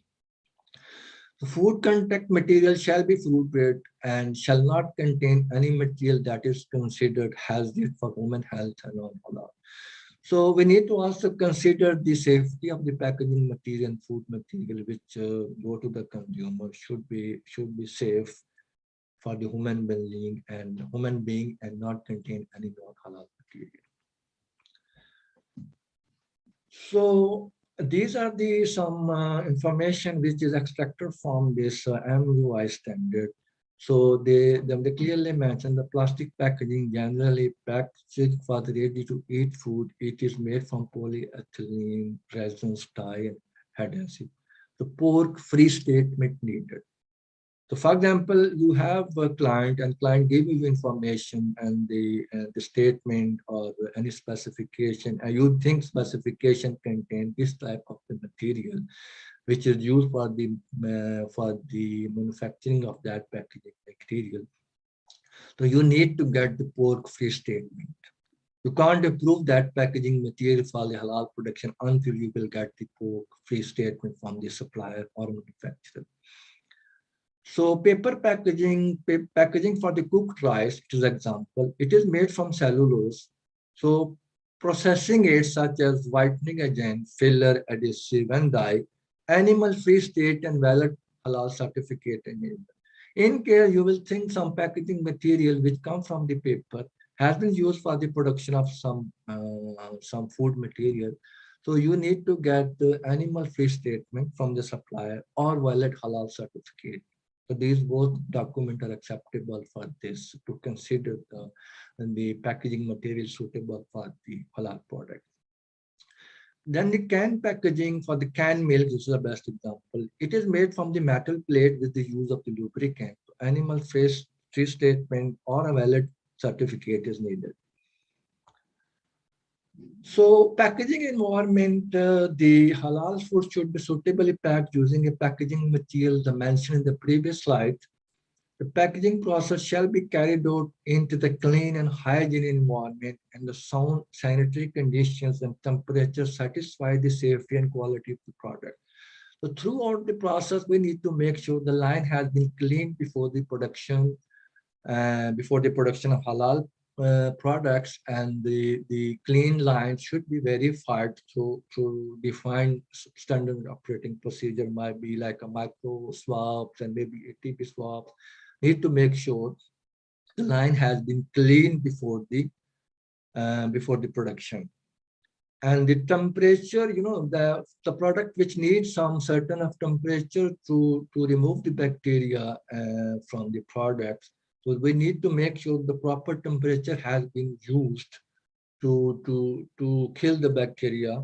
The food contact material shall be food grade and shall not contain any material that is considered hazardous for human health and non-halal. So we need to also consider the safety of the packaging material and food material which go to the consumer should be safe for the human being and not contain any non-halal material. So these are some information which is extracted from this MUI standard. So they clearly mention the plastic packaging generally packaged for the ready-to-eat food. It is made from polyethylene, resins, dye, and adhesive. The pork-free statement needed. So, for example, you have a client and client gave you information and the statement or any specification, and you think specification contain this type of the material, which is used for the manufacturing of that packaging material. So you need to get the pork-free statement. You can't approve that packaging material for the halal production until you will get the pork-free statement from the supplier or manufacturer. So paper packaging for the cooked rice, it is example, it is made from cellulose. So processing aids such as whitening agent, filler, adhesive, and dye, animal-free state and valid halal certificate enabled. In case you will think some packaging material which come from the paper has been used for the production of some food material. So you need to get the animal-free statement from the supplier or valid halal certificate. So these both documents are acceptable for this to consider the packaging material suitable for the halal product. Then the can packaging for the canned milk, this is the best example. It is made from the metal plate with the use of the lubricant. Animal free statement or a valid certificate is needed. So packaging environment, the halal food should be suitably packed using a packaging material mentioned in the previous slide. The packaging process shall be carried out into the clean and hygiene environment, and the sound sanitary conditions and temperature satisfy the safety and quality of the product. So throughout the process, we need to make sure the line has been cleaned before the production of halal products, and the clean line should be verified to define standard operating procedure. Might be like a micro swabs and maybe ATP swabs. Need to make sure the line has been cleaned before the production. And the temperature, the product which needs some certain of temperature to remove the bacteria from the product. So we need to make sure the proper temperature has been used to kill the bacteria.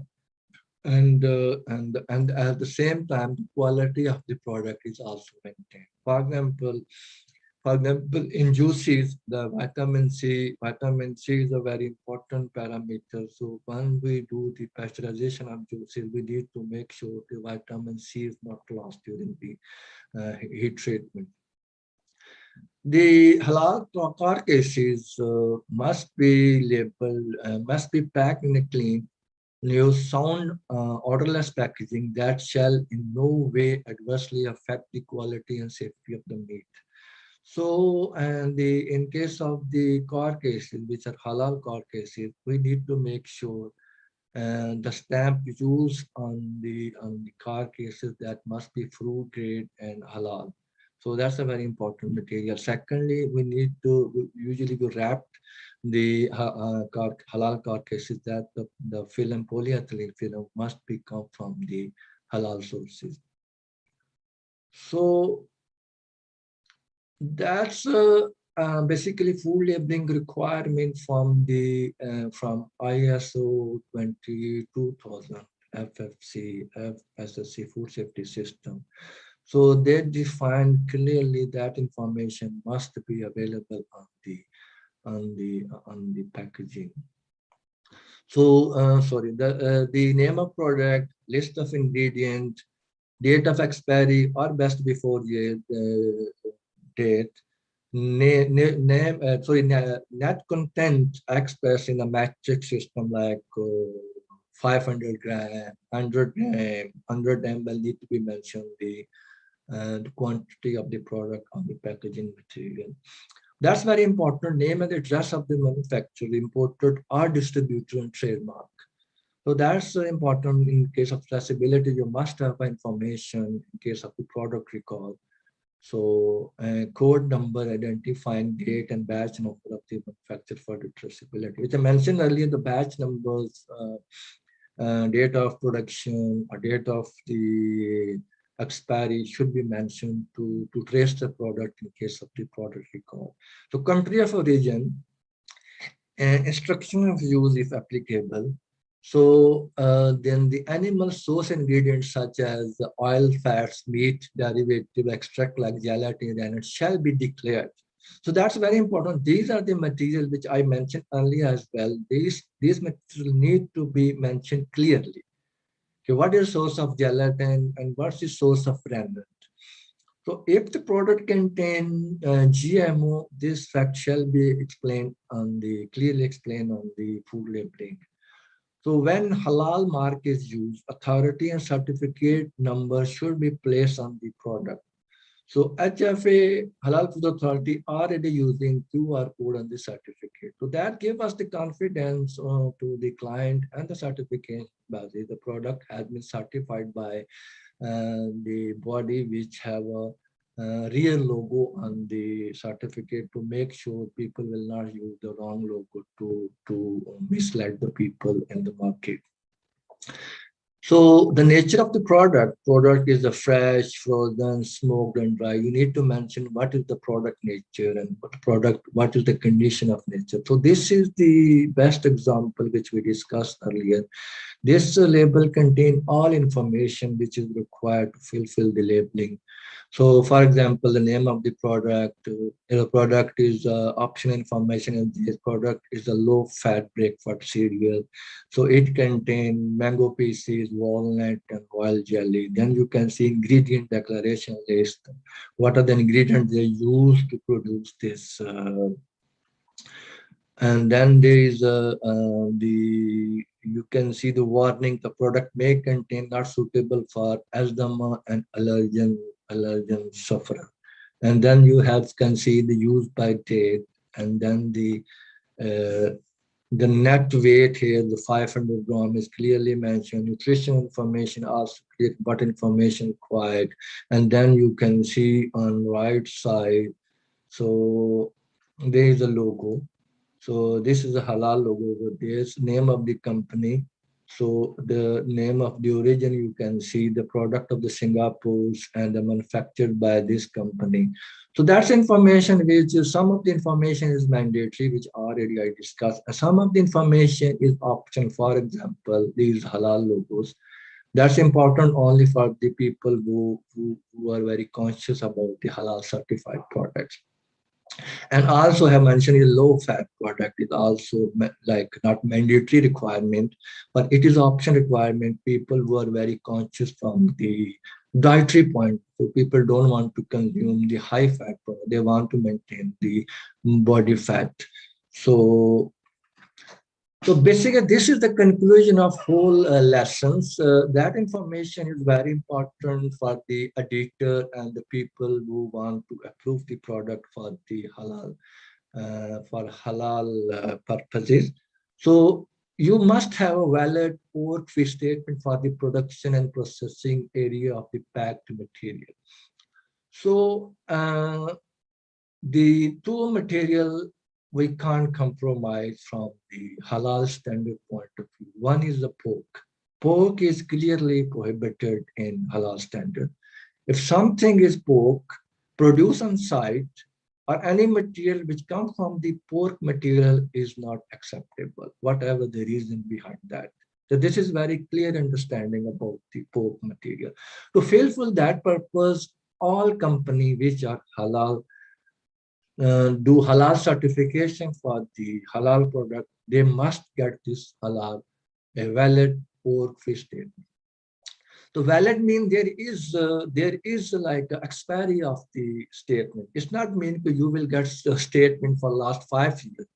and at the same time, the quality of the product is also maintained. For example, in juices, the vitamin C is a very important parameter. So when we do the pasteurization of juices, we need to make sure the vitamin C is not lost during the heat treatment. The halal carcasses must be labeled, must be packed in a clean, new, sound, odorless packaging that shall in no way adversely affect the quality and safety of the meat. So, and in case of the carcasses, which are halal carcasses, we need to make sure the stamp used on the carcasses that must be fruit grade and halal. So that's a very important material. Secondly, we need to usually be wrapped the halal carcasses that the film, polyethylene film, must be come from the halal sources. So that's basically food labeling requirement from the from ISO 22000 FFC FSSC food safety system. So they define clearly that information must be available on the packaging. So sorry, the name of product, list of ingredient, date of expiry or best before date, net content expressed in a metric system like 500 gram, 100 gram, 100 ml need to be mentioned the quantity of the product on the packaging material. That's very important. Name and address of the manufacturer, importer or distributor and trademark. So that's important in case of traceability. You must have information in case of the product recall. So code number identifying date and batch number of the manufacturer for the traceability, which I mentioned earlier, the batch numbers, date of production or date of the expiry should be mentioned to trace the product in case of the product recall. So country of origin, instruction of use if applicable. So then the animal source ingredients such as oil, fats, meat, derivative, extract like gelatin, and it shall be declared. So that's very important. These are the materials which I mentioned earlier as well. These materials need to be mentioned clearly. Okay, what is the source of gelatin and what's the source of remnant? So if the product contains GMO, this fact shall be explained on the clearly explained on the food labeling. So when halal mark is used, authority and certificate number should be placed on the product. So HFA, Halal Food Authority, already using QR code on the certificate. So that gives us the confidence to the client and the certificate body. The product has been certified by the body which have a real logo on the certificate to make sure people will not use the wrong logo to mislead the people in the market. So the nature of the product is a fresh, frozen, smoked, and dry. You need to mention what is the product nature and what is the condition of nature. So this is the best example which we discussed earlier. This label contains all information which is required to fulfill the labeling. So for example, the name of the product is option information, and this product is a low-fat breakfast cereal. So it contains mango pieces, walnut, and royal jelly. Then you can see ingredient declaration list. What are the ingredients they use to produce this? And then there is you can see the warning, the product may contain not suitable for asthma and allergen sufferer. And then you can see the use by date, and then the net weight here, the 500 gram is clearly mentioned. Nutrition information also clear, what information required. And then you can see on right side, so there is a logo. So this is a halal logo. There's name of the company. So the name of the origin, you can see the product of the Singapore's and the manufactured by this company. So that's information which is, some of the information is mandatory, which already I discussed. And some of the information is optional. For example, these halal logos. That's important only for the people who are very conscious about the halal certified products. And also have mentioned a low fat product is also like not mandatory requirement, but it is option requirement. People who are very conscious from the dietary point. So people don't want to consume the high fat product. They want to maintain the body fat. So basically, this is the conclusion of whole lessons. That information is very important for the editor and the people who want to approve the product for the halal purposes. So you must have a valid port fee statement for the production and processing area of the packed material. So the two material we can't compromise from the halal standard point of view. One is the pork. Pork is clearly prohibited in halal standard. If something is pork produced on site or any material which comes from the pork material is not acceptable, whatever the reason behind that. So this is very clear understanding about the pork material. To fulfill that purpose, all companies which are halal do halal certification for the halal product, they must get this halal, a valid pork fee statement. So valid means there is like an expiry of the statement. It's not mean that you will get a statement for last 5 years.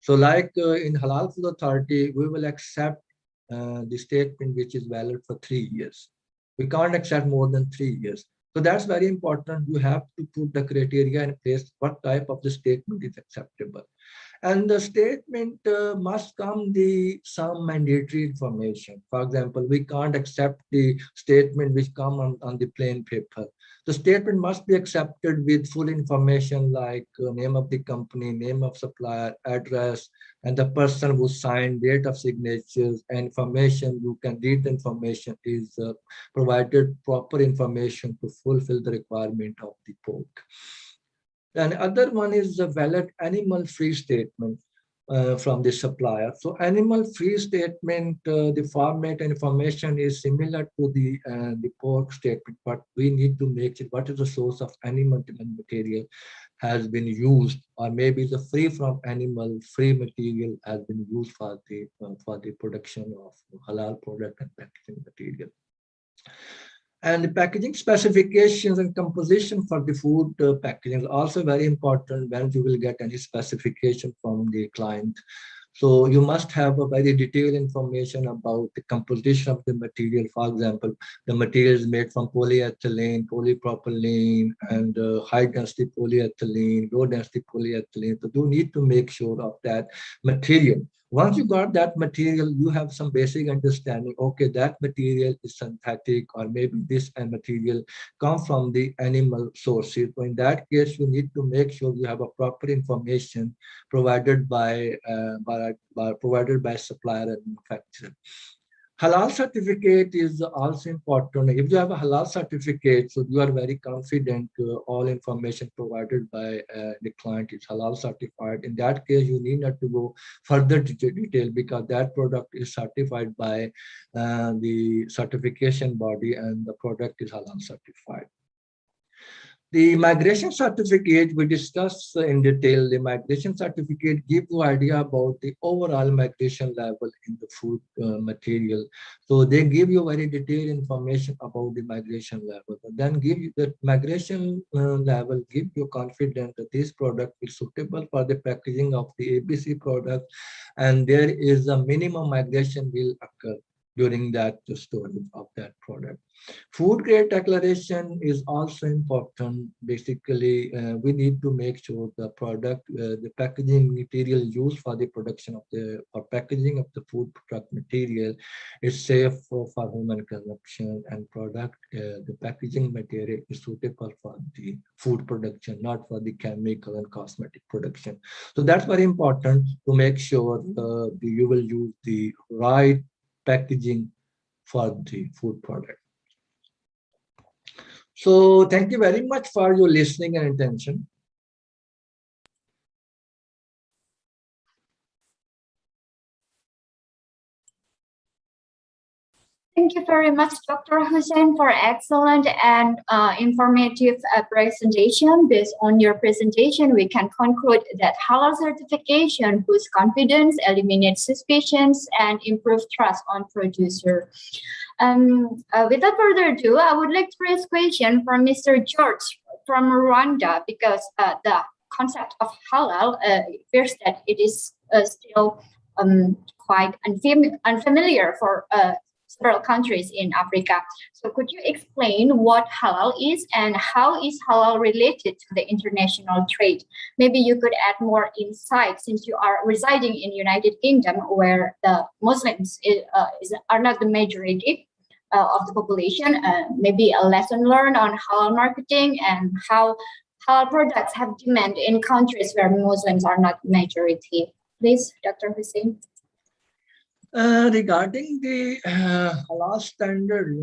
So like in Halal Food Authority, we will accept the statement which is valid for 3 years. We can't accept more than 3 years. So that's very important. You have to put the criteria in place, what type of the statement is acceptable. And the statement must come some mandatory information. For example, we can't accept the statement which come on the plain paper. The statement must be accepted with full information like name of the company, name of supplier, address, and the person who signed, date of signatures, and information. You can read the information is provided proper information to fulfill the requirement of the pork. And other one is the valid animal-free statement from the supplier. So animal-free statement, the format and information is similar to the pork statement, but we need to make it what is the source of animal material has been used, or maybe the free from animal-free material has been used for the production of halal product and packaging material. And the packaging specifications and composition for the food packaging is also very important when you will get any specification from the client. So you must have a very detailed information about the composition of the material. For example, the material is made from polyethylene, polypropylene, and high density polyethylene, low density polyethylene. So you need to make sure of that material. Once you got that material, you have some basic understanding. Okay, that material is synthetic, or maybe this material comes from the animal sources. So in that case, you need to make sure you have a proper information provided by supplier and manufacturer. Halal certificate is also important. If you have a halal certificate, so you are very confident all information provided by the client is halal certified. In that case, you need not to go further to detail because that product is certified by the certification body and the product is halal certified. The migration certificate we discussed in detail. The migration certificate gives you idea about the overall migration level in the food material. So they give you very detailed information about the migration level. But then give you the migration level, give you confidence that this product is suitable for the packaging of the ABC product, and there is a minimum migration will occur during that storage of that product. Food grade declaration is also important. Basically, we need to make sure the product, the packaging material used for the production of or packaging of the food product material is safe for human consumption, and product, the packaging material is suitable for the food production, not for the chemical and cosmetic production. So that's very important to make sure you will use the right packaging for the food product. So thank you very much for your listening and attention. Thank you very much, Dr. Hussain, for excellent and informative presentation. Based on your presentation, we can conclude that halal certification boosts confidence, eliminates suspicions, and improves trust on producer. Without further ado, I would like to raise a question from Mr. George from Rwanda, because the concept of halal appears that it is still quite unfamiliar for several countries in Africa. So could you explain what halal is and how is halal related to the international trade? Maybe you could add more insight, since you are residing in United Kingdom, where the Muslims are not the majority of the population. Maybe a lesson learned on halal marketing and how halal products have demand in countries where Muslims are not majority. Please, Dr. Hussain. Regarding the halal standard,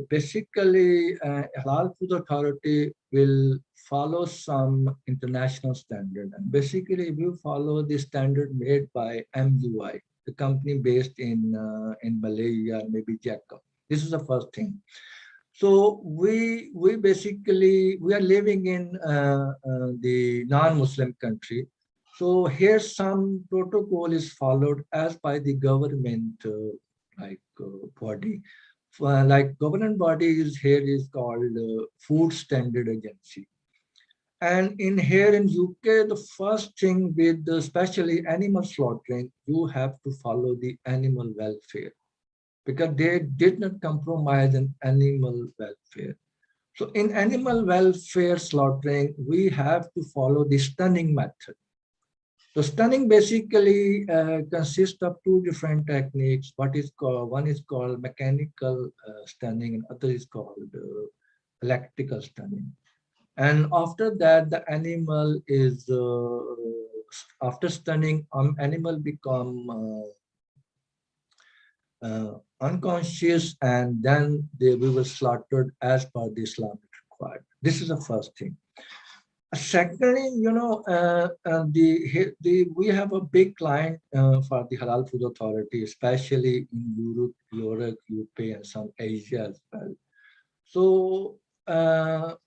basically Halal Food Authority will follow some international standard, and basically we follow the standard made by MUI, the company based in Malaysia, maybe Jacob. This is the first thing. So we are living in the non-Muslim country. So here some protocol is followed as by the government body. Like government body is called Food Standard Agency. And here in UK, the first thing with especially animal slaughtering, you have to follow the animal welfare, because they did not compromise on animal welfare. So in animal welfare slaughtering, we have to follow the stunning method. So stunning basically consists of two different techniques. One is called mechanical stunning, and other is called electrical stunning. And after that, the animal is after stunning, animal become unconscious, and then we were slaughtered as per the Islamic required. This is the first thing. Secondly, we have a big client for the Halal Food Authority, especially in Europe, UK, and some Asia as well. So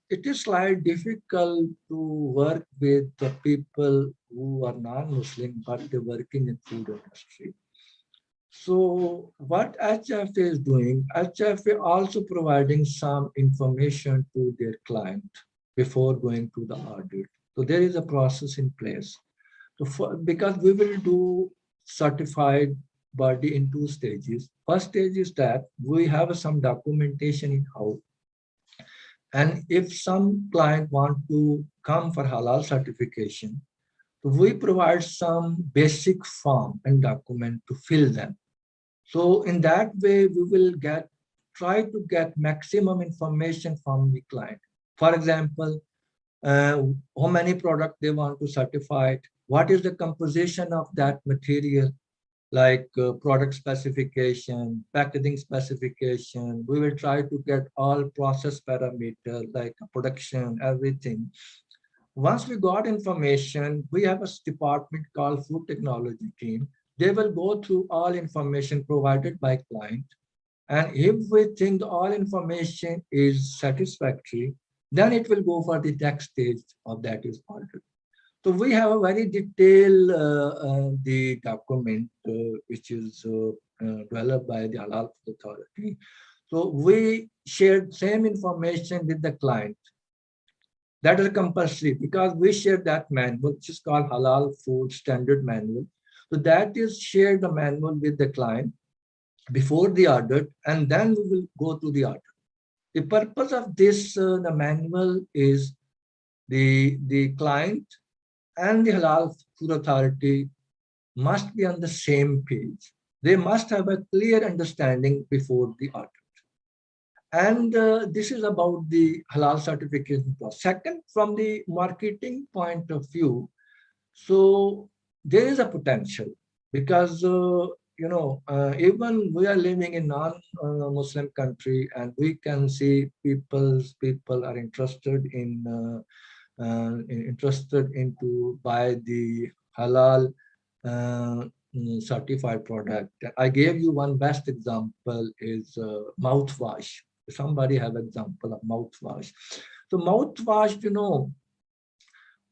it is slightly difficult to work with the people who are non-Muslim, but they're working in food industry. So what HFA is doing, HFA also providing some information to their client before going to the audit. So there is a process in place. So because we will do certified body in two stages. First stage is that we have some documentation in house. And if some client want to come for halal certification, we provide some basic form and document to fill them. So in that way, we will try to get maximum information from the client. For example, how many products they want to certify, what is the composition of that material, like product specification, packaging specification. We will try to get all process parameters like production, everything. Once we got information, we have a department called Food Technology team. They will go through all information provided by client. And if we think all information is satisfactory, then it will go for the next stage of that is audit. So we have a very detailed the document which is developed by the Halal Food Authority. So we shared same information with the client. That is compulsory because we share that manual, which is called Halal Food Standard Manual. So that is shared the manual with the client before the audit, and then we will go to the audit. The purpose of this, the manual is the client and the Halal Food Authority must be on the same page. They must have a clear understanding before the audit. And this is about the halal certification process. Second, from the marketing point of view, so there is a potential because even we are living in non-Muslim country, and we can see people are interested into buy the halal certified product. I gave you one best example is mouthwash. Somebody have example of mouthwash. So mouthwash,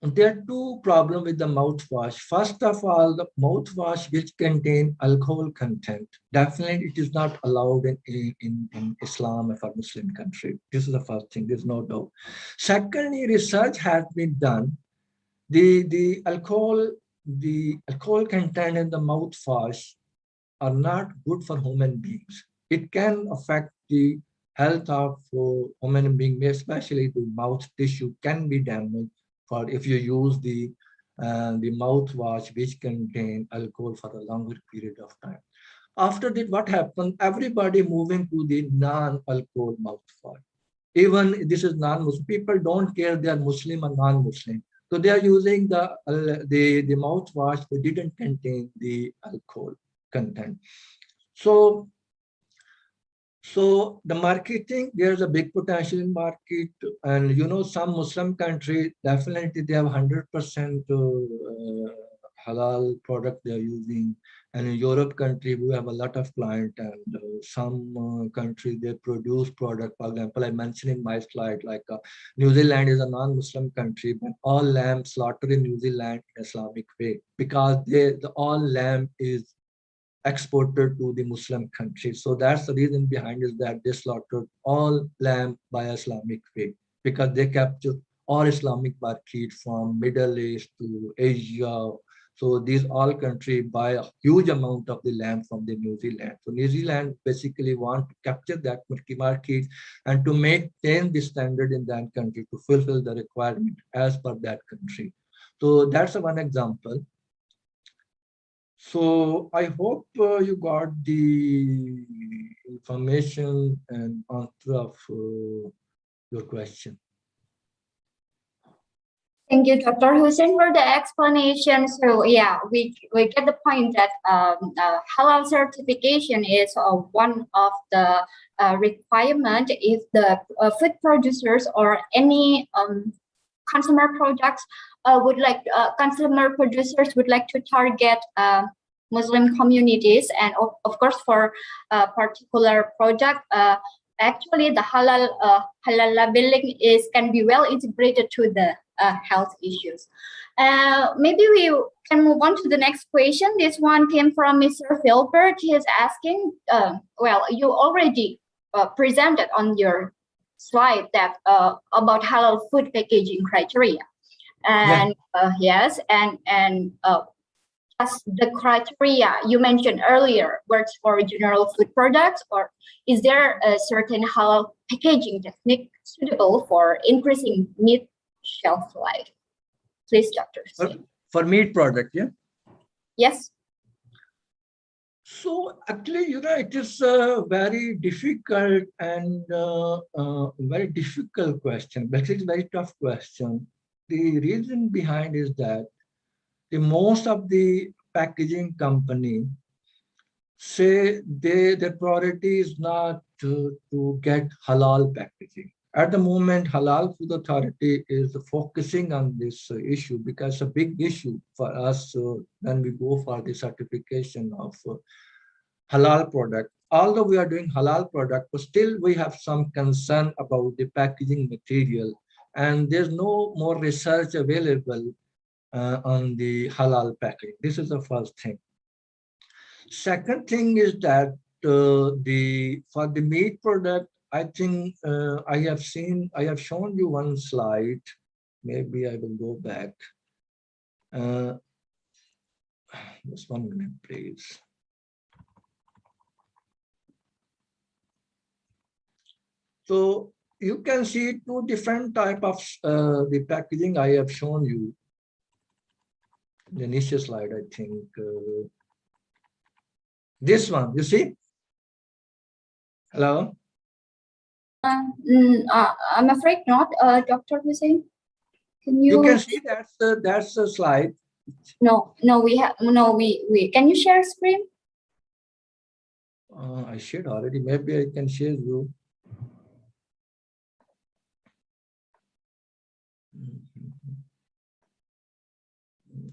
there are two problems with the mouthwash. First of all, the mouthwash which contain alcohol content, definitely it is not allowed in Islam or Muslim country. This is the first thing, there's no doubt. Secondly, research has been done. The alcohol content in the mouthwash are not good for human beings. It can affect the health of human being, especially the mouth tissue can be damaged for if you use the mouthwash which contain alcohol for a longer period of time. After that, what happened? Everybody moving to the non-alcohol mouthwash. Even this is non-Muslim. People don't care they are Muslim or non-Muslim. So they are using the mouthwash that didn't contain the alcohol content. So the marketing, there's a big potential in market, and some Muslim countries definitely they have 100% halal product they are using, and in Europe country we have a lot of clients, and some countries they produce product. For example, I mentioned in my slide like New Zealand is a non-Muslim country, but all lamb slaughtered in New Zealand in Islamic way, because all lamb is exported to the Muslim countries. So that's the reason behind is that they slaughtered all lamb by Islamic way, because they captured all Islamic market from Middle East to Asia. So these all countries buy a huge amount of the lamb from the New Zealand. So New Zealand basically want to capture that market and to maintain the standard in that country to fulfill the requirement as per that country. So that's one example. So I hope you got the information and answer of your question. Thank you, Dr. Hussain, for the explanation. So yeah, we get the point that halal certification is one of the requirement if the food producers or any consumer products consumer producers would like to target Muslim communities, and of course for a particular product, actually the halal labeling can be well integrated to the health issues. Maybe we can move on to the next question. This one came from Mr. Filbert. He is asking, well, you already presented on your slide that about halal food packaging criteria, and yes, and as the criteria you mentioned earlier works for general food products, or is there a certain halal packaging technique suitable for increasing meat shelf life? Please, Dr. Hussain. For meat product, yeah? Yes. So actually, it is a very difficult and very difficult question, but it's a very tough question. The reason behind is that most of the packaging company say their priority is not to get halal packaging. At the moment, Halal Food Authority is focusing on this issue because it's a big issue for us when we go for the certification of halal product. Although we are doing halal product, but still we have some concern about the packaging material, and there's no more research available on the halal packaging. This is the first thing. Second thing is that for the meat product, I think I have shown you one slide. Maybe I will go back. Just 1 minute, please. So you can see two different type of the packaging I have shown you. The initial slide, I think. This one, you see? Hello? I'm afraid not, Dr. Hussain. You can see that's the slide. No, we can you share screen? I shared already. Maybe I can share you.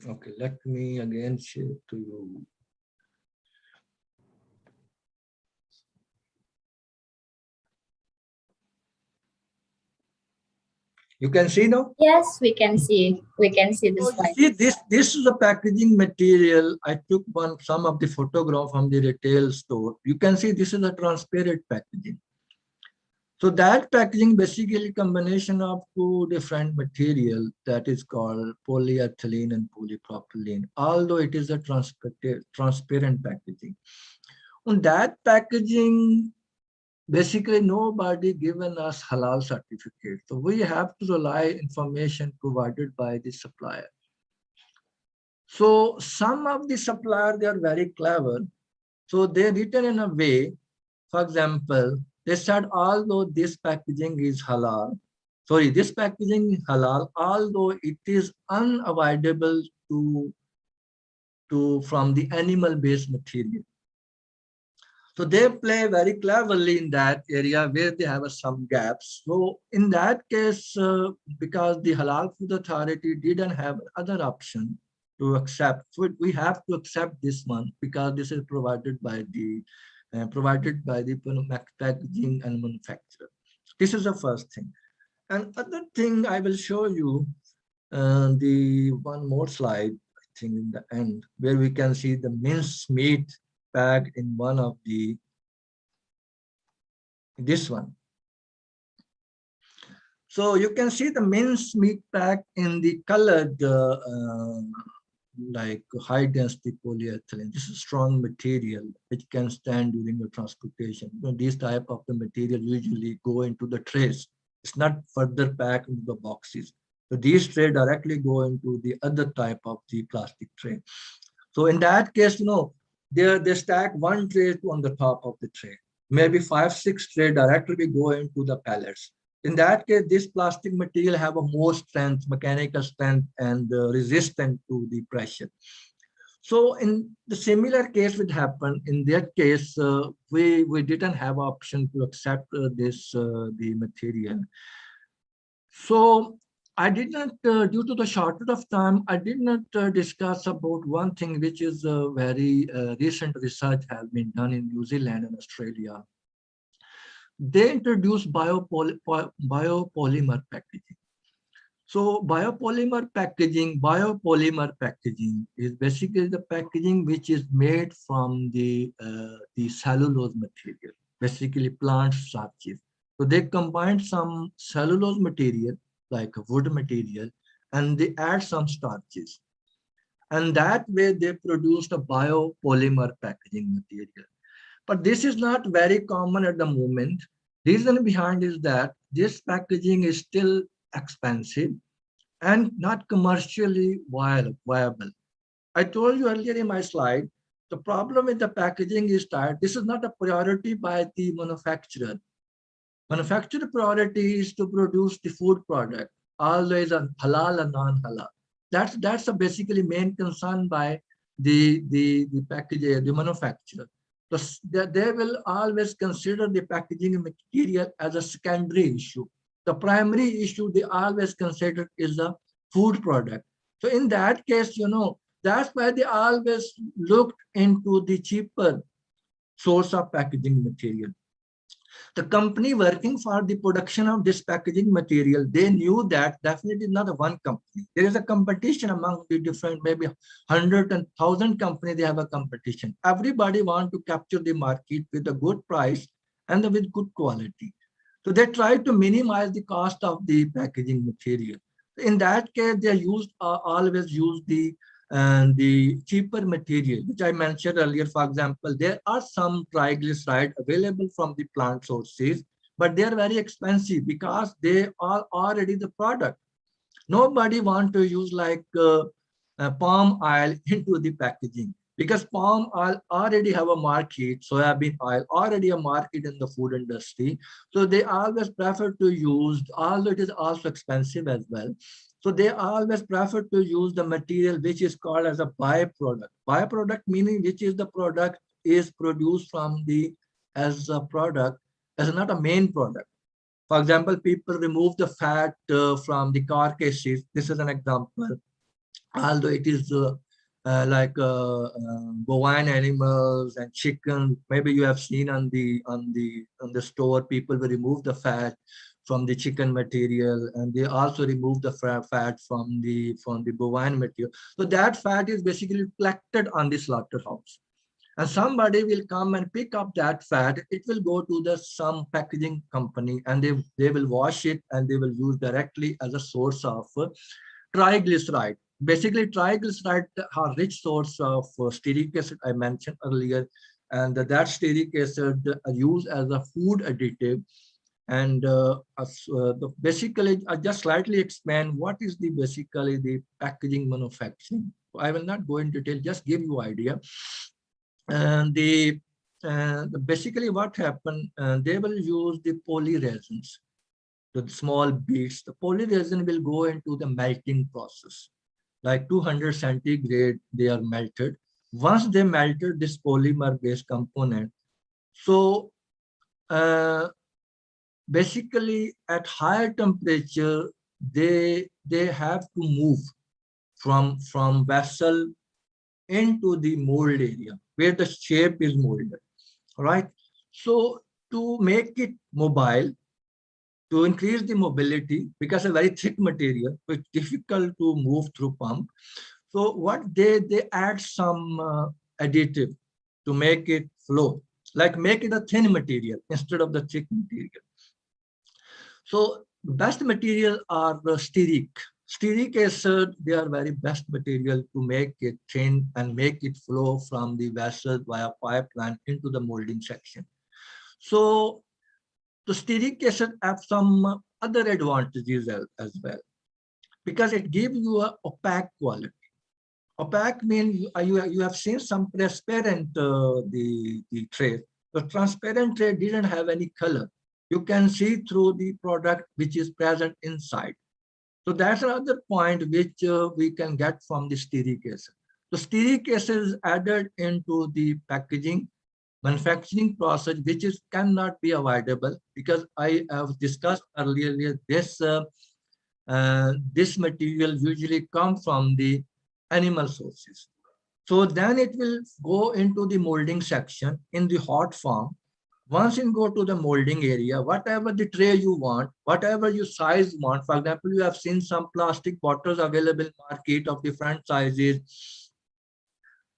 Okay, let me again share to you. You can see now? Yes, we can see. We can see the So you slide. see, this is the packaging material. I took some of the photograph from the retail store. You can see this is a transparent packaging. So that packaging basically combination of two different material that is called polyethylene and polypropylene, although it is a transparent packaging. On that packaging, basically nobody given us halal certificate. So we have to rely information provided by the supplier. So some of the supplier, they are very clever. So they written in a way, for example, they said, although this packaging is halal, this packaging is halal, although it is unavoidable from the animal-based material. So they play very cleverly in that area where they have some gaps. So in that case, because the Halal Food Authority didn't have other option to accept, so we have to accept this one because this is provided by the packaging and manufacturer. This is the first thing. And other thing I will show you the one more slide, I think in the end, where we can see the minced meat packed in one of this one. So you can see the minced meat pack in the colored like high density polyethylene. This is strong material which can stand during the transportation. You know, these type of the material usually go into the trays. It's not further packed into the boxes. So these trays directly go into the other type of the plastic tray. So in that case, you know, they stack one tray on the top of the tray. Maybe 5-6 tray directly go into the pallets. In that case, this plastic material have a more strength, mechanical strength, and resistant to the pressure. So in the similar case would happen. In that case, we didn't have option to accept the material. So I did not, due to the shortage of time, I did not discuss about one thing which is very recent research has been done in New Zealand and Australia. They introduced biopolymer packaging. So biopolymer packaging is basically the packaging which is made from the cellulose material, basically plant starches. So they combine some cellulose material, like a wood material, and they add some starches. And that way they produced a biopolymer packaging material. But this is not very common at the moment. Reason behind is that this packaging is still expensive and not commercially viable. I told you earlier in my slide, the problem with the packaging is that this is not a priority by the manufacturer. Manufacturer priority is to produce the food product, always a halal and non-halal. That's a basically main concern by the packager, the manufacturer. So they will always consider the packaging material as a secondary issue. The primary issue they always consider is the food product. So in that case, you know, that's why they always looked into the cheaper source of packaging material. The company working for the production of this packaging material, they knew that definitely not one company. There is a competition among the different, maybe 100 and 1,000 companies, they have a competition. Everybody want to capture the market with a good price and with good quality. So they try to minimize the cost of the packaging material. In that case, they always use the cheaper material, which I mentioned earlier. For example, there are some triglycerides available from the plant sources, but they are very expensive because they are already the product. Nobody want to use like palm oil into the packaging because palm oil already have a market, soybean oil already a market in the food industry. So they always prefer to use, although it is also expensive as well. So they always prefer to use the material which is called as a byproduct. Byproduct meaning which is the product is produced from the as a product, as not a main product. For example, people remove the fat from the carcasses. This is an example. Although it is like bovine animals and chicken, maybe you have seen on the store, people will remove the fat from the chicken material, and they also remove the fat from the bovine material. So that fat is basically collected on the slaughterhouse, and somebody will come and pick up that fat. It will go to some packaging company, and they will wash it, and they will use directly as a source of triglyceride. Basically, triglyceride are rich source of stearic acid I mentioned earlier, and that stearic acid are used as a food additive. And basically, I just slightly explain what is basically the packaging manufacturing. I will not go into detail, just give you idea. And basically what happened, they will use the polyresins, the small beads. The polyresin will go into the melting process, like 200 centigrade, they are melted. Once they melted this polymer based component, so basically at higher temperature, they have to move from vessel into the mold area where the shape is molded, right? So to make it mobile, to increase the mobility, because a very thick material, it's difficult to move through pump. So what they add some additive to make it flow, like make it a thin material instead of the thick material. So best material are the stearic. Stearic acid, they are very best material to make it thin and make it flow from the vessel via pipeline into the molding section. So the stearic acid have some other advantages as well, because it gives you an opaque quality. Opaque means you have seen some transparent the tray. The transparent tray didn't have any color. You can see through the product which is present inside. So that's another point which we can get from the stearic acid. The stearic acid is added into the packaging manufacturing process, which cannot be avoidable, because I have discussed earlier this this material usually comes from the animal sources. So then it will go into the molding section in the hot form. Once you go to the molding area, whatever the tray you want, whatever your size want, for example, you have seen some plastic bottles available in market of different sizes,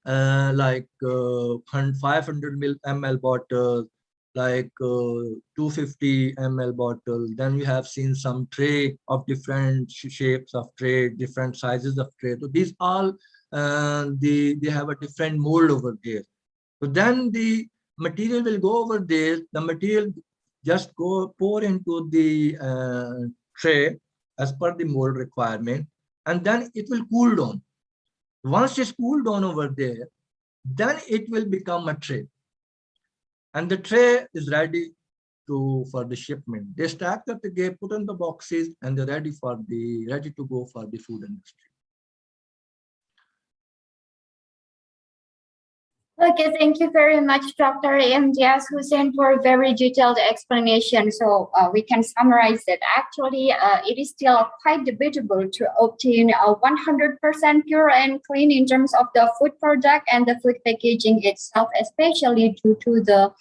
like 500 ml bottle, like 250 ml bottle. Then you have seen some tray of different shapes of tray, different sizes of tray. So these all, they have a different mold over there. So then the material will go over there. The material just pour into the tray as per the mold requirement, and then it will cool down. Once it's cooled down over there, then it will become a tray, and the tray is ready for the shipment. They stack up the gate, put on the boxes, and they're ready to go for the food industry. Okay, thank you very much, Dr. Imtiaz Hussain, for a very detailed explanation. So we can summarize that actually it is still quite debatable to obtain a 100% pure and clean in terms of the food product and the food packaging itself, especially due to the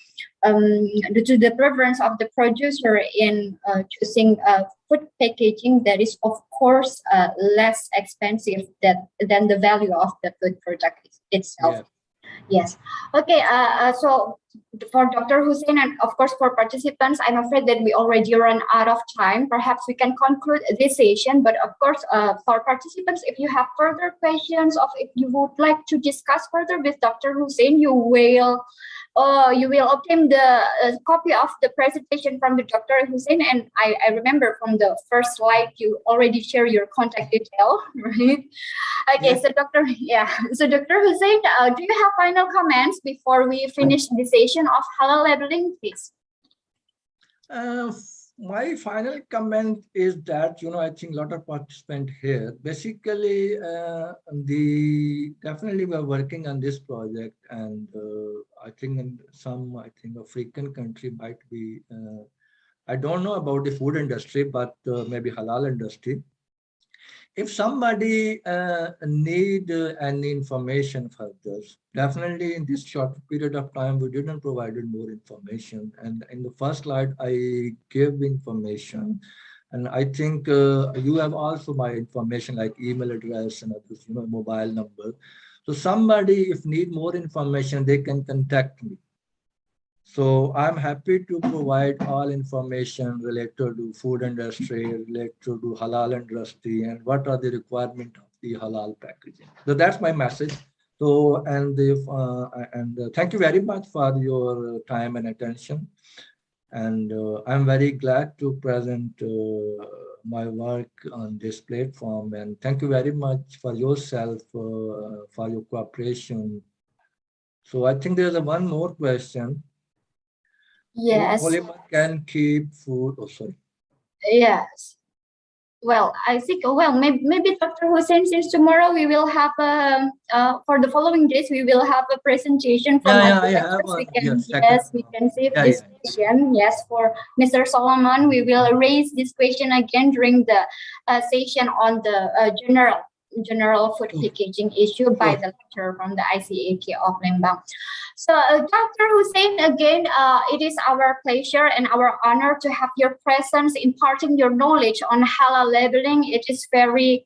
preference of the producer in choosing food packaging that is, of course, less expensive than the value of the food product itself. Yeah. Yes. Okay. So for Dr. Hussain and of course for participants, I'm afraid that we already run out of time. Perhaps we can conclude this session. But of course, for participants, if you have further questions or if you would like to discuss further with Dr. Hussain, you will obtain the copy of the presentation from the Dr. Hussain. And I remember from the first slide, you already share your contact detail, right? Okay, yes. So Dr. Hussain, do you have final comments before we finish the session of halal labeling, please? my final comment is that, I think a lot of participants here, basically, definitely we're working on this project, and I think in some, African country might be, I don't know about the food industry, but maybe halal industry. If somebody need any information further, definitely in this short period of time, we didn't provide more information. And in the first slide, I gave information. And I think you have also my information like email address and others, mobile number. So somebody, if need more information, they can contact me. So I'm happy to provide all information related to food industry, related to halal industry, and what are the requirements of the halal packaging. So that's my message. So, and thank you very much for your time and attention. And I'm very glad to present my work on this platform. And thank you very much for yourself, for your cooperation. So I think there's one more question. Yes. Polymer can keep food. Oh, sorry. Yes. Well, I think, maybe Dr. Hussain, since tomorrow we will have for the following days, we will have a presentation from we can save this question. Yes, for Mr. Solomon, we will raise this question again during the session on the general food packaging issue by the lecturer from the ICAK of Lembang. So, Dr. Hussain, again, it is our pleasure and our honor to have your presence imparting your knowledge on halal labeling. It is very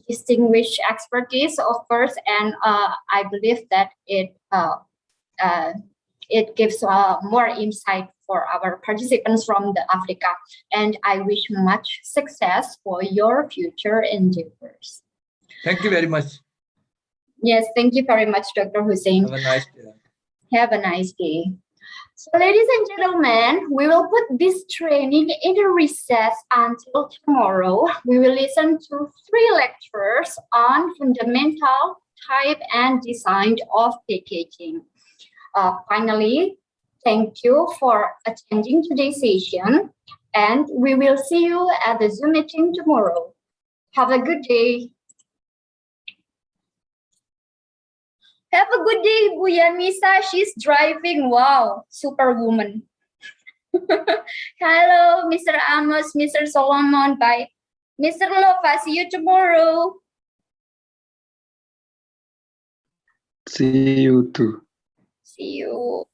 distinguished expertise, of course, and I believe that it gives more insight for our participants from the Africa. And I wish much success for your future endeavors. Thank you very much. Yes, thank you very much, Dr. Hussain. Have a nice day. Have a nice day. So, ladies and gentlemen, we will put this training in a recess until tomorrow. We will listen to 3 lectures on fundamental type and design of packaging. Finally, thank you for attending today's session, and we will see you at the Zoom meeting tomorrow. Have a good day. Have a good day, Bu Yanisa. She's driving. Wow, superwoman. Hello, Mr. Amos, Mr. Solomon. Bye. Mr. Lova, see you tomorrow. See you too. See you.